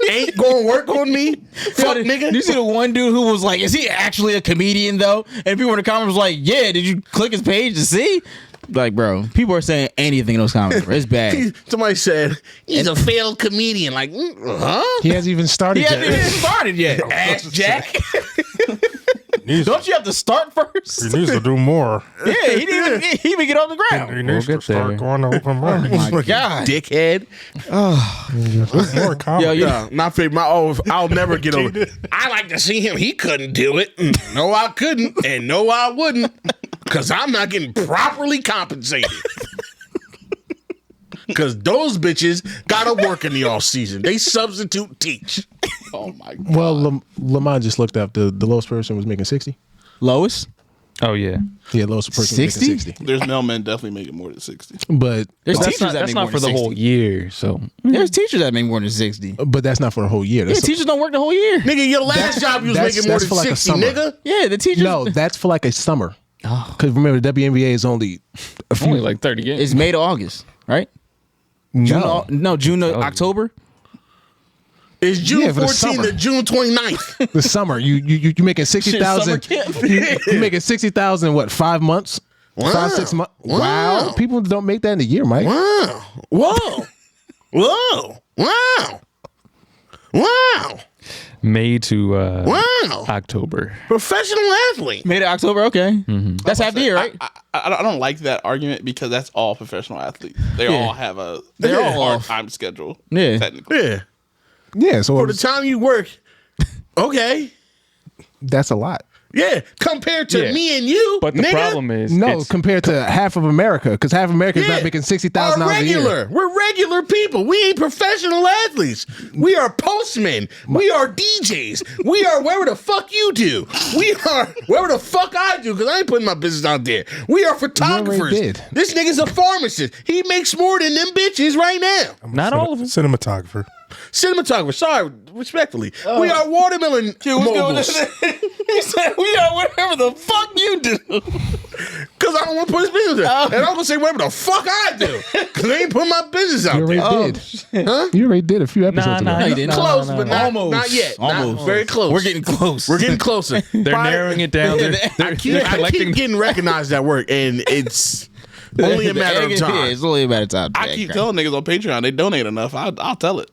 Speaker 1: ain't gonna work on me. Fuck, nigga.
Speaker 4: Did you see the one dude who was like, "Is he actually a comedian though?" And people in the comments was like, "Yeah." Did you click his page to see? Like, bro, people are saying anything in those comments. Bro. It's bad.
Speaker 1: Somebody said he's a failed comedian. Like, huh?
Speaker 3: He hasn't even started
Speaker 4: He hasn't
Speaker 3: yet.
Speaker 4: even started yet.
Speaker 1: Ass Jack.
Speaker 4: Don't you have to start first?
Speaker 5: He needs to do more.
Speaker 4: Yeah, he didn't even get off the ground.
Speaker 5: He needs
Speaker 2: We'll
Speaker 5: to
Speaker 2: get there.
Speaker 5: start going to open mic.
Speaker 4: My God.
Speaker 1: Dickhead.
Speaker 5: More comedy.
Speaker 1: Yeah, not favorite. I'll never get over it. I like to see him. He couldn't do it. No, I couldn't. And no, I wouldn't. Because I'm not getting properly compensated. Because those bitches got to work in the off season. They substitute teach.
Speaker 6: Oh my God.
Speaker 3: Well, Lamont just looked up. The lowest person was making 60.
Speaker 4: Lois?
Speaker 2: Oh yeah.
Speaker 3: Yeah, lowest person
Speaker 4: 60?
Speaker 3: was making 60.
Speaker 6: There's mailmen definitely making more than 60.
Speaker 3: But
Speaker 4: There's
Speaker 2: That's
Speaker 4: teachers
Speaker 2: not,
Speaker 4: that
Speaker 2: that's
Speaker 4: make
Speaker 2: not
Speaker 4: more
Speaker 2: for
Speaker 4: than
Speaker 2: the
Speaker 4: 60.
Speaker 2: whole year. So
Speaker 4: There's teachers that make more than 60.
Speaker 3: that's not for a whole year.
Speaker 4: Yeah,
Speaker 3: That's
Speaker 4: teachers don't work the whole year.
Speaker 1: Nigga, your last job you was
Speaker 3: that's-
Speaker 1: making more
Speaker 3: that's
Speaker 1: than
Speaker 3: for like a
Speaker 1: 60,
Speaker 3: summer.
Speaker 1: nigga.
Speaker 4: Yeah, the teachers.
Speaker 3: no, that's for like a summer. Because remember, the WNBA is only a few.
Speaker 2: only like 30 games.
Speaker 4: It's May to August, right?
Speaker 3: no.
Speaker 4: June to October.
Speaker 1: It's June
Speaker 3: Yeah, for the
Speaker 1: 14th
Speaker 3: summer.
Speaker 1: to June 29th.
Speaker 3: The summer. You making 60,000. You making 60,000. What? 5 months?
Speaker 1: Wow.
Speaker 3: 5, 6 months.
Speaker 1: Wow.
Speaker 3: Wow. People don't make that in a year, Mike.
Speaker 1: Wow. Whoa. Whoa. Wow. Wow.
Speaker 2: May to
Speaker 1: Wow.
Speaker 2: October.
Speaker 1: Professional athlete.
Speaker 4: May to October. Okay, that's half the year, right?
Speaker 6: I don't like that argument because that's all professional athletes. They
Speaker 4: Yeah.
Speaker 6: all have a
Speaker 4: They're all
Speaker 6: hard
Speaker 4: off.
Speaker 6: time schedule.
Speaker 4: Yeah.
Speaker 6: Technically.
Speaker 1: Yeah.
Speaker 3: Yeah, so
Speaker 1: For the time you work, okay.
Speaker 3: that's a lot.
Speaker 1: Yeah, compared to
Speaker 2: Yeah.
Speaker 1: me and you,
Speaker 2: But the
Speaker 1: nigga,
Speaker 2: problem is,
Speaker 3: No,
Speaker 2: it's-
Speaker 3: compared to half of America, because half of America is not making $60,000
Speaker 1: We're
Speaker 3: a year.
Speaker 1: regular. We're regular people. We ain't professional athletes. We are postmen. We are DJs. We are wherever the fuck you do. We are wherever the fuck I do, because I ain't putting my business out there. We are photographers.
Speaker 3: did.
Speaker 1: This nigga's a pharmacist. He makes more than them bitches right now.
Speaker 2: not all of them.
Speaker 5: Cinematographer.
Speaker 1: Cinematographer, sorry, respectfully. We are watermelon moguls.
Speaker 4: He said, "We are whatever the fuck you do."
Speaker 1: Because I don't want to put his business there. And I'm going to say whatever the fuck I do. Because I ain't putting my business out
Speaker 3: You
Speaker 1: there.
Speaker 3: already did. Huh? You already did a few episodes ago.
Speaker 4: No, you didn't.
Speaker 1: Close, but not,
Speaker 4: Almost.
Speaker 1: not yet.
Speaker 4: Almost.
Speaker 1: Not very close.
Speaker 4: We're getting close.
Speaker 1: We're getting closer.
Speaker 2: They're narrowing it down.
Speaker 1: I keep getting recognized at work, and it's only a matter of
Speaker 4: Yeah,
Speaker 1: time.
Speaker 4: it's only a matter of time.
Speaker 6: I keep telling niggas on Patreon they donate enough. I'll tell it.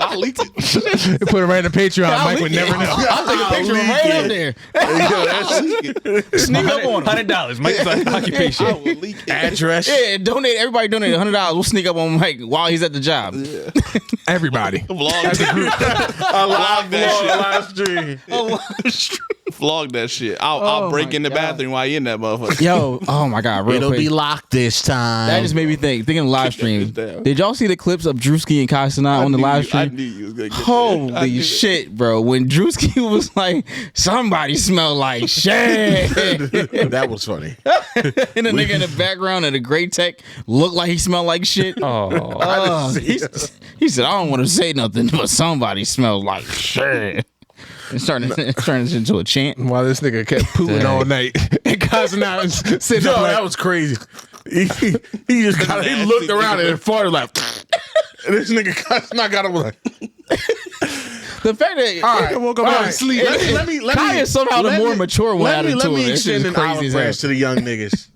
Speaker 6: I'll leak it.
Speaker 3: Put it right in the Patreon. Mike would never know.
Speaker 4: I'll take a picture of him right up there. Sneak up on him.
Speaker 2: $100. Mike's occupation.
Speaker 6: I will leak it.
Speaker 1: Address.
Speaker 4: Yeah, donate. Everybody donate $100. We'll sneak up on Mike while he's at the job.
Speaker 3: Everybody.
Speaker 6: Vlog that shit.
Speaker 1: Live stream.
Speaker 6: Vlog that shit. I'll break in the bathroom while you in that motherfucker.
Speaker 4: Yo, oh my God, real
Speaker 1: It'll
Speaker 4: quick.
Speaker 1: be locked this time.
Speaker 4: That just made me thinking of live stream.
Speaker 6: down.
Speaker 4: Did y'all see the clips of Druski and Cenat on the live
Speaker 6: I
Speaker 4: stream?
Speaker 6: knew you was gonna get that. I
Speaker 4: Holy
Speaker 6: knew it.
Speaker 4: shit, bro. When Druski was like, somebody smell like shit.
Speaker 1: That was funny.
Speaker 4: And the nigga in the background and the great tech looked like he smelled like shit.
Speaker 2: Oh,
Speaker 4: He said, I don't want to say nothing, but somebody smells like shit. It's turning into a chant.
Speaker 3: While this nigga kept pooping all night. And Cenat sitting
Speaker 1: Yo,
Speaker 3: up like,
Speaker 1: that was crazy. He just got. He looked around and farted like. And this nigga got up like.
Speaker 4: The fact that
Speaker 1: All right,
Speaker 3: woke up
Speaker 1: all
Speaker 3: out of
Speaker 1: right.
Speaker 3: sleep.
Speaker 1: Let me.
Speaker 4: Kai is somehow the more mature one out of the
Speaker 1: Let
Speaker 4: two.
Speaker 1: me
Speaker 4: That shit
Speaker 1: extend
Speaker 4: is
Speaker 1: an
Speaker 4: crazy
Speaker 1: olive
Speaker 4: as
Speaker 1: branch
Speaker 4: hell.
Speaker 1: to the young niggas.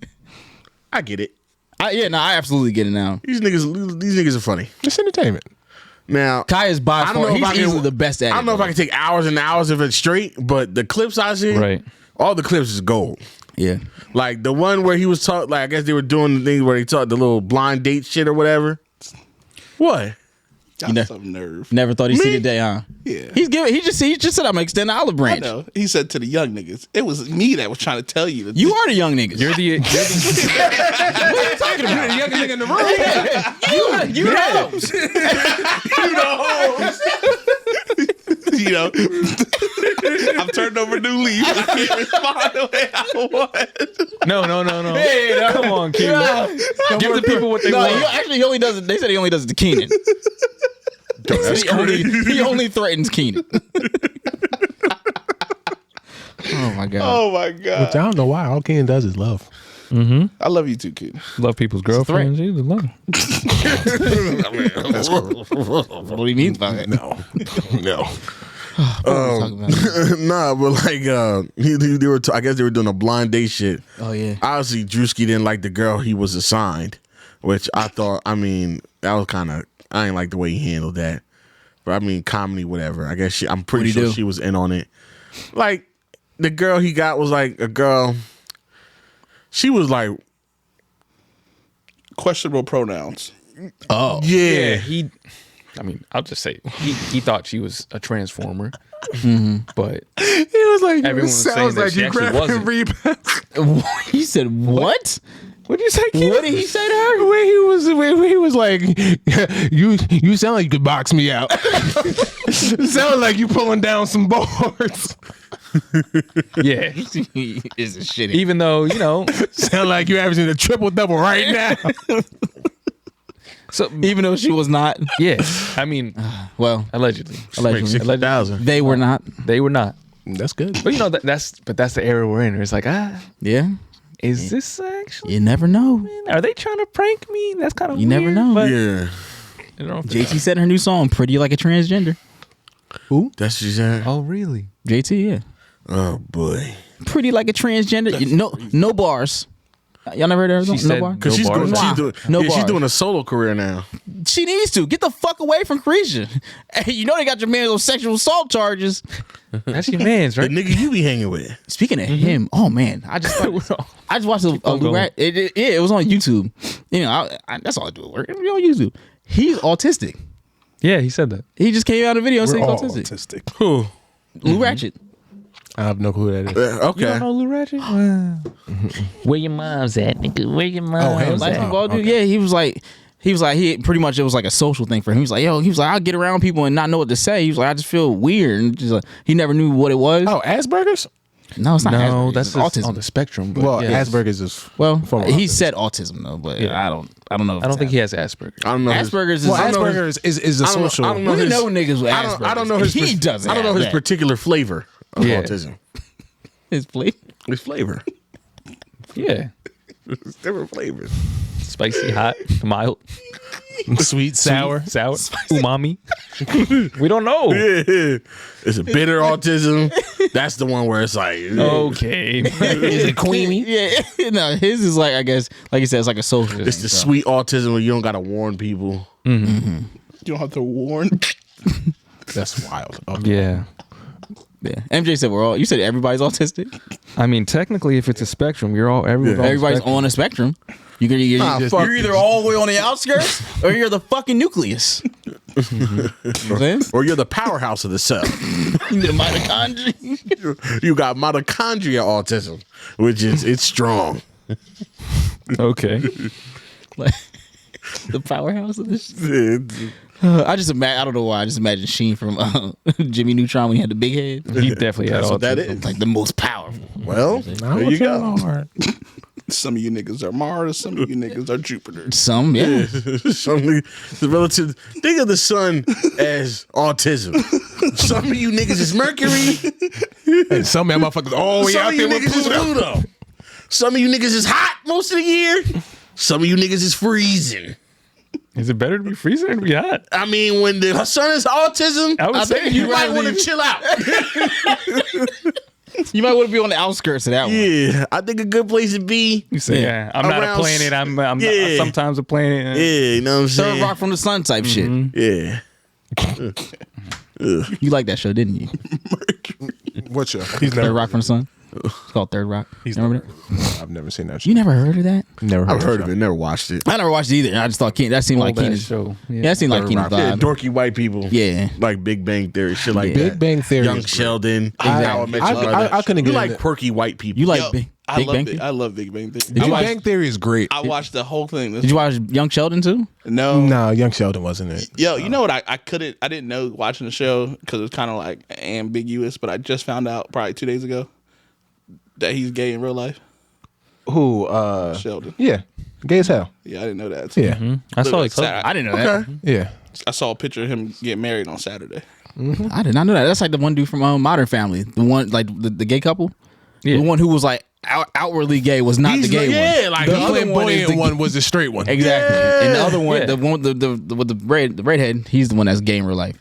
Speaker 1: I get it.
Speaker 4: I absolutely get it now.
Speaker 1: These niggas are funny.
Speaker 3: it's entertainment.
Speaker 1: Now,
Speaker 4: Kai is by
Speaker 1: I don't
Speaker 4: far,
Speaker 1: know if
Speaker 4: he's
Speaker 1: I can-
Speaker 4: easily the best at it.
Speaker 1: I don't know if I can take hours and hours of it straight, but the clips I see,
Speaker 2: Right.
Speaker 1: all the clips is gold.
Speaker 4: Yeah.
Speaker 1: Like the one where he was talking, like I guess they were doing the thing where they talked the little blind date shit or whatever. What?
Speaker 6: Got
Speaker 4: know-
Speaker 6: some nerve.
Speaker 4: Never thought he'd see the day, huh?
Speaker 6: Yeah.
Speaker 4: He just said I'm gonna extend the olive
Speaker 6: I
Speaker 4: branch.
Speaker 6: know. He said to the young niggas, it was me that was trying to tell you.
Speaker 4: You are the young niggas.
Speaker 2: you're the
Speaker 4: what are you talking about?
Speaker 3: The youngest nigga in the room.
Speaker 4: You
Speaker 6: you know, I've turned over a new leaf. I can't respond the way I was.
Speaker 2: no. Come on, Q. Give the people what they
Speaker 4: No,
Speaker 2: want.
Speaker 4: he only does it. They said he only does it to Keenan. He only threatens Keenan. Oh my god.
Speaker 6: Oh my god.
Speaker 3: Which I don't know why. All Ken does is love.
Speaker 6: I love you too, kid.
Speaker 2: Love people's girlfriends. You love them.
Speaker 4: What do you mean by that?
Speaker 1: No.
Speaker 4: Talking about?
Speaker 1: Nah, but like they were. I guess they were doing a blind date shit.
Speaker 4: Oh yeah.
Speaker 1: Obviously, Druski didn't like the girl he was assigned, which I thought. I mean, that was kind of. I ain't like the way he handled that. But I mean, comedy, whatever. I guess I'm pretty
Speaker 4: What'd he
Speaker 1: sure
Speaker 4: do?
Speaker 1: she was in on it. Like the girl he got was like a girl. She was like,
Speaker 6: Questionable pronouns.
Speaker 4: Oh.
Speaker 1: yeah.
Speaker 2: He. I mean, I'll just say he thought she was a transformer, but
Speaker 3: He was like,
Speaker 2: Everyone was saying that she actually wasn't.
Speaker 4: He said what?
Speaker 3: What did you say? Ken?
Speaker 4: What did he say to her?
Speaker 3: Where he was like, you sound like you could box me out. Sound like you pulling down some boards.
Speaker 2: yeah.
Speaker 4: He is a shitty.
Speaker 2: Even though
Speaker 3: Sound like you're averaging a triple double right now.
Speaker 2: so
Speaker 4: Even though she was not.
Speaker 2: yeah. I mean,
Speaker 4: Well,
Speaker 2: allegedly,
Speaker 1: 60,000.
Speaker 4: they were not.
Speaker 2: they were not.
Speaker 3: That's good.
Speaker 2: But that's the era we're in. It's like
Speaker 4: Yeah.
Speaker 2: is this actually?
Speaker 4: You never know.
Speaker 2: Are they trying to prank me? That's kind of
Speaker 4: You never know.
Speaker 2: But
Speaker 1: Yeah.
Speaker 2: I don't know if
Speaker 4: JT said in her new song, "Pretty Like a Transgender."
Speaker 1: That's what she said.
Speaker 2: oh really?
Speaker 4: JT, yeah.
Speaker 1: Oh boy.
Speaker 4: Pretty like a transgender. No bars. Y'all never heard of her?
Speaker 2: She
Speaker 4: No
Speaker 2: said
Speaker 4: bars.
Speaker 1: Because she's
Speaker 2: No
Speaker 1: going.
Speaker 2: bars.
Speaker 1: She's doing.
Speaker 4: No
Speaker 1: She's
Speaker 4: bars.
Speaker 1: doing a solo career now.
Speaker 4: She needs to get the fuck away from Carisha. Hey, you know they got your man on sexual assault charges.
Speaker 2: That's your man's,
Speaker 1: The
Speaker 2: right?
Speaker 1: nigga you be hanging with.
Speaker 4: Speaking of him, oh man, I just watched a
Speaker 2: on
Speaker 4: Lou
Speaker 2: going.
Speaker 4: Rat. It was on YouTube. You know, that's all I do at work. It be on YouTube. He's autistic.
Speaker 2: Yeah, he said that.
Speaker 4: He just came out of a video
Speaker 5: We're
Speaker 4: saying
Speaker 5: all
Speaker 4: he's autistic.
Speaker 5: autistic.
Speaker 1: Who?
Speaker 4: Lou Ratchet.
Speaker 3: I have no clue who that is.
Speaker 1: Okay.
Speaker 2: You don't know Lou Ratchet? Wow. Where your mom's at, nigga? Where your mom's
Speaker 4: Light
Speaker 2: at?
Speaker 4: skin bald dude. Yeah, he pretty much, it was like a social thing for him. He was like, I'll get around people and not know what to say. He was like, I just feel weird. And just like, he never knew what it was.
Speaker 3: Oh, Asperger's?
Speaker 4: No, it's not
Speaker 2: No,
Speaker 4: Asperger's.
Speaker 2: that's
Speaker 4: It's
Speaker 2: just
Speaker 4: autism.
Speaker 2: on the spectrum. But
Speaker 3: Well,
Speaker 2: yes.
Speaker 3: Asperger's is
Speaker 4: Well,
Speaker 3: form of
Speaker 4: he
Speaker 3: autism.
Speaker 4: said autism though, but
Speaker 2: Yeah.
Speaker 4: I don't know. If
Speaker 2: I don't think he has Asperger's.
Speaker 1: I don't know.
Speaker 4: Asperger's is.
Speaker 3: Well,
Speaker 1: I don't know
Speaker 3: Asperger's is a
Speaker 1: I don't know-
Speaker 3: social.
Speaker 1: I don't know
Speaker 4: we
Speaker 1: his-
Speaker 4: know niggas with Asperger's.
Speaker 1: I don't know his.
Speaker 4: He doesn't.
Speaker 1: I don't know
Speaker 4: have
Speaker 1: his
Speaker 4: that.
Speaker 1: particular flavor of
Speaker 2: Yeah.
Speaker 1: autism.
Speaker 4: His flavor.
Speaker 1: His flavor.
Speaker 2: Yeah.
Speaker 1: It's different flavors.
Speaker 2: Spicy, hot, mild,
Speaker 3: Sweet, sour.
Speaker 2: umami. We don't know.
Speaker 1: Yeah. It's a bitter autism. That's the one where it's like,
Speaker 2: Okay.
Speaker 3: Is it creamy?
Speaker 4: Yeah, no, his is like, I guess, like you said, it's like a social.
Speaker 1: it's
Speaker 4: thing,
Speaker 1: the
Speaker 4: so.
Speaker 1: sweet autism where you don't gotta warn people.
Speaker 6: You don't have to warn.
Speaker 3: That's wild. Okay.
Speaker 2: Yeah.
Speaker 4: Yeah. MJ said we're all. You said everybody's autistic.
Speaker 2: I mean, technically, if it's a spectrum,
Speaker 4: Everybody's on a spectrum. You're either all the way on the outskirts or you're the fucking nucleus.
Speaker 1: Or you're the powerhouse of the cell.
Speaker 4: The mitochondria.
Speaker 1: You got mitochondria autism, which is it's strong.
Speaker 2: Okay.
Speaker 4: Like, the powerhouse of this. I don't know why. I just imagine Sheen from Jimmy Neutron when he had the big head.
Speaker 2: He definitely had
Speaker 1: That's
Speaker 2: all
Speaker 1: what that is.
Speaker 4: Like the most powerful.
Speaker 1: Well, there you go.
Speaker 6: Some of you niggas are Mars. Some of you niggas are Jupiter.
Speaker 4: Some, yeah.
Speaker 1: Some the relative. Think of the sun as autism. Some of you niggas is Mercury.
Speaker 3: And some of y'all motherfuckers all the way
Speaker 1: Some
Speaker 3: out
Speaker 1: of you
Speaker 3: there with
Speaker 1: niggas is
Speaker 3: Pluto.
Speaker 1: Pluto. Some of you niggas is hot most of the year. Some of you niggas is freezing.
Speaker 2: Is it better to be freezing or to be hot?
Speaker 1: I mean, when the sun is autism,
Speaker 2: I would say
Speaker 1: think you
Speaker 2: you
Speaker 1: might
Speaker 4: rather
Speaker 1: want to
Speaker 4: be-
Speaker 1: chill out.
Speaker 4: You might want to be on the outskirts of that one.
Speaker 1: Yeah, I think a good place to be.
Speaker 2: You say, yeah, I'm not a
Speaker 1: Around
Speaker 2: planet. I'm
Speaker 1: yeah.
Speaker 2: sometimes a planet.
Speaker 1: Yeah, you know what I'm
Speaker 4: Third
Speaker 1: saying?
Speaker 4: Rock from the Sun type shit.
Speaker 1: Yeah.
Speaker 4: You liked that show, didn't you?
Speaker 3: What's your?
Speaker 5: He's
Speaker 4: Third
Speaker 5: never.
Speaker 4: Rock from the Sun. It's called Third Rock.
Speaker 5: He's
Speaker 4: Remember
Speaker 5: never.
Speaker 4: that?
Speaker 3: I've never seen that.
Speaker 4: You
Speaker 3: Shit.
Speaker 4: never heard of that?
Speaker 3: Never
Speaker 1: I've heard of it, never watched it.
Speaker 4: I never watched it either. I just thought that seemed like
Speaker 2: That
Speaker 4: Keenan's
Speaker 2: show.
Speaker 4: Yeah, that seemed like
Speaker 3: Third
Speaker 4: Keenan's
Speaker 3: Rock.
Speaker 1: Yeah,
Speaker 4: vibe.
Speaker 1: dorky white people.
Speaker 4: Yeah.
Speaker 1: Like Big Bang Theory, shit like
Speaker 4: Yeah.
Speaker 1: that.
Speaker 3: Big Bang Theory.
Speaker 1: Young
Speaker 3: is great.
Speaker 1: Sheldon.
Speaker 3: I-
Speaker 1: How I Met Your Mother.
Speaker 3: I couldn't
Speaker 1: You
Speaker 3: get
Speaker 1: like
Speaker 3: into-
Speaker 1: quirky white people.
Speaker 4: You like
Speaker 6: Yo,
Speaker 4: Big
Speaker 6: I
Speaker 4: Big
Speaker 6: love
Speaker 4: Bang?
Speaker 6: Big, I love Big Bang Theory.
Speaker 3: Big Bang Theory is great.
Speaker 6: I watched the whole thing.
Speaker 4: Did you watch Young Sheldon too?
Speaker 6: No.
Speaker 3: No, Young Sheldon wasn't it.
Speaker 6: Yo, you know what? I didn't know watching the show because it was kind of like ambiguous, but I just found out probably 2 days ago that he's gay in real life.
Speaker 3: Who?
Speaker 6: Sheldon.
Speaker 3: Yeah, gay as hell.
Speaker 6: Yeah, I didn't know that.
Speaker 3: Yeah,
Speaker 2: I saw it.
Speaker 4: I didn't know that.
Speaker 3: yeah.
Speaker 6: I saw a picture of him getting married on Saturday.
Speaker 4: I did not know that. That's like the one dude from Modern Family. The one, like the gay couple.
Speaker 2: Yeah.
Speaker 4: The one who was like outwardly gay was not
Speaker 1: He's
Speaker 4: the gay
Speaker 1: like-
Speaker 4: one.
Speaker 1: yeah, like
Speaker 4: the
Speaker 1: the
Speaker 4: other
Speaker 3: Flamboyant
Speaker 4: one
Speaker 3: one was the straight one.
Speaker 4: exactly. And the other one,
Speaker 2: Yeah.
Speaker 4: the one with the redhead, he's the one that's gay in real life.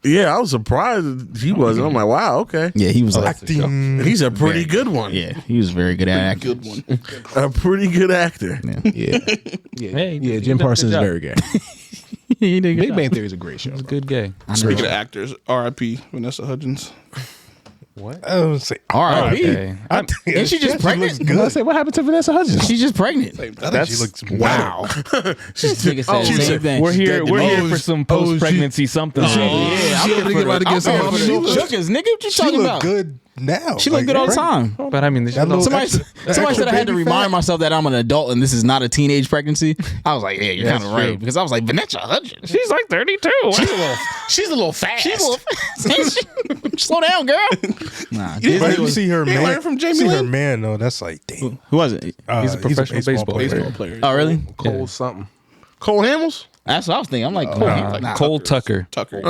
Speaker 1: Yeah, I was surprised he wasn't. I'm like, wow, okay.
Speaker 4: Yeah, he was like,
Speaker 5: Acting.
Speaker 1: He's a pretty good one.
Speaker 4: yeah, he was very good at acting.
Speaker 6: Good one.
Speaker 1: A pretty good actor.
Speaker 3: Yeah,
Speaker 2: Hey,
Speaker 3: yeah.
Speaker 2: he
Speaker 3: Jim
Speaker 2: did a
Speaker 3: Parsons is
Speaker 2: good job.
Speaker 3: very gay.
Speaker 4: He did a good
Speaker 3: Big
Speaker 4: job.
Speaker 3: Bang Theory is a great show.
Speaker 2: He's a
Speaker 3: Bro.
Speaker 2: good gay.
Speaker 6: Speaking of actors, R.I.P. Vanessa Hudgens.
Speaker 5: I would say.
Speaker 4: R.I.P.
Speaker 2: Okay.
Speaker 4: Isn't she just pregnant?
Speaker 3: I say, what happened to Vanessa Hudgens?
Speaker 4: She's just pregnant.
Speaker 5: I think she looks
Speaker 4: Wow. This nigga said the
Speaker 1: she
Speaker 4: same
Speaker 1: said,
Speaker 4: thing.
Speaker 2: We're here. We're here
Speaker 3: Oh,
Speaker 2: for some
Speaker 3: oh,
Speaker 2: post-pregnancy something.
Speaker 4: Yeah,
Speaker 3: She
Speaker 4: I'm
Speaker 3: really
Speaker 4: here
Speaker 3: about to
Speaker 4: for
Speaker 3: get some
Speaker 4: the
Speaker 3: mama
Speaker 4: Shookers, nigga. What you
Speaker 5: She
Speaker 4: talking
Speaker 5: look
Speaker 4: about?
Speaker 5: good now.
Speaker 4: She look good all the time.
Speaker 2: But I mean, this
Speaker 5: That little
Speaker 4: Somebody,
Speaker 5: extra-
Speaker 4: somebody
Speaker 5: extra
Speaker 4: said I had to
Speaker 5: baby
Speaker 4: remind
Speaker 5: fat.
Speaker 4: myself that I'm an adult and this is not a teenage pregnancy. I was like, yeah, you're
Speaker 2: That's
Speaker 4: kind of right.
Speaker 2: true.
Speaker 4: Because I was like, Vanessa Hudgens.
Speaker 2: she's like 32.
Speaker 1: She's a little fast.
Speaker 4: She's a little slow down, girl. Nah,
Speaker 5: But
Speaker 4: Disney
Speaker 5: you
Speaker 4: was,
Speaker 5: see her
Speaker 6: They
Speaker 5: man.
Speaker 6: learned from Jamie
Speaker 5: see her
Speaker 6: Lynn?
Speaker 5: man though. That's like damn.
Speaker 4: who was it?
Speaker 2: He's a professional baseball player.
Speaker 6: Baseball player.
Speaker 4: Oh, really?
Speaker 3: Cole something.
Speaker 1: Cole Hamels?
Speaker 4: That's what I was thinking. I'm like, nah,
Speaker 2: Cole Tucker.
Speaker 6: Tucker.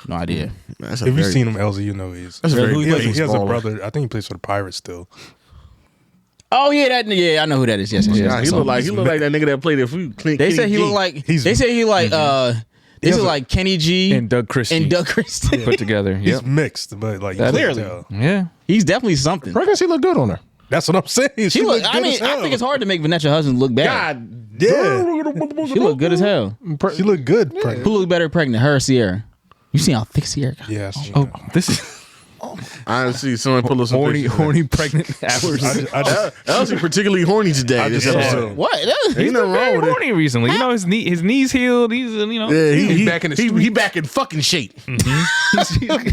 Speaker 4: no idea.
Speaker 1: That's a
Speaker 5: If you've
Speaker 1: very-
Speaker 5: seen him, Ellzy, you know he's.
Speaker 1: That's a very
Speaker 4: Who he
Speaker 1: good
Speaker 5: He has a
Speaker 1: baller.
Speaker 5: brother. I think he plays for the Pirates still.
Speaker 4: Oh yeah, I know who that is. Yes, yes, yes.
Speaker 1: Nah, he
Speaker 4: So-
Speaker 1: look like that nigga that played it.
Speaker 4: They said he looked like. They said he like. This is like Kenny G
Speaker 2: And Doug Christie.
Speaker 4: and Doug Christie.
Speaker 2: put together.
Speaker 5: He's
Speaker 2: Yep.
Speaker 5: mixed, but like
Speaker 2: That-
Speaker 5: you can't
Speaker 4: Clearly.
Speaker 5: tell.
Speaker 2: Yeah.
Speaker 4: He's definitely something.
Speaker 3: Pregnancy look good on her.
Speaker 5: That's what I'm saying.
Speaker 4: She look.
Speaker 5: looks
Speaker 4: I
Speaker 5: good
Speaker 4: mean,
Speaker 5: as
Speaker 4: I
Speaker 5: hell.
Speaker 4: think it's hard to make Vanessa Hudgens look bad.
Speaker 1: God.
Speaker 5: Yeah,
Speaker 4: She look good as hell.
Speaker 5: she looked good. Pregnant.
Speaker 4: Who look better pregnant, her or Sierra? You see how thick Sierra got?
Speaker 5: Yes.
Speaker 2: Oh, this is.
Speaker 1: I see someone pull up some
Speaker 2: horny,
Speaker 1: pictures.
Speaker 2: horny pregnant hours.
Speaker 1: Ellzy particularly horny today. This episode.
Speaker 4: What?
Speaker 1: Ain't nothing wrong
Speaker 2: Very
Speaker 1: with it.
Speaker 2: horny recently. You know, his knees healed. He's
Speaker 1: Yeah,
Speaker 3: He's back in the
Speaker 1: he back in fucking shape.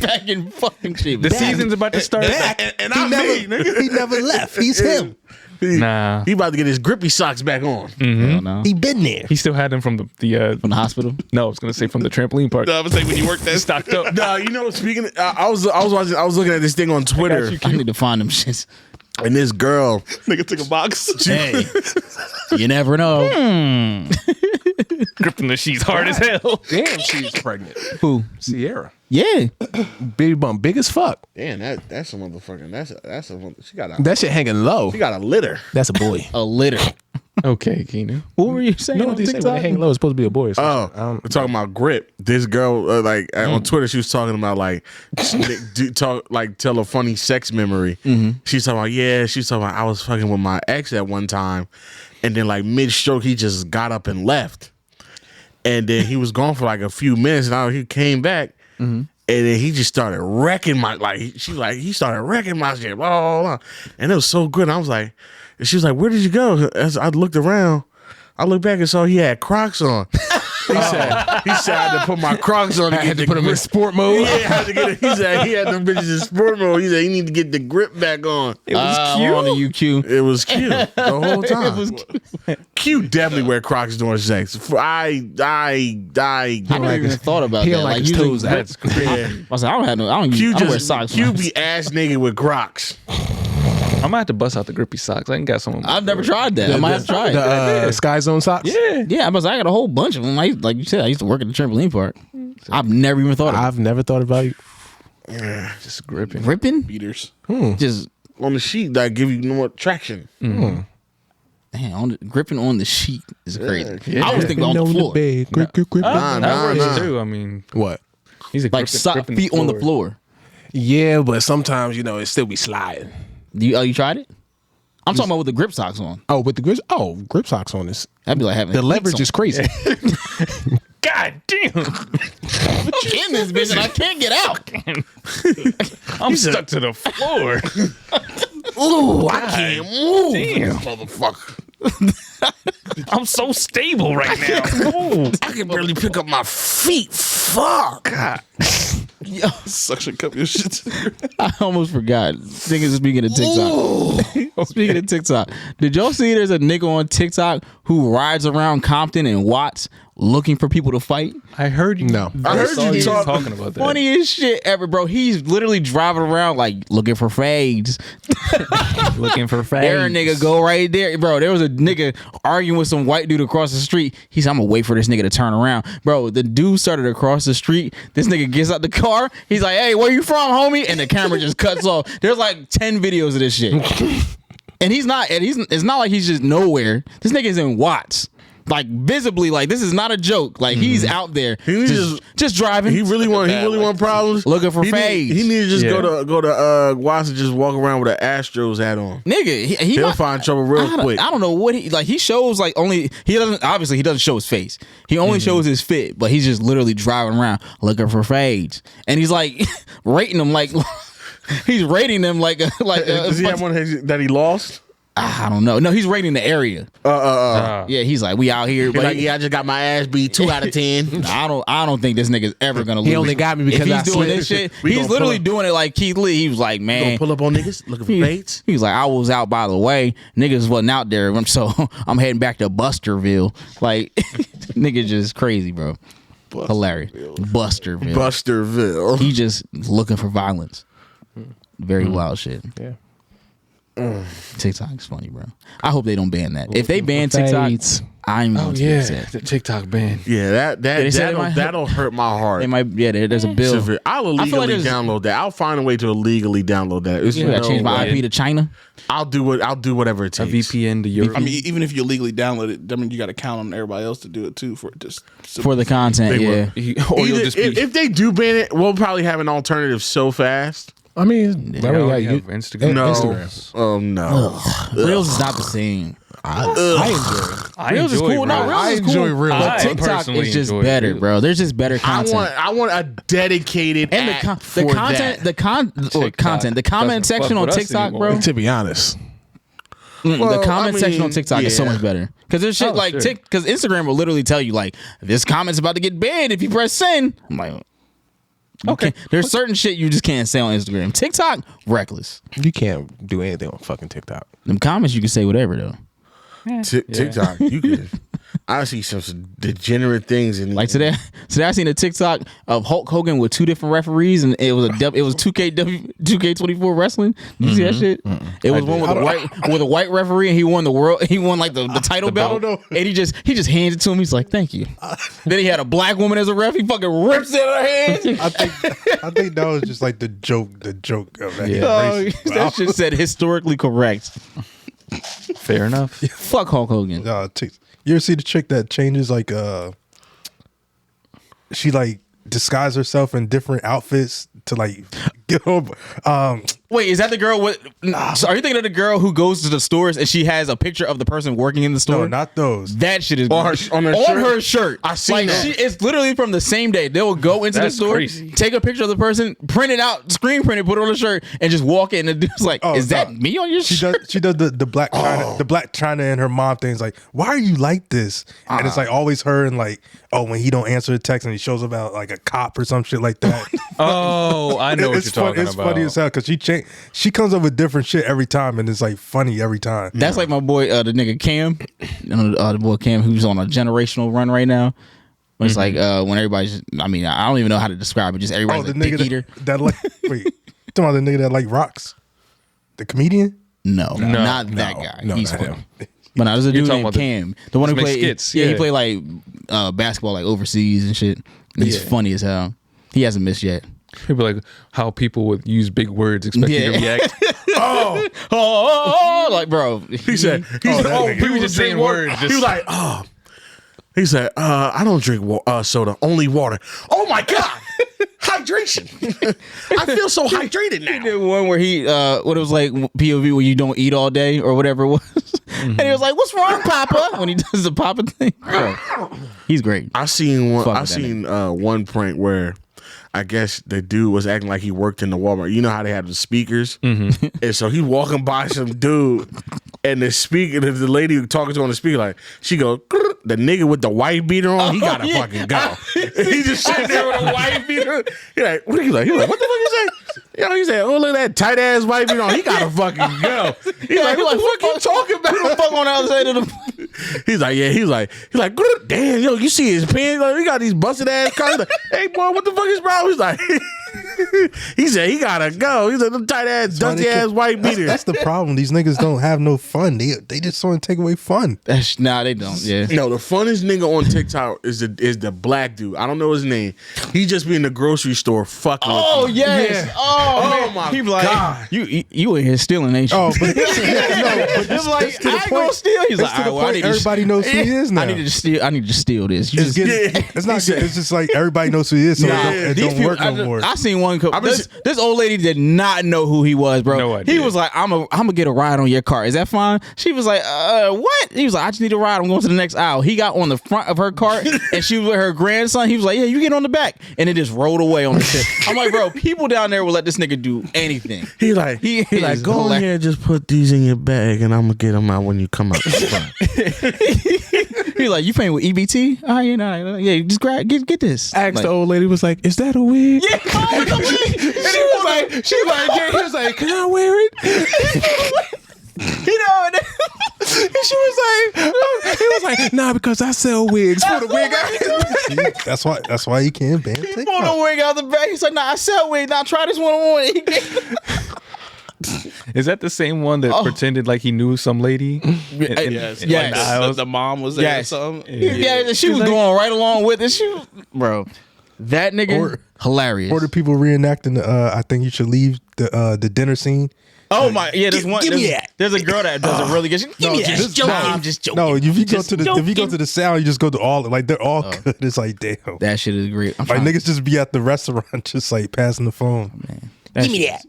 Speaker 4: Back in fucking shape.
Speaker 2: the season's about to start.
Speaker 1: And I'm me, nigga.
Speaker 5: He never left. He's him.
Speaker 2: Nah,
Speaker 1: He about to get his grippy socks back on.
Speaker 4: Hell no.
Speaker 5: He been there.
Speaker 2: he still had them from the
Speaker 4: From the hospital.
Speaker 2: no, I was gonna say from the trampoline park.
Speaker 6: I was like, when you work that
Speaker 2: Stocked up.
Speaker 1: Nah, you know, speaking of, I was looking at this thing on Twitter,
Speaker 4: I need to find them shits.
Speaker 1: and this girl,
Speaker 6: nigga took a box.
Speaker 4: Hey, you never know.
Speaker 2: Gripping the sheets hard as hell.
Speaker 3: Damn, she's pregnant.
Speaker 4: Who?
Speaker 3: Sierra.
Speaker 4: Yeah.
Speaker 3: Baby bump, big as fuck.
Speaker 1: damn, that's a motherfucking that's a she got
Speaker 3: That shit hanging low.
Speaker 1: a litter.
Speaker 3: That's a boy.
Speaker 4: A litter.
Speaker 2: Okay, Keenan.
Speaker 4: What were you saying?
Speaker 3: No,
Speaker 4: on
Speaker 3: they say when
Speaker 4: TikTok?
Speaker 3: they hang low, it's supposed to be a boy. Or something.
Speaker 1: Oh, we're talking about grip. This girl, on Twitter, she was talking about tell a funny sex memory. She's talking about she's talking about I was fucking with my ex at one time, and then like mid stroke he just got up and left, and then he was gone for like a few minutes, and he came back, and then he just started wrecking he started wrecking my shit, blah, blah, blah. And it was so good. And I was like, and she was like, where did you go? As I looked around. I looked back and saw he had Crocs on. He said I had to put my Crocs on.
Speaker 3: I had to put him in sport mode.
Speaker 1: Yeah, I had to get it. He said he had them bitches in sport mode. He said he need to get the grip back on.
Speaker 2: It was
Speaker 4: I'm on the UQ.
Speaker 1: It was cute the whole time. Q definitely wear Crocs during sex.
Speaker 4: I never even thought about
Speaker 3: He
Speaker 4: that.
Speaker 3: don't like his
Speaker 4: using
Speaker 3: toes.
Speaker 4: grip-
Speaker 3: That's crazy.
Speaker 1: Yeah.
Speaker 4: I said, I don't
Speaker 1: Q
Speaker 4: wear
Speaker 1: just
Speaker 4: socks.
Speaker 1: Q
Speaker 4: man.
Speaker 1: be ass nigga with Crocs.
Speaker 2: I'm gonna have to bust out the grippy socks. I ain't got some of them.
Speaker 4: I've never tried that. I might have to try it.
Speaker 3: The Sky Zone socks.
Speaker 2: Yeah.
Speaker 4: Yeah, I got a whole bunch of them. Like you said, I used to work at the trampoline park. I've never even thought of
Speaker 3: I've never thought about it.
Speaker 2: Just gripping.
Speaker 4: ripping.
Speaker 6: Beaters.
Speaker 4: Just
Speaker 1: On the sheet that give you more traction.
Speaker 4: gripping on the sheet is crazy.
Speaker 2: Yeah.
Speaker 4: I was thinking on the floor,
Speaker 3: bed. Grip, grip, grip.
Speaker 2: That works
Speaker 1: nah.
Speaker 2: too. I mean,
Speaker 3: What?
Speaker 2: he's a
Speaker 4: like feet on the floor.
Speaker 3: Yeah, but sometimes it still be sliding.
Speaker 4: You tried it? I'm talking about with the grip socks on.
Speaker 3: Oh, with the grips. Oh, grip socks on this.
Speaker 4: That'd be like having
Speaker 3: The leverage is crazy.
Speaker 2: God damn!
Speaker 4: in this bitch and I can't get out.
Speaker 2: I'm stuck to the floor.
Speaker 1: Ooh, I can't move.
Speaker 2: Damn.
Speaker 1: Motherfucker.
Speaker 2: I'm so stable right now. Ooh.
Speaker 1: I can barely pick up my feet. Fuck. God.
Speaker 6: Suction cup your shit.
Speaker 4: I almost forgot. Niggas speaking of TikTok. Speaking of TikTok, did y'all see there's a nigga on TikTok who rides around Compton and Watts looking for people to fight?
Speaker 2: I heard you.
Speaker 3: No.
Speaker 1: I heard you
Speaker 2: talking about that.
Speaker 4: Funniest shit ever, bro. He's literally driving around like looking for fades.
Speaker 2: Looking for facts.
Speaker 4: There a nigga go right there. Bro, there was a nigga arguing with some white dude across the street. He said, I'm gonna wait for this nigga to turn around. Bro, the dude started across the street. This nigga gets out the car. He's like, hey, where you from, homie? And the camera just cuts off. There's like 10 videos of this shit. And it's not like he's just nowhere. This nigga's in Watts. Like visibly, like this is not a joke. Like he's out there
Speaker 1: He
Speaker 4: just driving.
Speaker 1: He really want problems.
Speaker 4: Looking for
Speaker 1: he
Speaker 4: fades.
Speaker 1: He need to just
Speaker 2: Yeah.
Speaker 1: go to Watts and just walk around with an Astros hat on.
Speaker 4: Nigga,
Speaker 1: He'll find trouble real quick.
Speaker 4: I don't know what he shows like only he doesn't show his face. He only shows his fit, but he's just literally driving around looking for fades, and he's like rating them like he's rating them like
Speaker 1: Does he have one that he lost?
Speaker 4: I don't know. No, he's rating the area. Yeah, he's like we out here,
Speaker 1: He's
Speaker 4: but
Speaker 1: like, yeah, I just got my ass beat 2 out of 10.
Speaker 4: I don't think this nigga's ever gonna lose.
Speaker 3: He only got me because
Speaker 4: if he's
Speaker 3: I
Speaker 4: doing
Speaker 3: slid.
Speaker 4: this shit.
Speaker 1: We
Speaker 4: He's
Speaker 1: gonna
Speaker 4: literally
Speaker 1: pull up.
Speaker 4: doing it like Keith Lee. He was like,
Speaker 1: Gonna
Speaker 4: man.
Speaker 1: pull up on niggas looking for fades.
Speaker 4: He was like, I was out by the way. Niggas wasn't out there, so I'm heading back to Busterville. Like, nigga just crazy, bro. Hilarious. Busterville.
Speaker 1: Busterville.
Speaker 4: He just looking for violence. Very wild shit.
Speaker 3: Yeah.
Speaker 4: TikTok's funny, bro. I hope they don't ban that. If they ban TikTok,
Speaker 3: Fades.
Speaker 4: I'm going to be
Speaker 2: Yeah,
Speaker 4: upset.
Speaker 2: the TikTok ban.
Speaker 1: Yeah,
Speaker 4: they said it might
Speaker 1: that'll hurt my heart.
Speaker 4: They might, there's a bill.
Speaker 1: Severe. I'll
Speaker 4: I feel like
Speaker 1: illegally
Speaker 4: there's-
Speaker 1: download that. I'll find a way to illegally download that. It's
Speaker 4: I gotta change my
Speaker 1: way.
Speaker 4: IP to China.
Speaker 1: I'll do whatever it
Speaker 2: A
Speaker 1: takes.
Speaker 2: VPN to Europe.
Speaker 6: I mean, even if you legally download it, I mean, you got to count on everybody else to do it too for it just
Speaker 4: For the content,
Speaker 1: They will.
Speaker 4: yeah.
Speaker 2: Or you'll
Speaker 1: Either-
Speaker 2: just be.
Speaker 1: if they do ban it, we'll probably have an alternative so fast.
Speaker 3: I mean,
Speaker 2: They already have Instagram.
Speaker 1: No.
Speaker 3: Instagram.
Speaker 1: Oh no.
Speaker 4: Reels is not the same.
Speaker 3: I enjoy it.
Speaker 2: I
Speaker 4: Reels is
Speaker 2: enjoy
Speaker 4: cool. No,
Speaker 2: Reels.
Speaker 4: Reels
Speaker 3: I
Speaker 4: is
Speaker 3: enjoy
Speaker 4: cool.
Speaker 3: Reels.
Speaker 4: But
Speaker 2: I
Speaker 4: TikTok
Speaker 2: personally
Speaker 4: is just
Speaker 2: enjoy
Speaker 4: better,
Speaker 2: Reels.
Speaker 4: bro. There's just better
Speaker 1: I
Speaker 4: content.
Speaker 1: want a dedicated
Speaker 4: and
Speaker 1: app
Speaker 4: the
Speaker 1: for
Speaker 4: content,
Speaker 1: that.
Speaker 4: the comment
Speaker 2: doesn't
Speaker 4: section
Speaker 2: fuck
Speaker 4: on
Speaker 2: with us
Speaker 4: TikTok,
Speaker 2: anymore.
Speaker 4: bro.
Speaker 3: To be honest,
Speaker 4: The
Speaker 1: Well,
Speaker 4: comment
Speaker 1: I
Speaker 4: section on
Speaker 1: mean,
Speaker 4: TikTok is so
Speaker 1: yeah.
Speaker 4: much better because there's shit
Speaker 2: Oh,
Speaker 4: like
Speaker 2: sure.
Speaker 4: because Instagram will literally tell you like this comment's about to get banned if you press send. I'm like, okay. There's certain shit you just can't say on Instagram. TikTok, reckless.
Speaker 3: you can't do anything on fucking TikTok.
Speaker 4: Them comments you can say whatever though.
Speaker 1: TikTok, you could. I see some degenerate things in
Speaker 4: Like today I seen a TikTok of Hulk Hogan with two different referees, and it was 2K24 wrestling. Did you see that shit? It was one with a white referee, and he won the world. He won like the title belt, and he just hands it to him. He's like, "Thank you." Then he had a black woman as a ref. He fucking rips it out of her hands.
Speaker 5: I think that was just like the joke of that.
Speaker 4: Oh,
Speaker 5: racist.
Speaker 4: that shit said historically correct.
Speaker 2: Fair enough.
Speaker 4: Fuck Hulk Hogan.
Speaker 5: You ever see the chick that changes like she like disguise herself in different outfits to like get over
Speaker 4: Wait, is that the girl with? So are you thinking of the girl who goes to the stores and she has a picture of the person working in the store?
Speaker 5: no, not those.
Speaker 4: That shit is
Speaker 1: On her shirt?
Speaker 4: I
Speaker 1: seen that.
Speaker 4: It's literally from the same day. They will go into
Speaker 2: That's
Speaker 4: the store,
Speaker 2: crazy.
Speaker 4: take a picture of the person, print it out, screen print it, put it on the shirt, and just walk in. And the dude's like, "Is that me on your shirt?"
Speaker 5: She does the black China, the black China and her mom things like, why are you like this? And it's like always her and like, oh, when he don't answer the text and he shows up out like a cop or some shit like that.
Speaker 2: Oh, I know what you're talking
Speaker 5: It's
Speaker 2: about.
Speaker 5: funny as hell because she comes up with different shit every time and it's like funny every time.
Speaker 4: That's like my boy, the nigga Cam, the boy Cam, who's on a generational run right now. When it's like when everybody's, I mean, I don't even know how to describe it. Just everybody's
Speaker 5: the
Speaker 4: a pick
Speaker 5: nigga
Speaker 4: eater.
Speaker 5: that like wait, you talking about the nigga that like rocks, the comedian?
Speaker 4: No, not that guy.
Speaker 5: No,
Speaker 4: He's
Speaker 5: not
Speaker 4: funny.
Speaker 5: him.
Speaker 4: But no, there's a dude
Speaker 2: talking
Speaker 4: named
Speaker 2: about
Speaker 4: Cam, the one who
Speaker 2: make
Speaker 4: played
Speaker 2: skits,
Speaker 4: Yeah, he
Speaker 2: yeah.
Speaker 4: played like basketball like overseas and shit. And he's funny as hell. He hasn't missed yet.
Speaker 2: People like how people would use big words, expect you to
Speaker 4: Yeah.
Speaker 2: react.
Speaker 4: Oh, like bro.
Speaker 1: He said,
Speaker 2: He was just saying words.
Speaker 1: He was like, oh. He said, I don't drink soda, only water. Oh my God. Hydration. I feel so hydrated
Speaker 4: He
Speaker 1: now.
Speaker 4: did one where he what it was like POV where you don't eat all day or whatever it was. And he was like, "What's wrong, Papa?" When he does the Papa thing. Bro, he's great.
Speaker 1: I seen one.
Speaker 4: Fuck
Speaker 1: I
Speaker 4: with that
Speaker 1: seen one prank where I guess the dude was acting like he worked in the Walmart. You know how they have the speakers, and so he walking by some dude, and the speaker, the lady talking to him on the speaker, like she goes, "Grr." The nigga with the white beater on, he gotta
Speaker 4: yeah.
Speaker 1: fucking go. He just sitting there with a white beater. He like, what are you like? He like, what the fuck you say? You know, he said, oh look at that tight ass white beater on. He gotta fucking go. He's like, what the fuck you talking about?
Speaker 4: Who the fuck on the other side of the
Speaker 1: He's like, yeah. He's like, "Grr, damn, yo, you see his pants? Like, he got these busted ass cars. He's like, hey, boy, what the fuck is wrong? He's like, he said he gotta go. He's like, them tight ass,
Speaker 5: why they
Speaker 1: dusty ass
Speaker 5: can't-
Speaker 1: white beater.
Speaker 5: That's the problem. These niggas don't have no fun. They just want to take away fun.
Speaker 4: Nah, they don't. Yeah.
Speaker 1: No, the funnest nigga on TikTok is the black dude. I don't know his name. He just be in the grocery store fucking.
Speaker 4: Oh
Speaker 1: with you.
Speaker 4: yes.
Speaker 1: Yeah.
Speaker 4: Oh,
Speaker 1: Oh, my
Speaker 4: he be like,
Speaker 1: God.
Speaker 4: You in here stealing, ain't you?
Speaker 5: Oh, but
Speaker 4: He's like, I ain't gonna steal. He's like,
Speaker 5: to the
Speaker 4: all right, well, I
Speaker 5: point
Speaker 4: need to
Speaker 5: everybody knows who he is now.
Speaker 4: I need to steal. I need to steal this. You
Speaker 5: It's,
Speaker 4: just
Speaker 5: it's not good. It's just like everybody knows who he is, so it
Speaker 4: these
Speaker 5: don't
Speaker 4: people,
Speaker 5: work no more.
Speaker 4: I seen one.
Speaker 1: been
Speaker 4: This old lady did not know who he was, bro.
Speaker 2: No idea.
Speaker 4: He was like, I'm gonna get a ride on your car. Is that fine? She was like, what? He was like, I just need a ride. I'm going to the next aisle. He got on the front of her car, and she was with her grandson. He was like, yeah, you get on the back, and it just rolled away on the shit. I'm like, bro, people down there will let this nigga do anything.
Speaker 1: He like,
Speaker 4: He
Speaker 1: he like,
Speaker 4: is
Speaker 1: go in
Speaker 4: hilarious.
Speaker 1: here, just put these in your bag, and I'm gonna get them out when you come out the front.
Speaker 4: He's like, you paying with EBT? Oh, yeah, just grab, get this.
Speaker 3: Asked
Speaker 4: Like,
Speaker 3: the old lady, was like, "Is that a wig?"
Speaker 4: yeah, oh, it's a wig.
Speaker 3: She was like, yeah. He was like, "Can I wear it?"
Speaker 4: You know, and
Speaker 3: She was like, "Nah, because I sell wigs." For the wig out.
Speaker 5: That's why you can't ban
Speaker 4: he pulled
Speaker 5: TikTok.
Speaker 4: the wig out the bag. He's like, nah, I sell wig. Now try this one on. He gave-
Speaker 2: Is that the same one that pretended like he knew some lady?
Speaker 6: Yes.
Speaker 4: Yes.
Speaker 6: Like the mom was there
Speaker 4: Yes.
Speaker 6: or something.
Speaker 4: Yeah, she was going right along with it. She was, bro, that nigga,
Speaker 5: Or-
Speaker 4: hilarious.
Speaker 5: Or the people reenacting the I think you should leave the dinner scene.
Speaker 4: Oh my, yeah, there's one.
Speaker 1: give me
Speaker 4: There's,
Speaker 1: that.
Speaker 4: there's a girl that does it really good. She, give me that.
Speaker 5: just-
Speaker 4: Joking.
Speaker 5: nah.
Speaker 4: I'm just joking.
Speaker 5: No, if you go
Speaker 4: Just
Speaker 5: to
Speaker 4: joking.
Speaker 5: the sound, you just go to all like they're all good. It's like damn.
Speaker 4: That shit is great. I'm
Speaker 5: Like
Speaker 4: trying-
Speaker 5: niggas just be at the restaurant just like passing the phone.
Speaker 4: Give me that.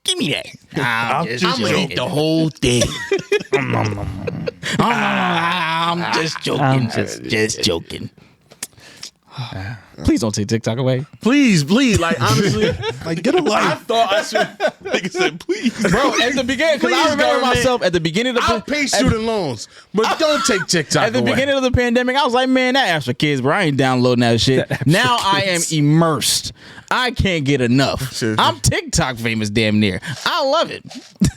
Speaker 4: Give me that. I'm
Speaker 1: gonna eat the whole thing.
Speaker 4: I'm just joking. Just joking. Please don't take TikTok away.
Speaker 1: Please, like honestly,
Speaker 5: Like, get a
Speaker 1: I
Speaker 5: life.
Speaker 1: thought I should.
Speaker 6: Nigga said, please.
Speaker 4: Bro, at the beginning, because I
Speaker 1: Please,
Speaker 4: remember
Speaker 1: government.
Speaker 4: myself at the beginning of
Speaker 1: I'll pay student loans, but don't take TikTok
Speaker 4: at the
Speaker 1: away.
Speaker 4: beginning of the pandemic, I was like, man, that app's for kids, bro. I ain't downloading that shit. Now I am immersed. I can't get enough.
Speaker 1: Shit.
Speaker 4: I'm TikTok famous damn near. I love it.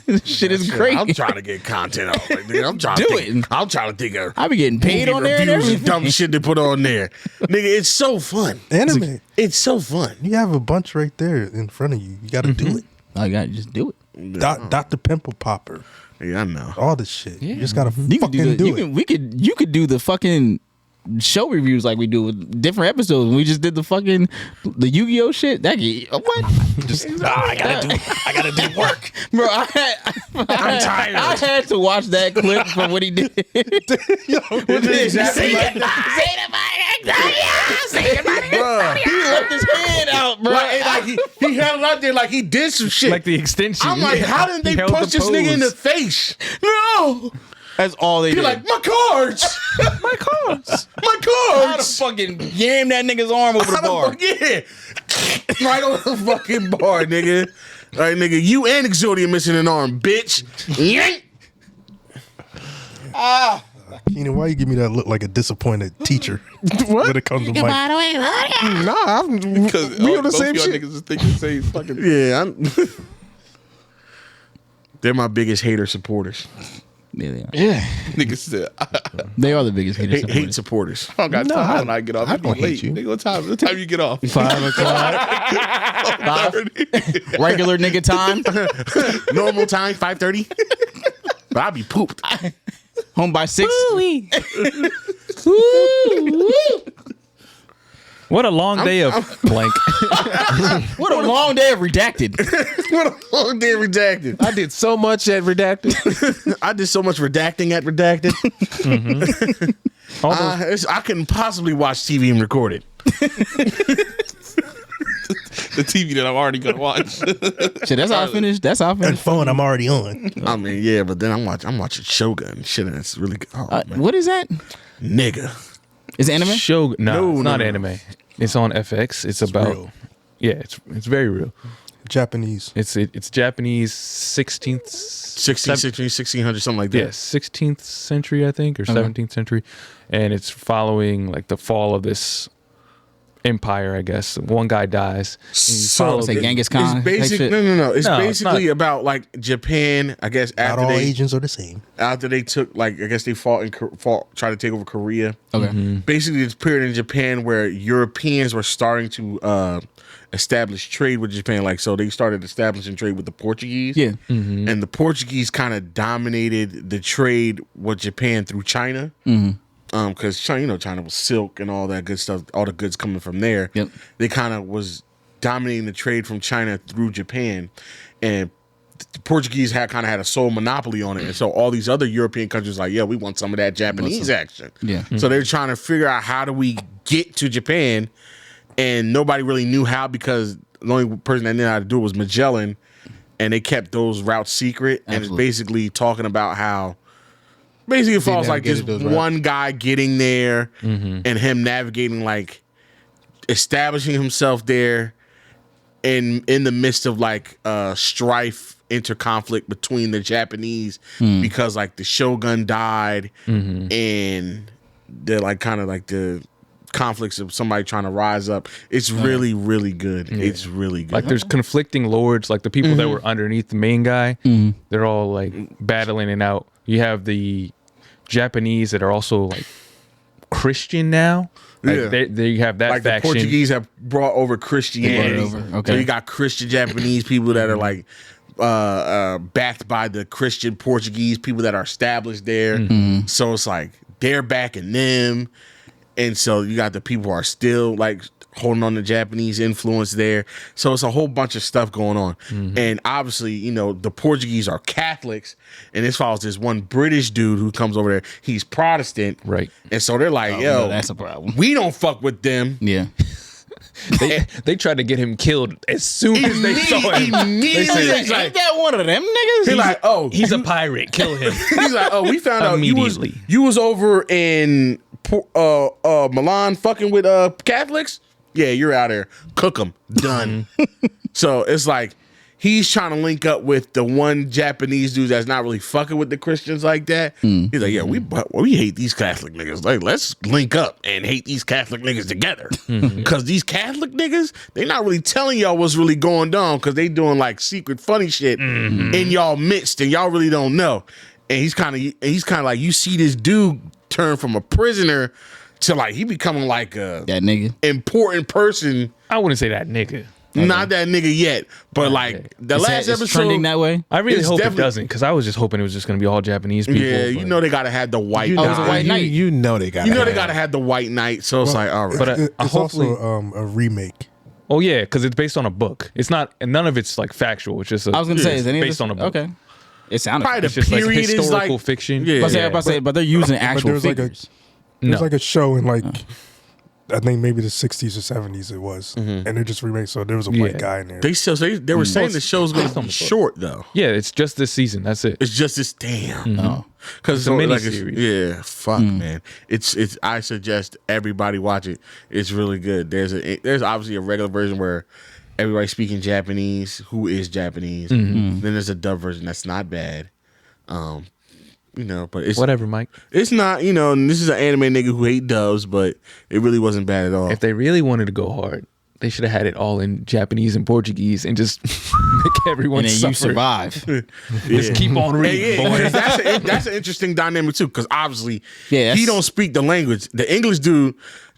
Speaker 4: This shit is great.
Speaker 1: I'm trying to get content out. Like, nigga, I'm trying
Speaker 4: Do
Speaker 1: to think,
Speaker 4: it.
Speaker 1: I'm trying to think of
Speaker 4: I be getting paid
Speaker 1: movie
Speaker 4: on there and
Speaker 1: reviews and
Speaker 4: everything.
Speaker 1: dumb shit to put on there. Nigga, it's so fun.
Speaker 5: Anime.
Speaker 1: It's so fun.
Speaker 5: You have a bunch right there in front of you. You got to do it.
Speaker 4: Oh, you gotta just do it.
Speaker 5: Dr. Pimple Popper.
Speaker 1: Yeah, I know.
Speaker 5: All this shit. You just got to
Speaker 4: You could
Speaker 5: fucking do it.
Speaker 4: You could do the fucking show reviews like we do with different episodes. When we just did the Yu-Gi-Oh shit. That what?
Speaker 1: I gotta do work.
Speaker 4: Bro,
Speaker 1: I'm tired.
Speaker 4: I had to watch that clip from what he did.
Speaker 1: It's exactly like Bruh.
Speaker 4: He left his hand out, bro.
Speaker 1: Like he held it out there like he did some shit.
Speaker 2: Like the extension.
Speaker 1: I'm like,
Speaker 2: Yeah.
Speaker 1: how did
Speaker 2: He
Speaker 1: they
Speaker 2: held
Speaker 1: punch
Speaker 2: the
Speaker 1: this nigga in the
Speaker 2: pose.
Speaker 1: face?
Speaker 4: No. That's all they
Speaker 1: Be
Speaker 4: did.
Speaker 1: like, my cards, my cards, my
Speaker 4: I'd have
Speaker 1: cards.
Speaker 4: fucking yam that nigga's arm over the
Speaker 1: How the
Speaker 4: bar.
Speaker 1: fuck- Yeah, right on the fucking bar, nigga. All right, nigga, you and Exodia missing an arm, bitch. Yank.
Speaker 5: Keenan, why you give me that look like a disappointed teacher? When it comes to Mike.
Speaker 3: Nah,
Speaker 6: Because
Speaker 3: we on the
Speaker 6: both
Speaker 3: same
Speaker 6: y'all
Speaker 3: shit.
Speaker 6: niggas is thinking the same fucking.
Speaker 1: Yeah, they're my biggest hater supporters.
Speaker 4: Yeah, they are.
Speaker 3: Yeah.
Speaker 6: Niggas said,
Speaker 4: They are the biggest haters.
Speaker 1: Hate supporters.
Speaker 6: I don't got
Speaker 3: No,
Speaker 6: time
Speaker 3: I-
Speaker 6: when I get off.
Speaker 3: I
Speaker 6: It be
Speaker 3: don't hate
Speaker 6: late.
Speaker 3: you.
Speaker 6: Nigga, what time you get off?
Speaker 2: 5 o'clock.
Speaker 4: Regular nigga time.
Speaker 1: Normal time, 5:30. But I'll be pooped.
Speaker 4: Home by 6.
Speaker 2: What a long day of blank.
Speaker 4: What a long day of redacted.
Speaker 1: What a long day redacted.
Speaker 3: I did so much at Redacted.
Speaker 1: I did so much redacting at redacted.
Speaker 2: All those-
Speaker 1: I couldn't possibly watch TV and record it.
Speaker 6: The TV that I'm already gonna watch.
Speaker 4: Shit, that's how I finished. That's how I
Speaker 5: And
Speaker 4: finished.
Speaker 5: phone, I'm already on.
Speaker 1: I mean, yeah, but then I'm watching Shogun. Shit, and it's really good. Oh, man.
Speaker 4: What is that?
Speaker 1: Nigga.
Speaker 4: Is it anime?
Speaker 2: Shogun. No, it's not
Speaker 1: no.
Speaker 2: anime. It's on FX. It's about.
Speaker 5: real.
Speaker 2: Yeah, it's very real.
Speaker 5: Japanese.
Speaker 2: It's Japanese 16th,
Speaker 1: 1600, something like that.
Speaker 2: yeah, 16th century, I think, or 17th century, and it's following like the fall of this empire. I guess one guy dies. and you
Speaker 1: So-
Speaker 2: follow
Speaker 4: Say
Speaker 2: the-
Speaker 4: Genghis Khan.
Speaker 1: It's basic.
Speaker 4: type shit.
Speaker 1: No. It's
Speaker 2: No, it's
Speaker 1: basically
Speaker 2: not.
Speaker 1: about like Japan. I guess
Speaker 5: Not
Speaker 1: after
Speaker 5: all
Speaker 1: they
Speaker 5: Asians are the same.
Speaker 1: took like I guess they tried to take over Korea.
Speaker 4: Okay.
Speaker 1: Basically, it's a period in Japan where Europeans were starting to establish trade with Japan. Like so, they started establishing trade with the Portuguese.
Speaker 4: Yeah.
Speaker 1: And the Portuguese kind of dominated the trade with Japan through China. Because China, China was silk and all that good stuff, all the goods coming from there.
Speaker 4: Yep.
Speaker 1: They kind of was dominating the trade from China through Japan, and the Portuguese had a sole monopoly on it. And so all these other European countries like, yeah, we want some of that Japanese action.
Speaker 4: Yeah.
Speaker 1: So they're trying to figure out how do we get to Japan, and nobody really knew how because the only person that knew how to do it was Magellan, and they kept those routes secret. And it's
Speaker 4: Absolutely.
Speaker 1: basically talking about how basically it falls like this
Speaker 3: navigated those routes.
Speaker 1: one guy getting there and him navigating, like establishing himself there in the midst of like strife, interconflict between the Japanese because like the Shogun died and they're like kind of like the conflicts of somebody trying to rise up. It's really, really good. It's really good.
Speaker 2: Like there's conflicting lords, like the people that were underneath the main guy, they're all like battling it out. You have the Japanese that are also like Christian now. Like
Speaker 1: Yeah.
Speaker 2: they have that
Speaker 1: like
Speaker 2: faction.
Speaker 1: the Portuguese have brought over Christianity.
Speaker 4: They brought it over, okay.
Speaker 1: So you got Christian Japanese people that are like backed by the Christian Portuguese people that are established there. So it's like they're backing them. And so you got the people who are still like holding on to Japanese influence there. So it's a whole bunch of stuff going on. And obviously, the Portuguese are Catholics, and this follows this one British dude who comes over there. He's Protestant.
Speaker 2: Right.
Speaker 1: And so they're like, yo,
Speaker 4: no, that's a problem.
Speaker 1: we don't fuck with them.
Speaker 4: Yeah.
Speaker 2: They tried to get him killed as soon as they saw him. They said,
Speaker 4: Ain't that one of them niggas?
Speaker 1: He's like, oh,
Speaker 2: he's a pirate. Kill him.
Speaker 1: he's like, oh, we found out
Speaker 2: Immediately.
Speaker 1: you was over in Milan fucking with Catholics. Yeah, you're out there. Cook them. Done. So it's like he's trying to link up with the one Japanese dude that's not really fucking with the Christians like that. He's like, yeah, we hate these Catholic niggas. Like, let's link up and hate these Catholic niggas together. Because these Catholic niggas, they not really telling y'all what's really going on because they doing like secret funny shit in y'all midst and y'all really don't know. And he's kind of like, you see this dude turn from a prisoner to like he becoming like a
Speaker 4: that nigga
Speaker 1: important person.
Speaker 2: I wouldn't say that nigga.
Speaker 1: Not that nigga yet, but like the last
Speaker 4: it's
Speaker 1: episode
Speaker 4: trending that way.
Speaker 2: I really
Speaker 1: It's
Speaker 2: hope it
Speaker 1: definitely-
Speaker 2: doesn't because I was just hoping it was just going to be all Japanese people.
Speaker 1: Yeah, you
Speaker 2: but-
Speaker 1: know they gotta have the white
Speaker 3: You
Speaker 1: knight.
Speaker 3: know,
Speaker 4: was a white knight.
Speaker 3: You know they got.
Speaker 1: You know they gotta have the white knight. So it's like, all right.
Speaker 2: But
Speaker 5: It's
Speaker 2: hopefully,
Speaker 5: also a remake.
Speaker 2: oh yeah, because it's based on a book. It's not, and none of it's like factual. It's just
Speaker 4: I was gonna say, is any of
Speaker 2: based
Speaker 4: this
Speaker 2: on a book.
Speaker 4: Okay, it sounded.
Speaker 1: Probably
Speaker 2: It's
Speaker 1: the
Speaker 2: just like
Speaker 1: period is
Speaker 2: historical
Speaker 1: like
Speaker 2: fiction.
Speaker 1: Yeah.
Speaker 4: I was about to say, but they're using actual
Speaker 5: there's like a-
Speaker 4: figures.
Speaker 5: There's
Speaker 2: No.
Speaker 5: like a show in like I think maybe the 60s or 70s it was, and they're just remade. So there was a white
Speaker 2: Yeah.
Speaker 5: guy in there.
Speaker 1: they were saying the show's gonna be short though.
Speaker 2: Yeah, it's just this season. That's it.
Speaker 1: It's just this damn.
Speaker 4: Oh.
Speaker 1: Because
Speaker 2: It's a miniseries.
Speaker 1: yeah, fuck man. It's I suggest everybody watch it. It's really good. There's obviously a regular version where everybody's speaking Japanese, who is Japanese. Then there's a dub version that's not bad. But it's
Speaker 2: Whatever, Mike.
Speaker 1: It's not, and this is an anime nigga who hate dubs, but it really wasn't bad at all.
Speaker 2: If they really wanted to go hard, they should have had it all in Japanese and Portuguese and just make everyone
Speaker 4: And then
Speaker 2: suffer.
Speaker 4: you survive.
Speaker 2: Just keep on reading,
Speaker 1: Yeah,
Speaker 2: boys.
Speaker 1: that's an interesting dynamic too, because obviously
Speaker 4: Yeah,
Speaker 1: he don't speak the language. The English dude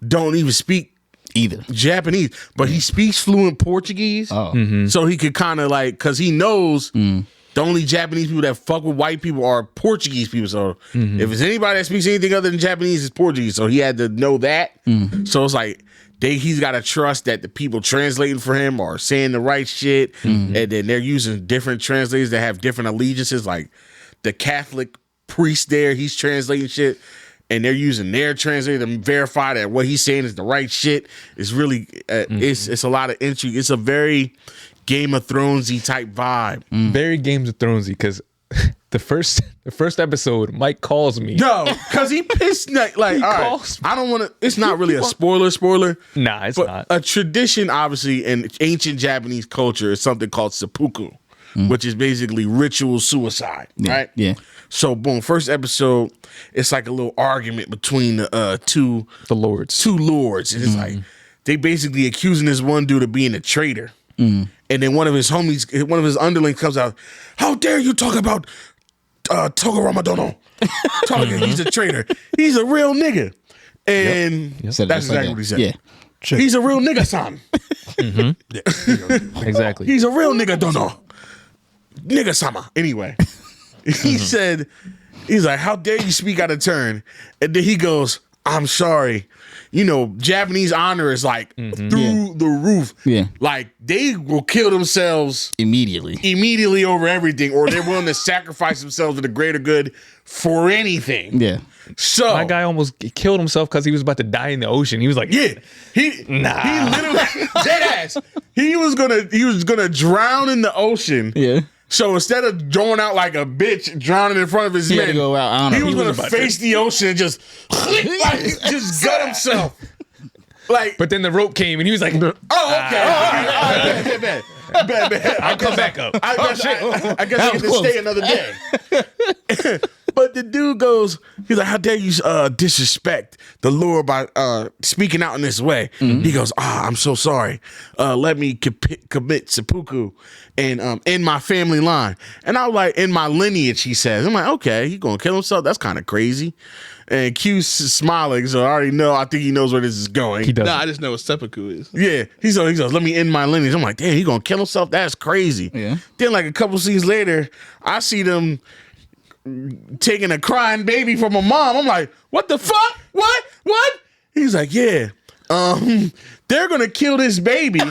Speaker 1: don't even speak
Speaker 4: Either.
Speaker 1: Japanese, but he speaks fluent Portuguese.
Speaker 4: Oh.
Speaker 1: So he could kind of like, because he knows the only Japanese people that fuck with white people are Portuguese people. So if it's anybody that speaks anything other than Japanese, it's Portuguese. So he had to know that. So it's like he's got to trust that the people translating for him are saying the right shit, and then they're using different translators that have different allegiances. Like the Catholic priest there, he's translating shit. And they're using their translator to verify that what he's saying is the right shit. It's really, it's a lot of intrigue. It's a very Game of Thrones-y type vibe.
Speaker 2: Very Games of Thronesy because the first episode, Mike calls me.
Speaker 1: No, because he pissed, like all right,
Speaker 2: calls me.
Speaker 1: I don't want to, it's not really a spoiler.
Speaker 2: Nah, it's
Speaker 1: but
Speaker 2: not.
Speaker 1: a tradition, obviously, in ancient Japanese culture is something called seppuku, which is basically ritual suicide, right?
Speaker 4: Yeah.
Speaker 1: So, boom, first episode, it's like a little argument between the two
Speaker 2: lords.
Speaker 1: lords. And it's like, they basically accusing this one dude of being a traitor. And then one of his homies, one of his underlings comes out, how dare you talk about Toga Ramadono? He's a traitor. He's a real nigga. And
Speaker 4: Said it
Speaker 1: that's
Speaker 4: just like
Speaker 1: exactly
Speaker 4: that.
Speaker 1: what he said.
Speaker 4: Yeah.
Speaker 1: He's a real nigga, son.
Speaker 2: Exactly.
Speaker 1: He's a real nigga, dono. Nigga sama. Anyway, he said, he's like, how dare you speak out of turn? And then he goes, I'm sorry. Japanese honor is like through the roof.
Speaker 4: Yeah.
Speaker 1: Like they will kill themselves
Speaker 4: Immediately.
Speaker 1: over everything, or they're willing to sacrifice themselves to the greater good for anything.
Speaker 4: Yeah.
Speaker 1: So
Speaker 2: My guy almost killed himself because he was about to die in the ocean. He was like,
Speaker 1: yeah, he literally dead ass. He was gonna drown in the ocean.
Speaker 4: Yeah.
Speaker 1: So instead of going out like a bitch, drowning in front of his
Speaker 4: He had
Speaker 1: men,
Speaker 4: to go out. I don't
Speaker 1: he
Speaker 4: know.
Speaker 1: was
Speaker 4: He
Speaker 1: gonna
Speaker 4: about
Speaker 1: face the ocean and just gut himself. Like,
Speaker 2: But then the rope came and he was like,
Speaker 1: oh, okay, all right, bad.
Speaker 2: I'll come back up.
Speaker 1: I guess I get to stay another day. But the dude goes, he's like, how dare you disrespect the Lord by speaking out in this way? He goes, I'm so sorry. Let me commit seppuku and in my family line. And I was like, in my lineage, he says. I'm like, okay, he gonna kill himself? That's kind of crazy. And Q's smiling, so I think he knows where this is going.
Speaker 2: He does.
Speaker 6: Nah, I just know what seppuku is.
Speaker 1: Yeah, he goes, let me end my lineage. I'm like, damn, he gonna kill himself? That's crazy.
Speaker 4: Yeah.
Speaker 1: Then like a couple scenes later, I see them taking a crying baby from a mom. I'm like, what the fuck? What? He's like, yeah, they're gonna kill this baby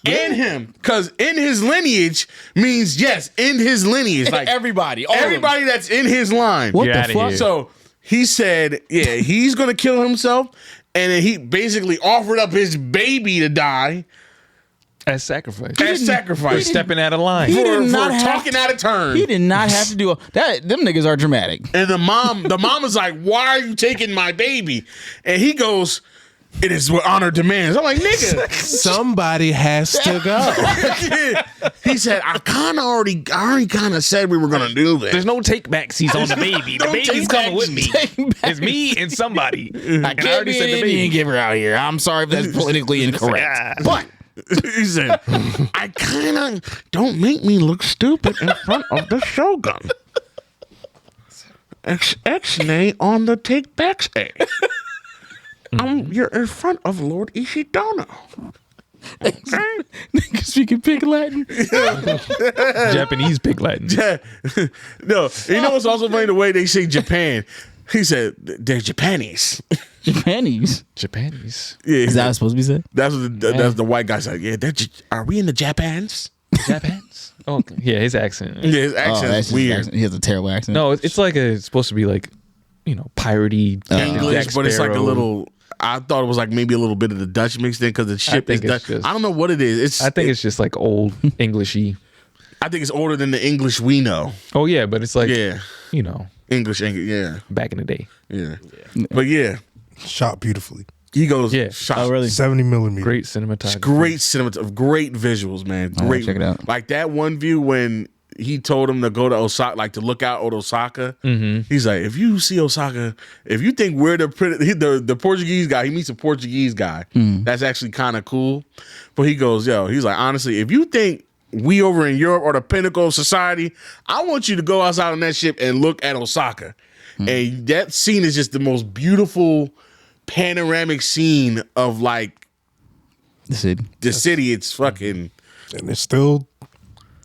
Speaker 1: and him, because in his lineage means yes, in his lineage, like
Speaker 4: Everybody. All of them.
Speaker 1: everybody that's in his line.
Speaker 4: What
Speaker 2: Get
Speaker 4: the
Speaker 2: outta
Speaker 4: fuck?
Speaker 2: here.
Speaker 1: So he said, yeah, he's gonna kill himself, And then he basically offered up his baby to die
Speaker 2: As sacrifice.
Speaker 1: as sacrifice.
Speaker 2: For stepping out of line.
Speaker 4: He
Speaker 1: for
Speaker 4: did not have
Speaker 1: talking out of turn.
Speaker 4: He did not have to do that. Them niggas are dramatic.
Speaker 1: And the mom is like, "Why are you taking my baby?" And he goes, "It is what honor demands." I'm like, "Nigga."
Speaker 3: Somebody has to go.
Speaker 1: He said, I already kind of said we were going to do this.
Speaker 2: There's no take back seats on the baby. The
Speaker 1: No
Speaker 2: baby's
Speaker 1: take
Speaker 2: coming
Speaker 1: back
Speaker 2: with me.
Speaker 1: seats.
Speaker 2: It's me and somebody.
Speaker 4: I
Speaker 2: And I
Speaker 4: can't
Speaker 2: already
Speaker 4: be
Speaker 2: said
Speaker 4: an
Speaker 2: the baby.
Speaker 4: Indian giver out here. I'm sorry if that's politically incorrect.
Speaker 1: But he said, I kind of don't make me look stupid in front of the Shogun. X-nay on the take backs A. You're in front of Lord Ishidono. Okay?
Speaker 4: Niggas speaking pig Latin.
Speaker 2: Japanese pig Latin.
Speaker 1: Yeah. No, you know what's also funny? The way they say Japan. He said, they're Japanese.
Speaker 4: Japanese.
Speaker 2: Japanese.
Speaker 1: Yeah,
Speaker 4: Is that supposed to be said?
Speaker 1: that's the white guy said. Yeah, are we in the Japans?
Speaker 2: Japans? Oh, okay. Yeah, his accent.
Speaker 1: Yeah, his accent's
Speaker 4: that's his
Speaker 1: weird.
Speaker 4: accent. He has a terrible accent.
Speaker 2: No, it's like it's supposed to be like, piratey
Speaker 1: English,
Speaker 2: Jack
Speaker 1: but it's like a
Speaker 2: Sparrow.
Speaker 1: little. I thought it was like maybe a little bit of the Dutch mixed in because the ship is
Speaker 2: think it's
Speaker 1: Dutch.
Speaker 2: just-
Speaker 1: I don't know what it is.
Speaker 2: I think it's just like old Englishy.
Speaker 1: I think it's older than the English we know.
Speaker 2: Oh yeah, but it's like
Speaker 1: Yeah, English. Yeah,
Speaker 2: back in the day.
Speaker 1: yeah. But yeah,
Speaker 5: Shot beautifully.
Speaker 1: he goes.
Speaker 2: Yeah.
Speaker 1: shot,
Speaker 4: Oh, really?
Speaker 5: 70 millimeter.
Speaker 2: Great cinematography.
Speaker 1: Great cinema, great visuals, man. Great.
Speaker 4: check it out.
Speaker 1: Like that one view when he told him to go to Osaka, like to look out at Osaka.
Speaker 2: Mm-hmm.
Speaker 1: He's like, if you see Osaka, if you think we're the Portuguese guy, he meets a Portuguese guy. That's actually kind of cool. But he goes, he's like, honestly, if you think we over in Europe are the pinnacle of society, I want you to go outside on that ship and look at Osaka. And that scene is just the most beautiful panoramic scene of like
Speaker 4: The city.
Speaker 1: the city. It's fucking.
Speaker 5: And it's still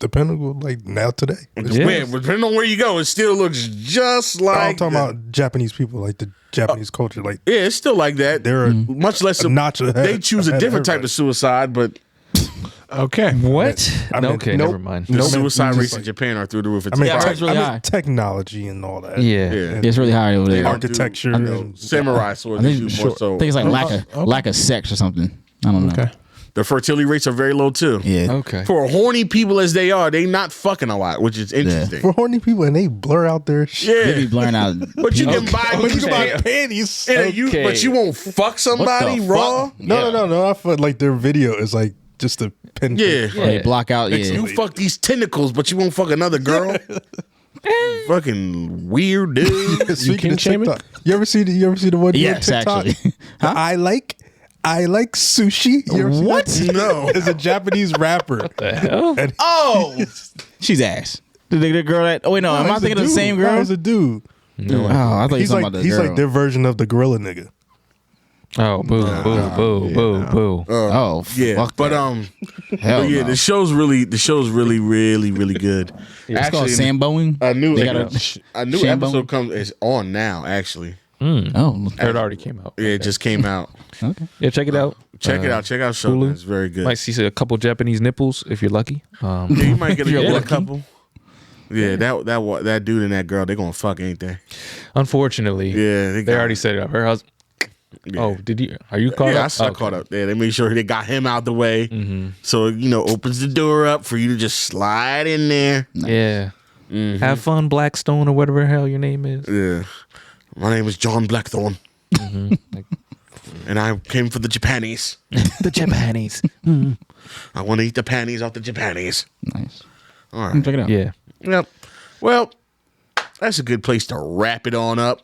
Speaker 5: the pinnacle, like now today.
Speaker 2: Yeah.
Speaker 1: Man, depending on where you go, it still looks just
Speaker 5: I'm
Speaker 1: like.
Speaker 5: talking about Japanese people, like the Japanese culture. Like
Speaker 1: Yeah, it's still like that.
Speaker 5: they're a
Speaker 1: Much less
Speaker 5: a notch ahead.
Speaker 1: they choose a
Speaker 5: ahead of
Speaker 1: different type
Speaker 5: everybody.
Speaker 1: of suicide, but
Speaker 3: Okay.
Speaker 2: What?
Speaker 5: I mean,
Speaker 2: okay,
Speaker 5: nope.
Speaker 2: never mind.
Speaker 1: the
Speaker 5: Nope.
Speaker 1: suicide
Speaker 5: Just
Speaker 1: rates in
Speaker 5: like-
Speaker 1: Japan are through the roof. It's
Speaker 5: I mean,
Speaker 4: Yeah, it's really high.
Speaker 5: technology and all that.
Speaker 2: Yeah.
Speaker 1: yeah.
Speaker 4: It's really high over there. I
Speaker 5: Architecture.
Speaker 1: I know,
Speaker 5: and-
Speaker 1: samurai swords.
Speaker 4: think
Speaker 1: They do
Speaker 4: it's
Speaker 1: more so.
Speaker 4: think it's like lack of sex or something. I don't know.
Speaker 3: Okay.
Speaker 1: The fertility rates are very low too.
Speaker 4: Yeah.
Speaker 2: Okay.
Speaker 1: For horny people as they are, they not fucking a lot, which is interesting.
Speaker 5: For horny people, and they blur out their shit.
Speaker 4: They be
Speaker 1: Yeah,
Speaker 4: blurring out.
Speaker 1: but you can buy,
Speaker 5: But you can buy
Speaker 2: Okay.
Speaker 5: panties.
Speaker 2: Okay.
Speaker 1: but you won't fuck somebody
Speaker 4: fuck?
Speaker 1: raw.
Speaker 5: No. I feel like their video is like just a pin.
Speaker 1: Yeah.
Speaker 4: They block out. Yeah.
Speaker 1: You fuck these tentacles, but you won't fuck another girl. Fucking weird dude.
Speaker 5: Speaking of
Speaker 3: kink shaming?
Speaker 5: TikTok, you ever see the one on
Speaker 4: Yes,
Speaker 5: TikTok?
Speaker 4: actually.
Speaker 5: The I like sushi. You ever see
Speaker 4: What?
Speaker 5: that?
Speaker 1: No.
Speaker 5: It's a Japanese rapper.
Speaker 2: The hell?
Speaker 5: And
Speaker 4: Oh, she's ass. The girl that. Oh wait, no. Am I
Speaker 5: he's a
Speaker 4: thinking of the
Speaker 5: dude.
Speaker 4: same
Speaker 5: No,
Speaker 4: girl?
Speaker 5: he's a dude.
Speaker 4: Oh, I thought you were
Speaker 5: He's
Speaker 4: talking
Speaker 5: like
Speaker 4: about the girl.
Speaker 5: their version of the gorilla nigga.
Speaker 2: Oh, boo, boo, boo, boo.
Speaker 4: Oh,
Speaker 1: Yeah,
Speaker 4: fuck
Speaker 1: but
Speaker 4: that.
Speaker 1: but
Speaker 4: Hell
Speaker 1: yeah,
Speaker 4: no.
Speaker 1: the show's really really good.
Speaker 4: It's called Samboing.
Speaker 1: a new
Speaker 4: They got
Speaker 1: a new
Speaker 4: Shambone?
Speaker 1: episode comes is on now. Actually,
Speaker 4: Oh,
Speaker 2: It already came out.
Speaker 1: yeah, it just came out.
Speaker 2: Yeah, check it out.
Speaker 1: Check it out. Check out Shogun.
Speaker 2: Hulu.
Speaker 1: It's very good.
Speaker 2: Might see a couple Japanese nipples if you're lucky.
Speaker 1: Yeah, you might get
Speaker 4: You're
Speaker 1: a
Speaker 4: lucky.
Speaker 1: couple. Yeah, that dude and that girl, they gonna fuck, ain't they?
Speaker 2: Unfortunately,
Speaker 1: Yeah,
Speaker 2: they
Speaker 1: got
Speaker 2: already
Speaker 1: it.
Speaker 2: set it up. Her husband. Oh, did you? Are you caught
Speaker 1: Yeah,
Speaker 2: up?
Speaker 1: I saw
Speaker 2: Okay.
Speaker 1: caught up there. They made sure they got him out the way, so opens the door up for you to just slide in there.
Speaker 2: Yeah. Have fun, Blackstone, or whatever the hell your name is.
Speaker 1: Yeah, my name is John Blackthorne, and I came for the Japanese.
Speaker 2: The Japanese.
Speaker 1: I want to eat the panties off the Japanese.
Speaker 4: nice.
Speaker 1: All right.
Speaker 4: Check it out.
Speaker 2: Yeah.
Speaker 1: Yep. Well, that's a good place to wrap it on up.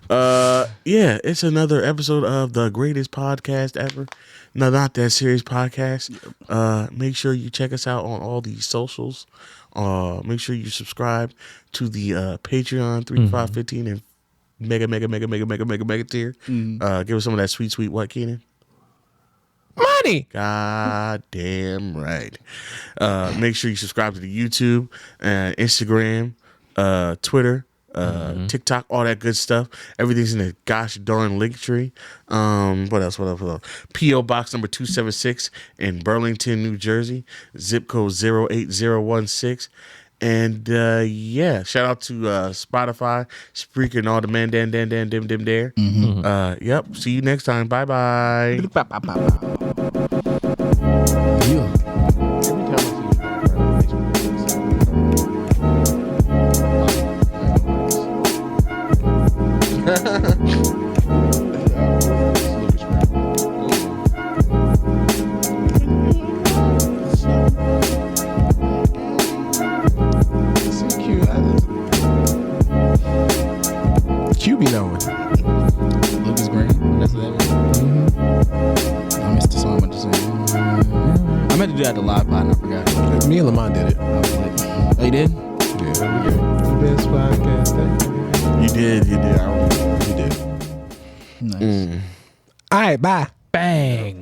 Speaker 1: Yeah, it's another episode of the greatest podcast ever. No, not that serious podcast. Make sure you check us out on all these socials. Make sure you subscribe to the Patreon 3, 5, 15 and mega tier. Give us some of that sweet what, Keenan?
Speaker 3: Money.
Speaker 1: God damn right. Make sure you subscribe to the YouTube, Instagram, Twitter, TikTok, all that good stuff. Everything's in the gosh darn link tree. What else? P.O. Box number 276 in Burlington, New Jersey. Zip code 08016. And yeah, shout out to Spotify, Spreaker, and all the man them there. Yep. See you next time. Bye bye.
Speaker 4: Yeah.
Speaker 3: Q be knowing.
Speaker 4: Lucas Green. That's that one. I missed the song. I meant to say. I meant to do that at the live pod and I forgot.
Speaker 3: Me and Lamont did it.
Speaker 4: Oh, you did?
Speaker 3: Yeah, we did. The best podcast.
Speaker 1: You did. I remember. You did.
Speaker 4: Nice.
Speaker 3: All right, bye.
Speaker 2: Bang.